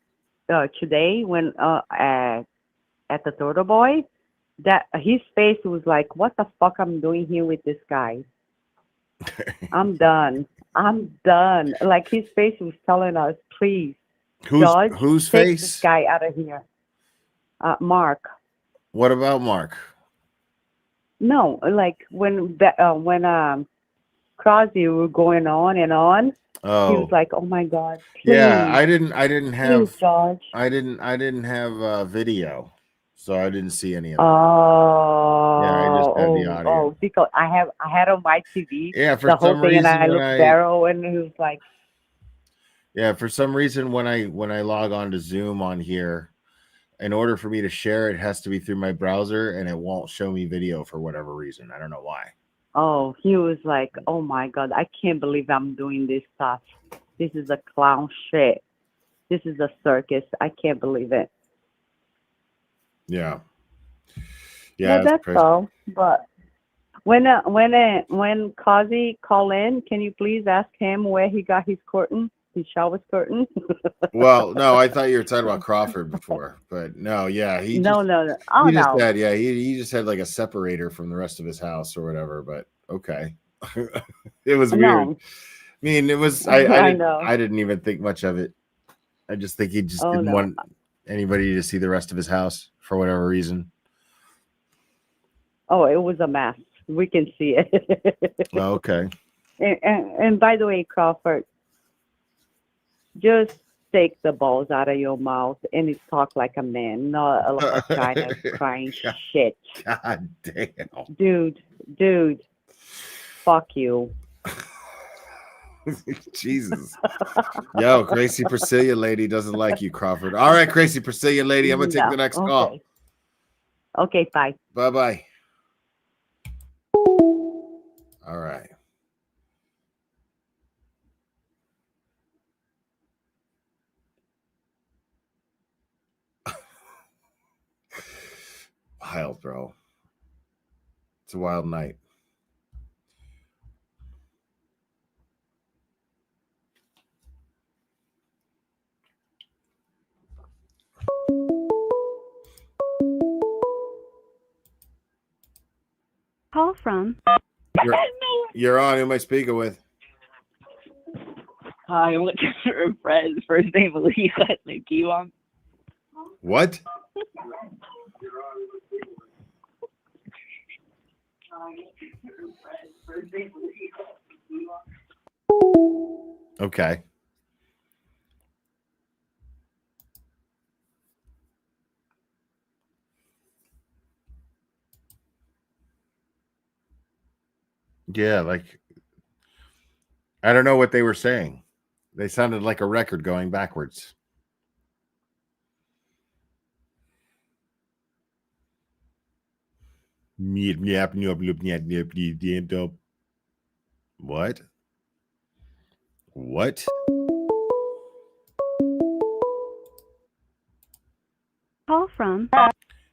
when at the Turtleboy, that his face was like, "What the fuck I'm doing here with this guy? I'm done. Like his face was telling us, please, George, whose take face? this guy out of here. Mark. What about Mark? No, like when Crosby were going on and on. Oh, he was like, "Oh my God, please." Yeah, I didn't have. Please, George. I didn't have video, so I didn't see any of that. Oh, Yeah, I just had the audio. Oh, because I had on my TV. Yeah, for the whole some thing, and reason I when looked Daryl, and he was like, Yeah, for some reason when I log on to Zoom on here, in order for me to share it has to be through my browser, and it won't show me video for whatever reason. I don't know why. "Oh," he was like, "Oh my God, I can't believe I'm doing this stuff. This is a clown shit. This is a circus. I can't believe it." Yeah. Yeah, that's crazy. all. But when Kazi call in, can you please ask him where he got his curtain, his shower curtain? Well, no, I thought you were talking about Crawford before, but no, yeah, No. Oh, he just no. had, yeah, he just had like a separator from the rest of his house or whatever. But okay, it was weird. No. I mean, it was. I know. I didn't even think much of it. I just think he just Oh, didn't no. want anybody to see the rest of his house for whatever reason. Oh, it was a mess. We can see it. Oh, okay. And by the way, Crawford, just take the balls out of your mouth and talk like a man, not a vagina crying shit. God damn. Dude, fuck you. Jesus. Yo, Gracie Priscilla lady doesn't like you, Crawford. All right, Gracie Priscilla lady, I'm gonna take No, the next okay. call. Okay, bye. Bye-bye. All right. Wild, bro. It's a wild night. Call from. You're on. Who am I speaking with? Hi, I'm looking for a friend. First name Elise, last name Kiwan. What? Okay. Yeah, like I don't know what they were saying. They sounded like a record going backwards. What? What? Call from.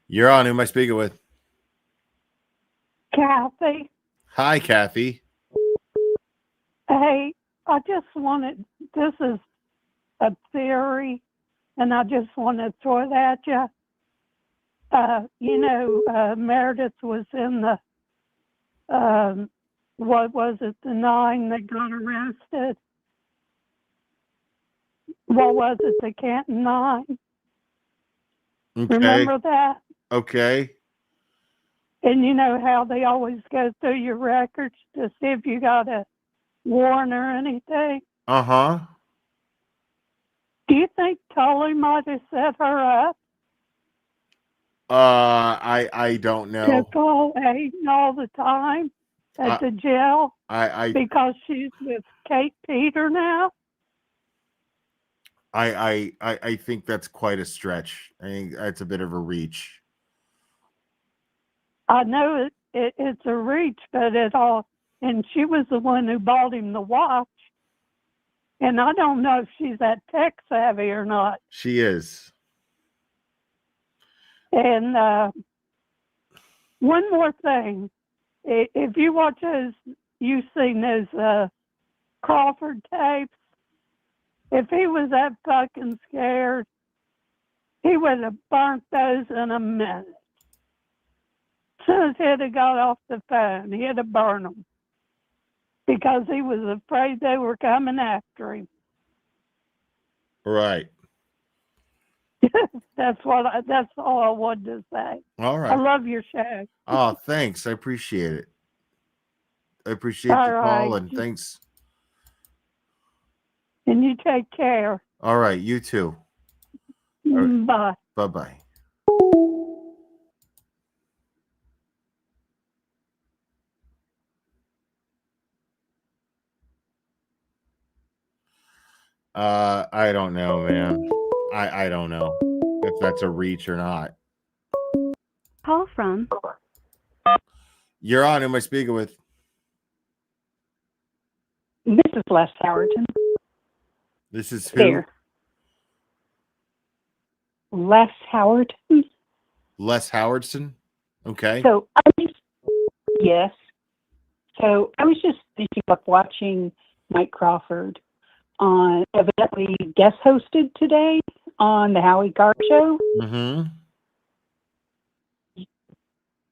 You're on. Who am I speaking with? Kathy, Hi, Kathy. hey, I just wanted, this is a theory, and I just want to throw it at you. Meredith was in the, what was it, the 9 that got arrested? What was it, the Canton 9? Okay. Remember that? Okay. And you know how they always go through your records to see if you got a warrant or anything? Uh-huh. Do you think Tully might have set her up I don't to know. call Aiden all the time at the jail I because she's with Kate Peter now? I think that's quite a stretch. I think that's a bit of a reach. I know it's a reach, but and she was the one who bought him the watch. And I don't know if she's that tech savvy or not. She is. And one more thing. If you watch you've seen those Crawford tapes, if he was that fucking scared, he would have burnt those in a minute. As soon as he'd have got off the phone, he'd have burned them because he was afraid they were coming after him. Right. That's all I wanted to say. All right. I love your show. Oh, thanks. I appreciate it. I appreciate All the call right. and thanks. And you take care. All right, you too. Bye. Bye-bye. I don't know, man. I don't know if that's a reach or not. Call from. You're on. Who am I speaking with? This is Les Howerton. This is who? There. Les Howerton. Les Howardson. Okay. So yes. So I was just thinking of watching Mike Crawford on evidently guest hosted today on the Howie Carr show. Mm-hmm.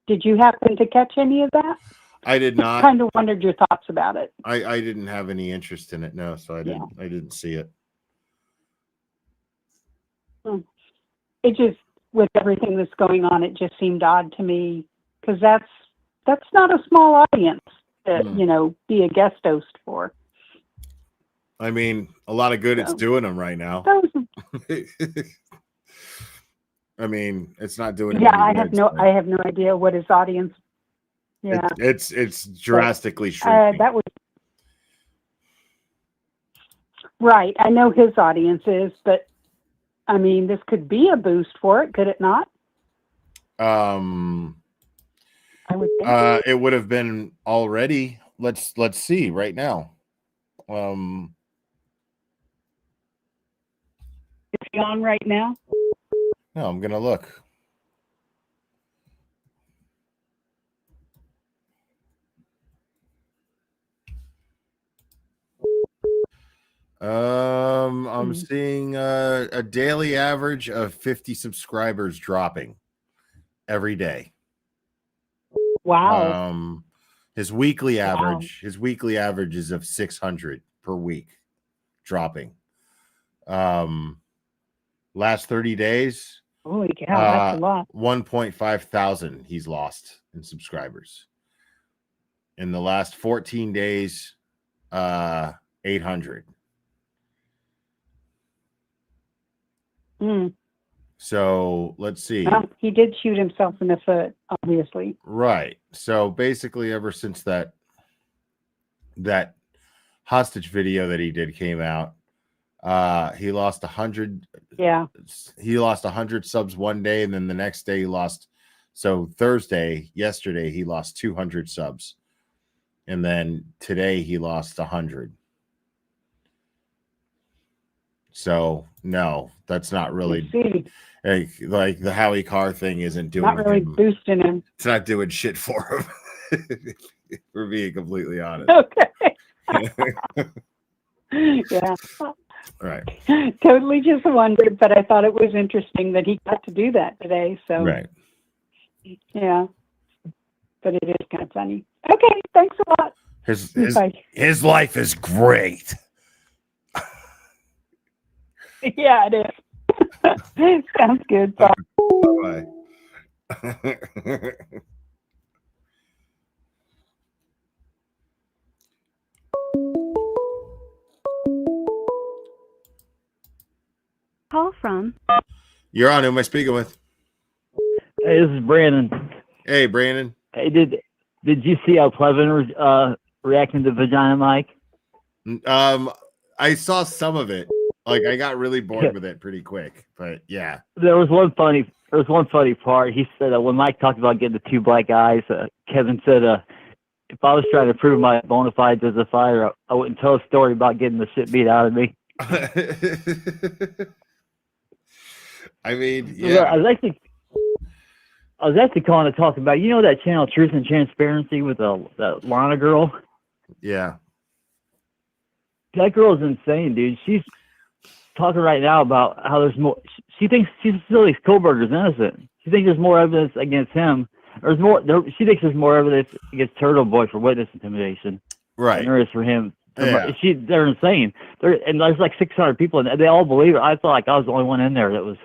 Did you happen to catch any of that? I did not. Kind of wondered your thoughts about it. I didn't have any interest in it, no, so I didn't see it. It just, with everything that's going on, it just seemed odd to me because that's not a small audience to be a guest host for. I mean, a lot of good it's doing them right now. I mean, it's not doing. Yeah, I have no idea what his audience. Yeah, it's drastically shrinking. That was right. I know his audience is, but I mean, this could be a boost for it, could it not? I would think it would have been already. Let's see right now. Is he on right now? No, I'm gonna look. I'm seeing a daily average of 50 subscribers dropping every day. Wow. His weekly average is of 600 per week, dropping. Last 30 days, Holy cow, that's a lot. 1.5 thousand he's lost in subscribers. In the last 14 days, 800. So let's see. Well, he did shoot himself in the foot, obviously. Right. So basically, ever since that hostage video that he did came out, he lost 100. Yeah. He lost 100 subs one day, and then the next day he lost. So yesterday, he lost 200 subs, and then today he lost 100. So no, that's not really like the Howie Carr thing isn't doing. Not really boosting him. It's not doing shit for him. For being completely honest. Okay. Yeah. Right. Totally just wondered, but I thought it was interesting that he got to do that today. So right. Yeah. But it is kind of funny. Okay, thanks a lot. His life is great. Yeah, it is. Sounds good. Bye. Bye. Call from. You're on. Who am I speaking with? Hey, this is Brandon. Hey, Brandon. Hey, did you see how Pleasant reacting to Vagina Mike? I saw some of it. Like I got really bored with it pretty quick, but yeah. There was one funny part. He said when Mike talked about getting the two black eyes, Kevin said, if I was trying to prove my bona fides as a fighter, I wouldn't tell a story about getting the shit beat out of me. I mean, yeah. I was actually calling to talk about, that channel Truth and Transparency with that Lana girl? Yeah. That girl is insane, dude. She's talking right now about how there's more. She thinks Cecilia Kohlberger's innocent. She thinks there's more evidence against him. She thinks there's more evidence against Turtleboy for witness intimidation. Right. Than there is for him. Yeah. They're insane. And there's like 600 people, and they all believe it. I felt like I was the only one in there that was,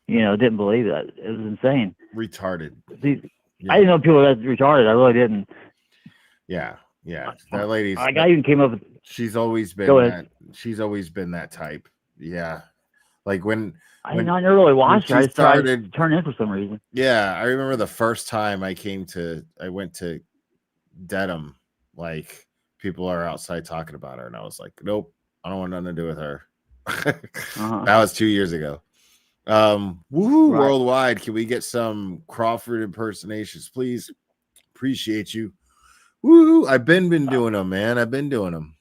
didn't believe that. It was insane. Retarded. I didn't know people were that retarded. I really didn't. Yeah. Yeah. That lady's. I even came up with. She's always been Go that. ahead. She's always been that type. Yeah. Like when I never really watched her. I just tried to started turn in for some reason. Yeah, I remember the first time I went to Dedham, like people are outside talking about her, and I was like, nope, I don't want nothing to do with her. That was 2 years ago. Woohoo, Right. worldwide. Can we get some Crawford impersonations, please? Appreciate you. Woo! I've been doing them, man. I've been doing them.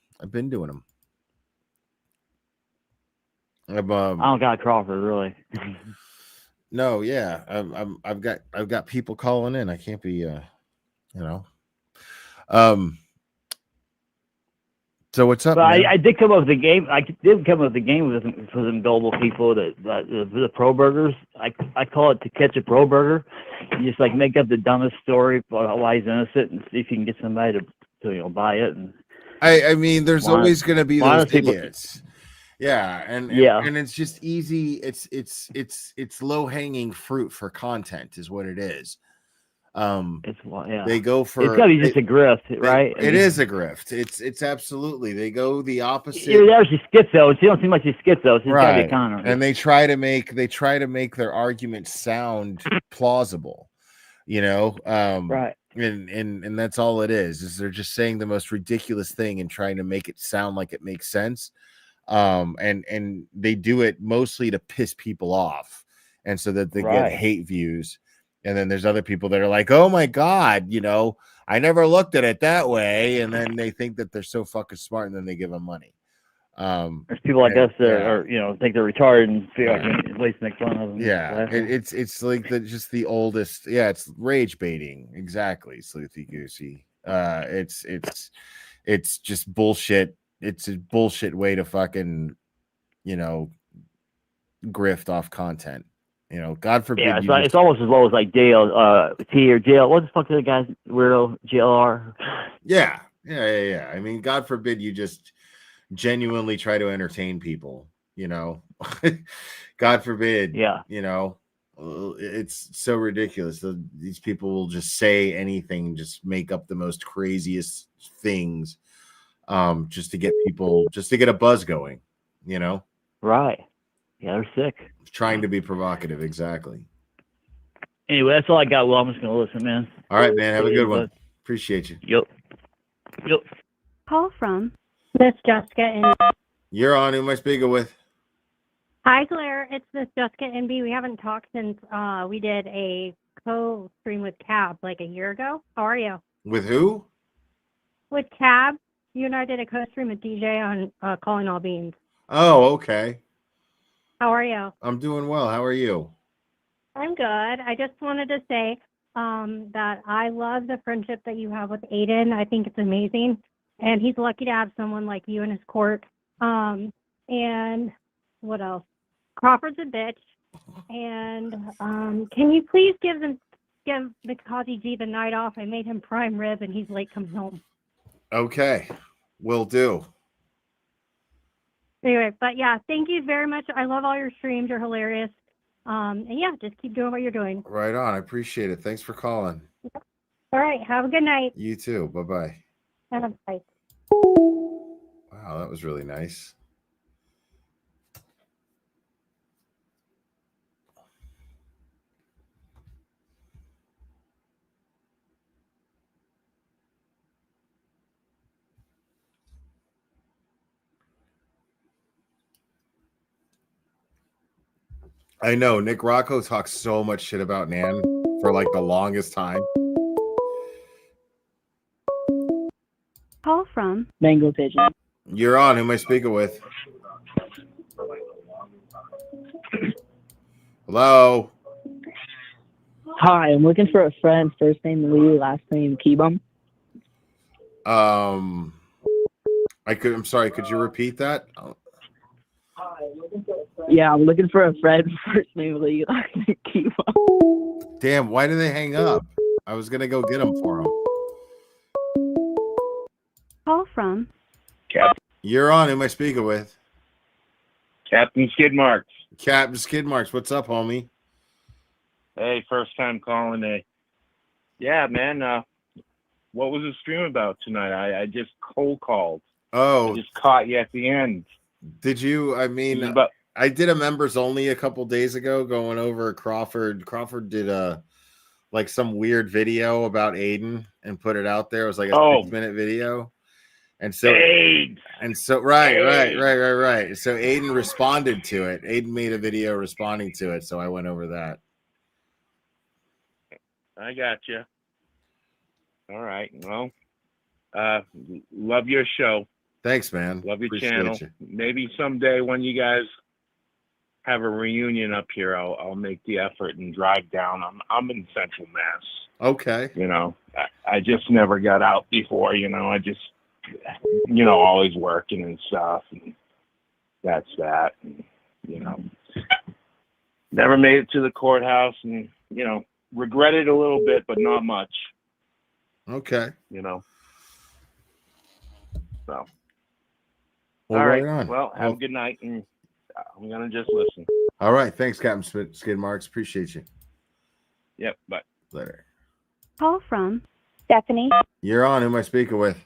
I don't got Crawford really. No, yeah, I've got people calling in. I can't be, So what's up? But Man? I did come up with a game. I did come up with a game with some gullible people that the pro burgers. I call it To Catch a Pro Burger. You just like make up the dumbest story about why he's innocent and see if you can get somebody to buy it. And I mean, there's always going to be those people, idiots. Yeah, and it's just easy. It's low hanging fruit for content, is what it is. They go for. It's gotta be just a grift, right? It is a grift. It's absolutely. They go the opposite. She's schizo. She don't seem like she's schizo. She's gotta be kind of. And they try to make their arguments sound plausible. Right. And that's all it is they're just saying the most ridiculous thing and trying to make it sound like it makes sense. And they do it mostly to piss people off and so that they get hate views. And then there's other people that are like, oh my God, I never looked at it that way. And then they think that they're so fucking smart and then they give them money. There's people like us that are, think they're retarded and feel like we at least make fun of them. Yeah, it's like just the oldest. Yeah, it's rage baiting. Exactly, Sleuthy Goosey. It's just bullshit. It's a bullshit way to fucking, grift off content. You know, God forbid. Yeah, you it's almost as low as like T or JL. What the fuck is the guy's weirdo JLR? Yeah. I mean, God forbid you just genuinely try to entertain people. You know, God forbid. Yeah. You know, it's so ridiculous. These people will just say anything, just make up the most craziest things, just to get a buzz going. You know. Right. Yeah, they're sick. Trying to be provocative, exactly. Anyway, that's all I got. Well, I'm just gonna listen, man. All right, man. Have a good one. Bud. Appreciate you. Yep. Call from. This Jessica and You're on. Who am I speaking with? Hi Claire, it's this Jessica NB. We haven't talked since we did a co-stream with Cab like a year ago. How are you? With who? With Cab. You and I did a co-stream with DJ on Calling All Beans. Oh, okay. How are you? I'm doing well. How are you? I'm good. I just wanted to say that I love the friendship that you have with Aiden. I think it's amazing. And he's lucky to have someone like you in his court. And what else? Crawford's a bitch. And can you please give Mikazi G the night off? I made him prime rib and he's late coming home. Okay. Will do. Anyway, but yeah, thank you very much. I love all your streams. You're hilarious. And yeah, just keep doing what you're doing. Right on. I appreciate it. Thanks for calling. All right. Have a good night. You too. Bye-bye. Bye. Wow, that was really nice. I know Nick Rocco talks so much shit about Nan for like the longest time. Call from. Mango Pigeon. You're on. Who am I speaking with? Hello. Hi, I'm looking for a friend. First name Lee, last name Keebum. I'm sorry. Could you repeat that? Yeah, I'm looking for a friend. First name Lee, last name Keebum. Damn. Why did they hang up? I was gonna go get them for them. Call from. You're on. Who am I speaking with? Captain Skidmarks. Captain Skidmarks. What's up, homie? Hey, first time calling. Yeah, man. What was the stream about tonight? I just cold called. Oh, I just caught you at the end. Did you? I mean, I did a members only a couple days ago, going over Crawford. Crawford did like some weird video about Aiden and put it out there. It was like a 6-minute video. And so, right. So Aiden responded to it. Aiden made a video responding to it. So I went over that. I got you. All right. Well, love your show. Thanks, man. Love your Appreciate channel. you. Maybe someday when you guys have a reunion up here, I'll make the effort and drive down. I'm in Central Mass. Okay. You know, I just never got out before. You know, I just, always working and stuff, and that's that. And, never made it to the courthouse, and regret it a little bit, but not much. Okay. So. Well, All right. right on. Well, have a good night, and I'm gonna just listen. All right. Thanks, Captain Skidmarks. Appreciate you. Yep. Bye. Later. Call from. Stephanie. You're on. Who am I speaking with?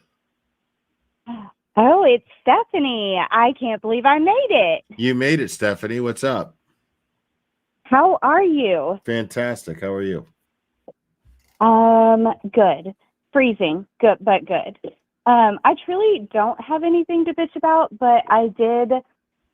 Oh, it's Stephanie. I can't believe I made it. You made it, Stephanie. What's up? How are you? Fantastic. How are you? Good. Freezing. Good, but good. I truly don't have anything to bitch about, but I did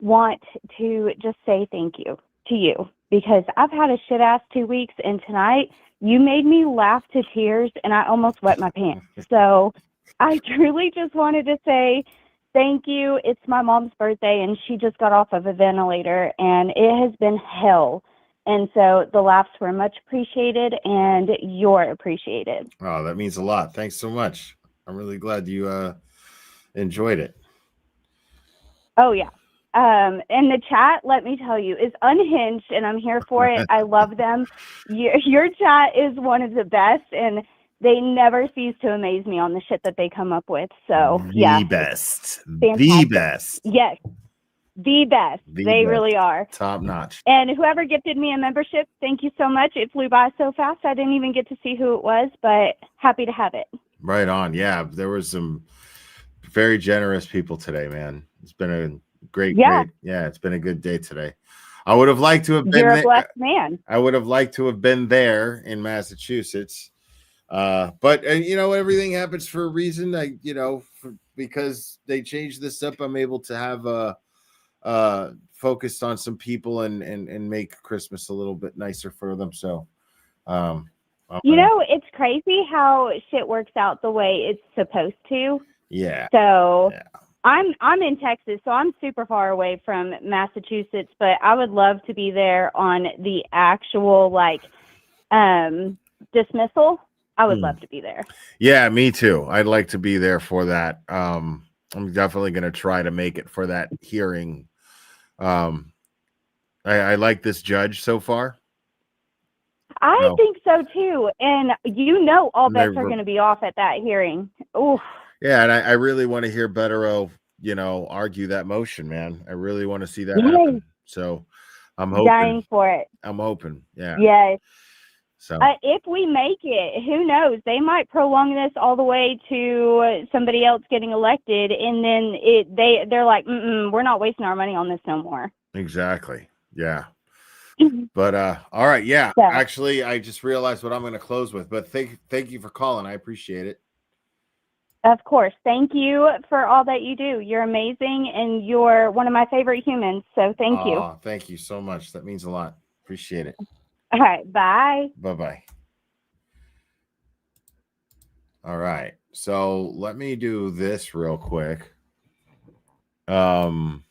want to just say thank you to you because I've had a shit ass 2 weeks, and tonight you made me laugh to tears and I almost wet my pants. So I truly just wanted to say thank you. It's my mom's birthday and she just got off of a ventilator and it has been hell. And so the laughs were much appreciated and you're appreciated. Oh, that means a lot. Thanks so much. I'm really glad you enjoyed it. Oh, yeah. And the chat, let me tell you, is unhinged, and I'm here for it. I love them. Your chat is one of the best, and they never cease to amaze me on the shit that they come up with. So, The best. The fantastic. best. Yes, the best. The They best. really are. Top notch. And whoever gifted me a membership, thank you so much. It flew by so fast, I didn't even get to see who it was, but happy to have it. Right on. Yeah, there was some very generous people today, man. It's been a great, it's been a good day today. I would have liked to have been You're a there. blessed man. I would have liked to have been there in Massachusetts. But you know, everything happens for a reason. Because they changed this up, I'm able to have focused on some people and make Christmas a little bit nicer for them. So You know, it's crazy how shit works out the way it's supposed to. yeah. So I'm in Texas, so I'm super far away from Massachusetts, but I would love to be there on the actual dismissal. I would love to be there. Yeah, me too. I'd like to be there for that. I'm definitely going to try to make it for that hearing. I like this judge so far. I think so too. And all bets are going to be off at that hearing. Ooh. Yeah, and I really want to hear Bettero, argue that motion, man. I really want to see that happen. So I'm hoping. Dying for it. I'm hoping. Yeah. Yes. So if we make it, who knows? They might prolong this all the way to somebody else getting elected, and then they're like, we're not wasting our money on this no more. exactly. Yeah. But all right, yeah. Actually, I just realized what I'm going to close with. But thank you for calling. I appreciate it. Of course. Thank you for all that you do. You're amazing, and you're one of my favorite humans. So thank you. Thank you so much. That means a lot. Appreciate it. All right. Bye. Bye-bye. All right. So let me do this real quick. Because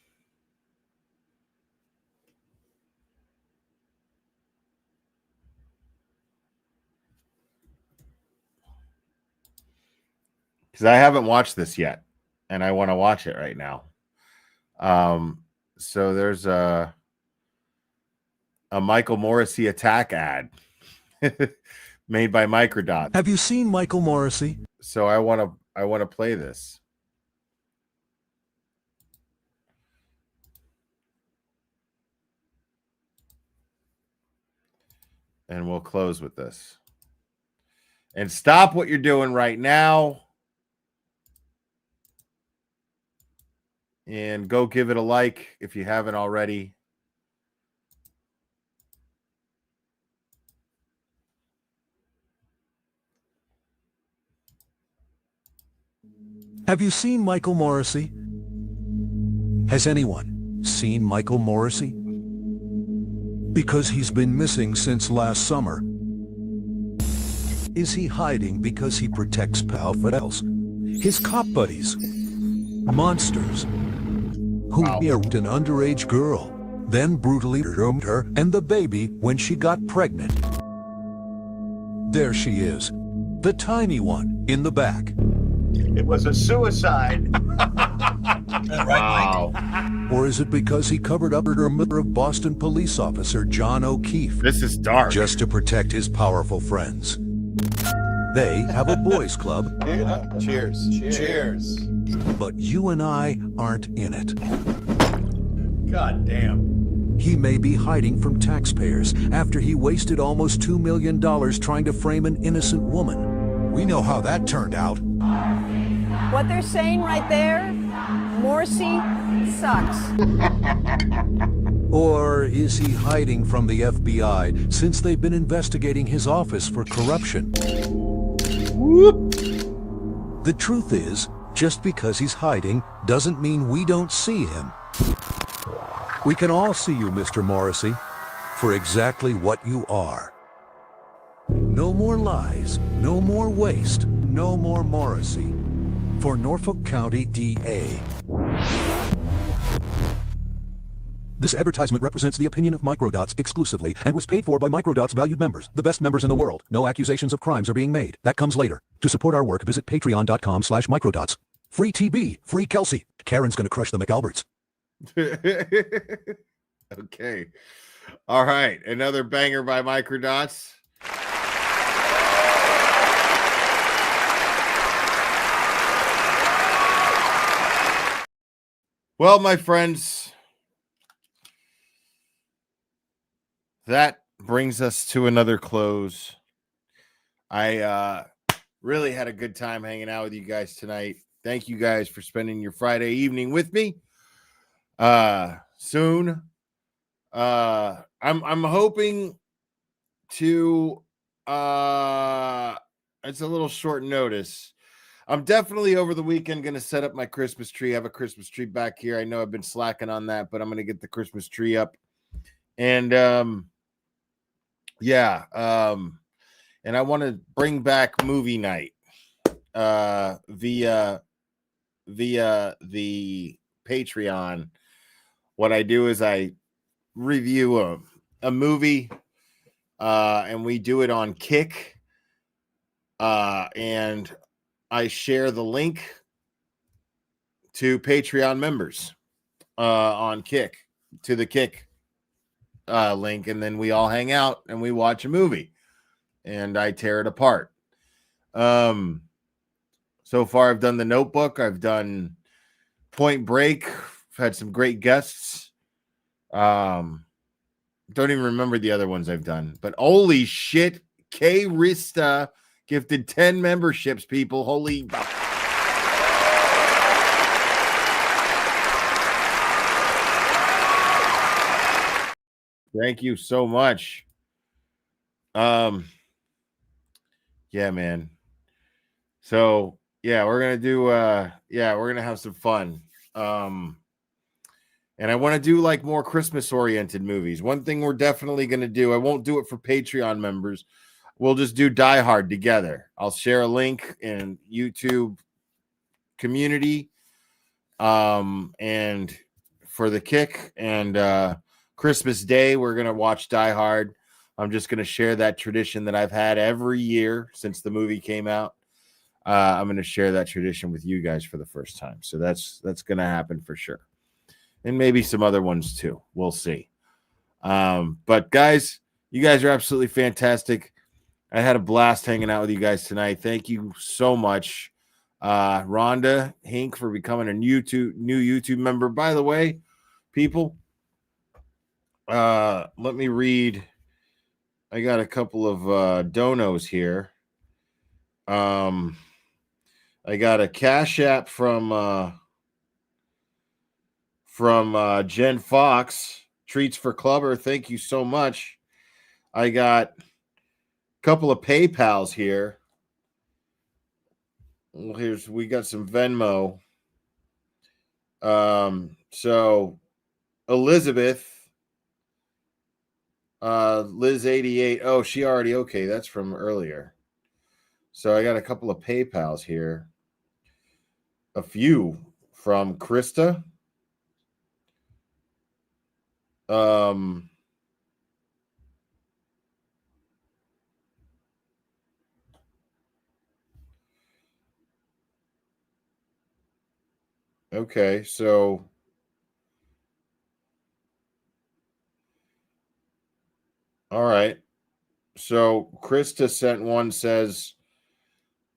I haven't watched this yet, and I want to watch it right now. So there's a Michael Morrissey attack ad made by Microdots. Have you seen Michael Morrissey? So I want to play this. And we'll close with this. And stop what you're doing right now. And go give it a like if you haven't already. Have you seen Michael Morrissey? Has anyone seen Michael Morrissey? Because he's been missing since last summer. Is he hiding because he protects pal Fidels, his cop buddies, monsters, who married an underage girl, then brutally groomed her and the baby when she got pregnant? There she is, the tiny one in the back. It was a suicide. Wow. Or is it because he covered up her murder of Boston police officer John O'Keefe? This is dark. Just to protect his powerful friends. They have a boys' club. Cheers. Cheers. But you and I aren't in it. God damn. He may be hiding from taxpayers after he wasted almost $2 million trying to frame an innocent woman. We know how that turned out. What they're saying right there, Morrissey sucks. Or is he hiding from the FBI since they've been investigating his office for corruption? Whoop. The truth is, just because he's hiding doesn't mean we don't see him. We can all see you, Mr. Morrissey, for exactly what you are. No more lies, no more waste, no more Morrissey. For Norfolk County DA. This advertisement represents the opinion of Microdots exclusively and was paid for by Microdots valued members, the best members in the world. No accusations of crimes are being made. That comes later. To support our work, visit patreon.com/microdots. Free TB, free Kelsey. Karen's gonna crush the McAlberts. Okay. All right. Another banger by Microdots. Well, my friends, that brings us to another close. I really had a good time hanging out with you guys tonight. Thank you guys for spending your Friday evening with me. Soon, I'm hoping to it's a little short notice. I'm definitely over the weekend going to set up my Christmas tree. I have a Christmas tree back here. I know I've been slacking on that, but I'm going to get the Christmas tree up. And yeah, and I want to bring back movie night via the Patreon. What I do is I review a movie, and we do it on Kick, and I share the link to Patreon members on Kick, to the Kick link, and then we all hang out and we watch a movie, and I tear it apart. So far, I've done The Notebook. I've done Point Break. I've had some great guests. Don't even remember the other ones I've done, but holy shit, K Rista gifted 10 memberships, people. Holy. Thank you so much. Yeah, man. So yeah, we're gonna do we're gonna have some fun. And I want to do like more Christmas oriented movies. One thing we're definitely gonna do, I won't do it for Patreon members. We'll just do Die Hard together. I'll share a link in YouTube community. And for the Kick and Christmas Day, we're gonna watch Die Hard. I'm just gonna share that tradition that I've had every year since the movie came out. I'm gonna share that tradition with you guys for the first time. So that's gonna happen for sure. And maybe some other ones too. We'll see. But guys, you guys are absolutely fantastic. I had a blast hanging out with you guys tonight. Thank you so much. Rhonda Hink for becoming a new YouTube member. By the way, people, let me read. I got a couple of donos here. I got a Cash App from Jen Fox. Treats for Clubber. Thank you so much. I got a couple of PayPals here. We got some Venmo. So Elizabeth, Liz 88. Oh, she already okay. That's from earlier. So I got a couple of PayPals here. A few from Krista. Okay, so all right. So Krista sent one, says,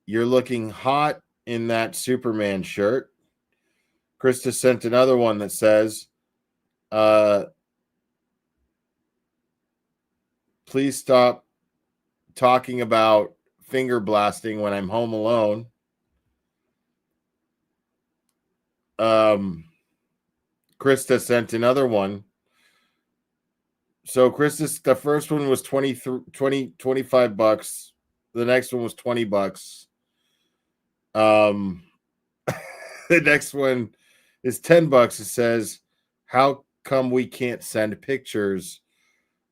"You're looking hot in that Superman shirt." Krista sent another one that says, "Please stop talking about finger blasting when I'm home alone." Krista sent another one. So Krista, the first one was 25 bucks. The next one was $20. The next one is $10. It says, "How come we can't send pictures?"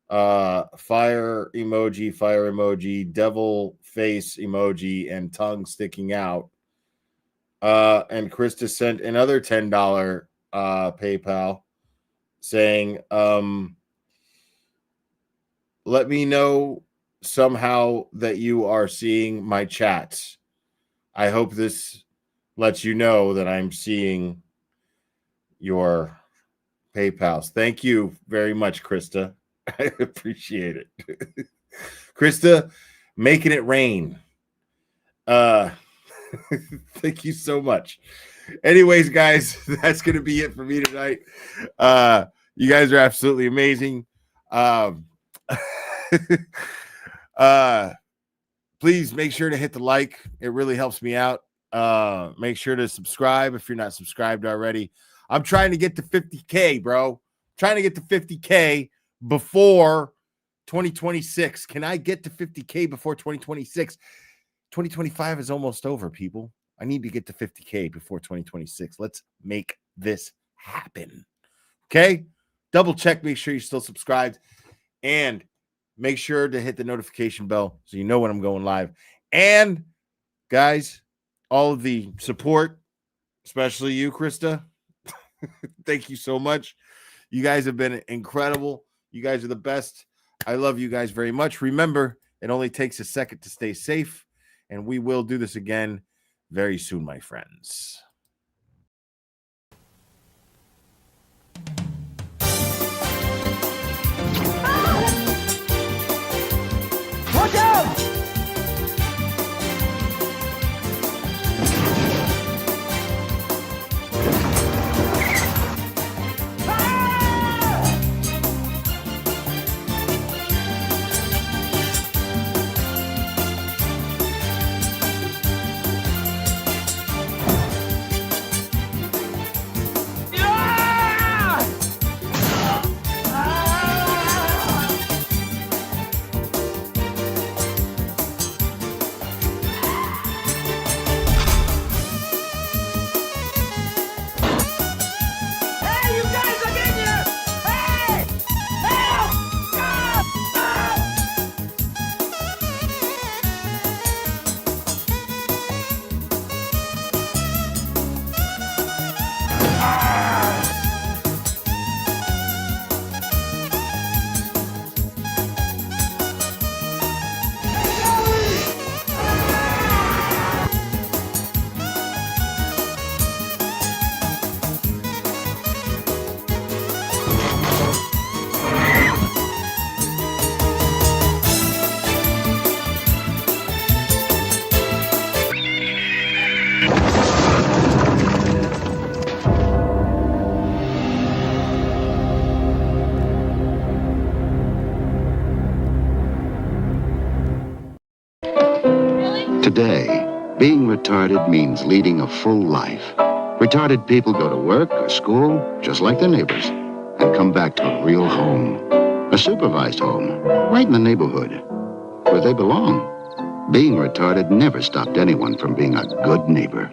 Fire emoji, devil face emoji, and tongue sticking out. And Krista sent another $10 PayPal saying, "Let me know somehow that you are seeing my chats. I hope this lets you know that I'm seeing your PayPals. Thank you very much, Krista. I appreciate it. Krista, making it rain. Thank you so much. Anyways, guys, that's going to be it for me tonight. You guys are absolutely amazing. Please make sure to hit the like. It really helps me out. Make sure to subscribe if you're not subscribed already. I'm trying to get to 50K, bro. Trying to get to 50K before 2026. Can I get to 50K before 2026? 2025 is almost over, people. I need to get to 50K before 2026. Let's make this happen. Okay? Double check, make sure you're still subscribed, and make sure to hit the notification bell so you know when I'm going live. And guys, all of the support, especially you, Krista, thank you so much. You guys have been incredible. You guys are the best. I love you guys very much. Remember, it only takes a second to stay safe, and we will do this again very soon, my friends. Watch out! Today, being retarded means leading a full life. Retarded people go to work or school, just like their neighbors, and come back to a real home. A supervised home, right in the neighborhood, where they belong. Being retarded never stopped anyone from being a good neighbor.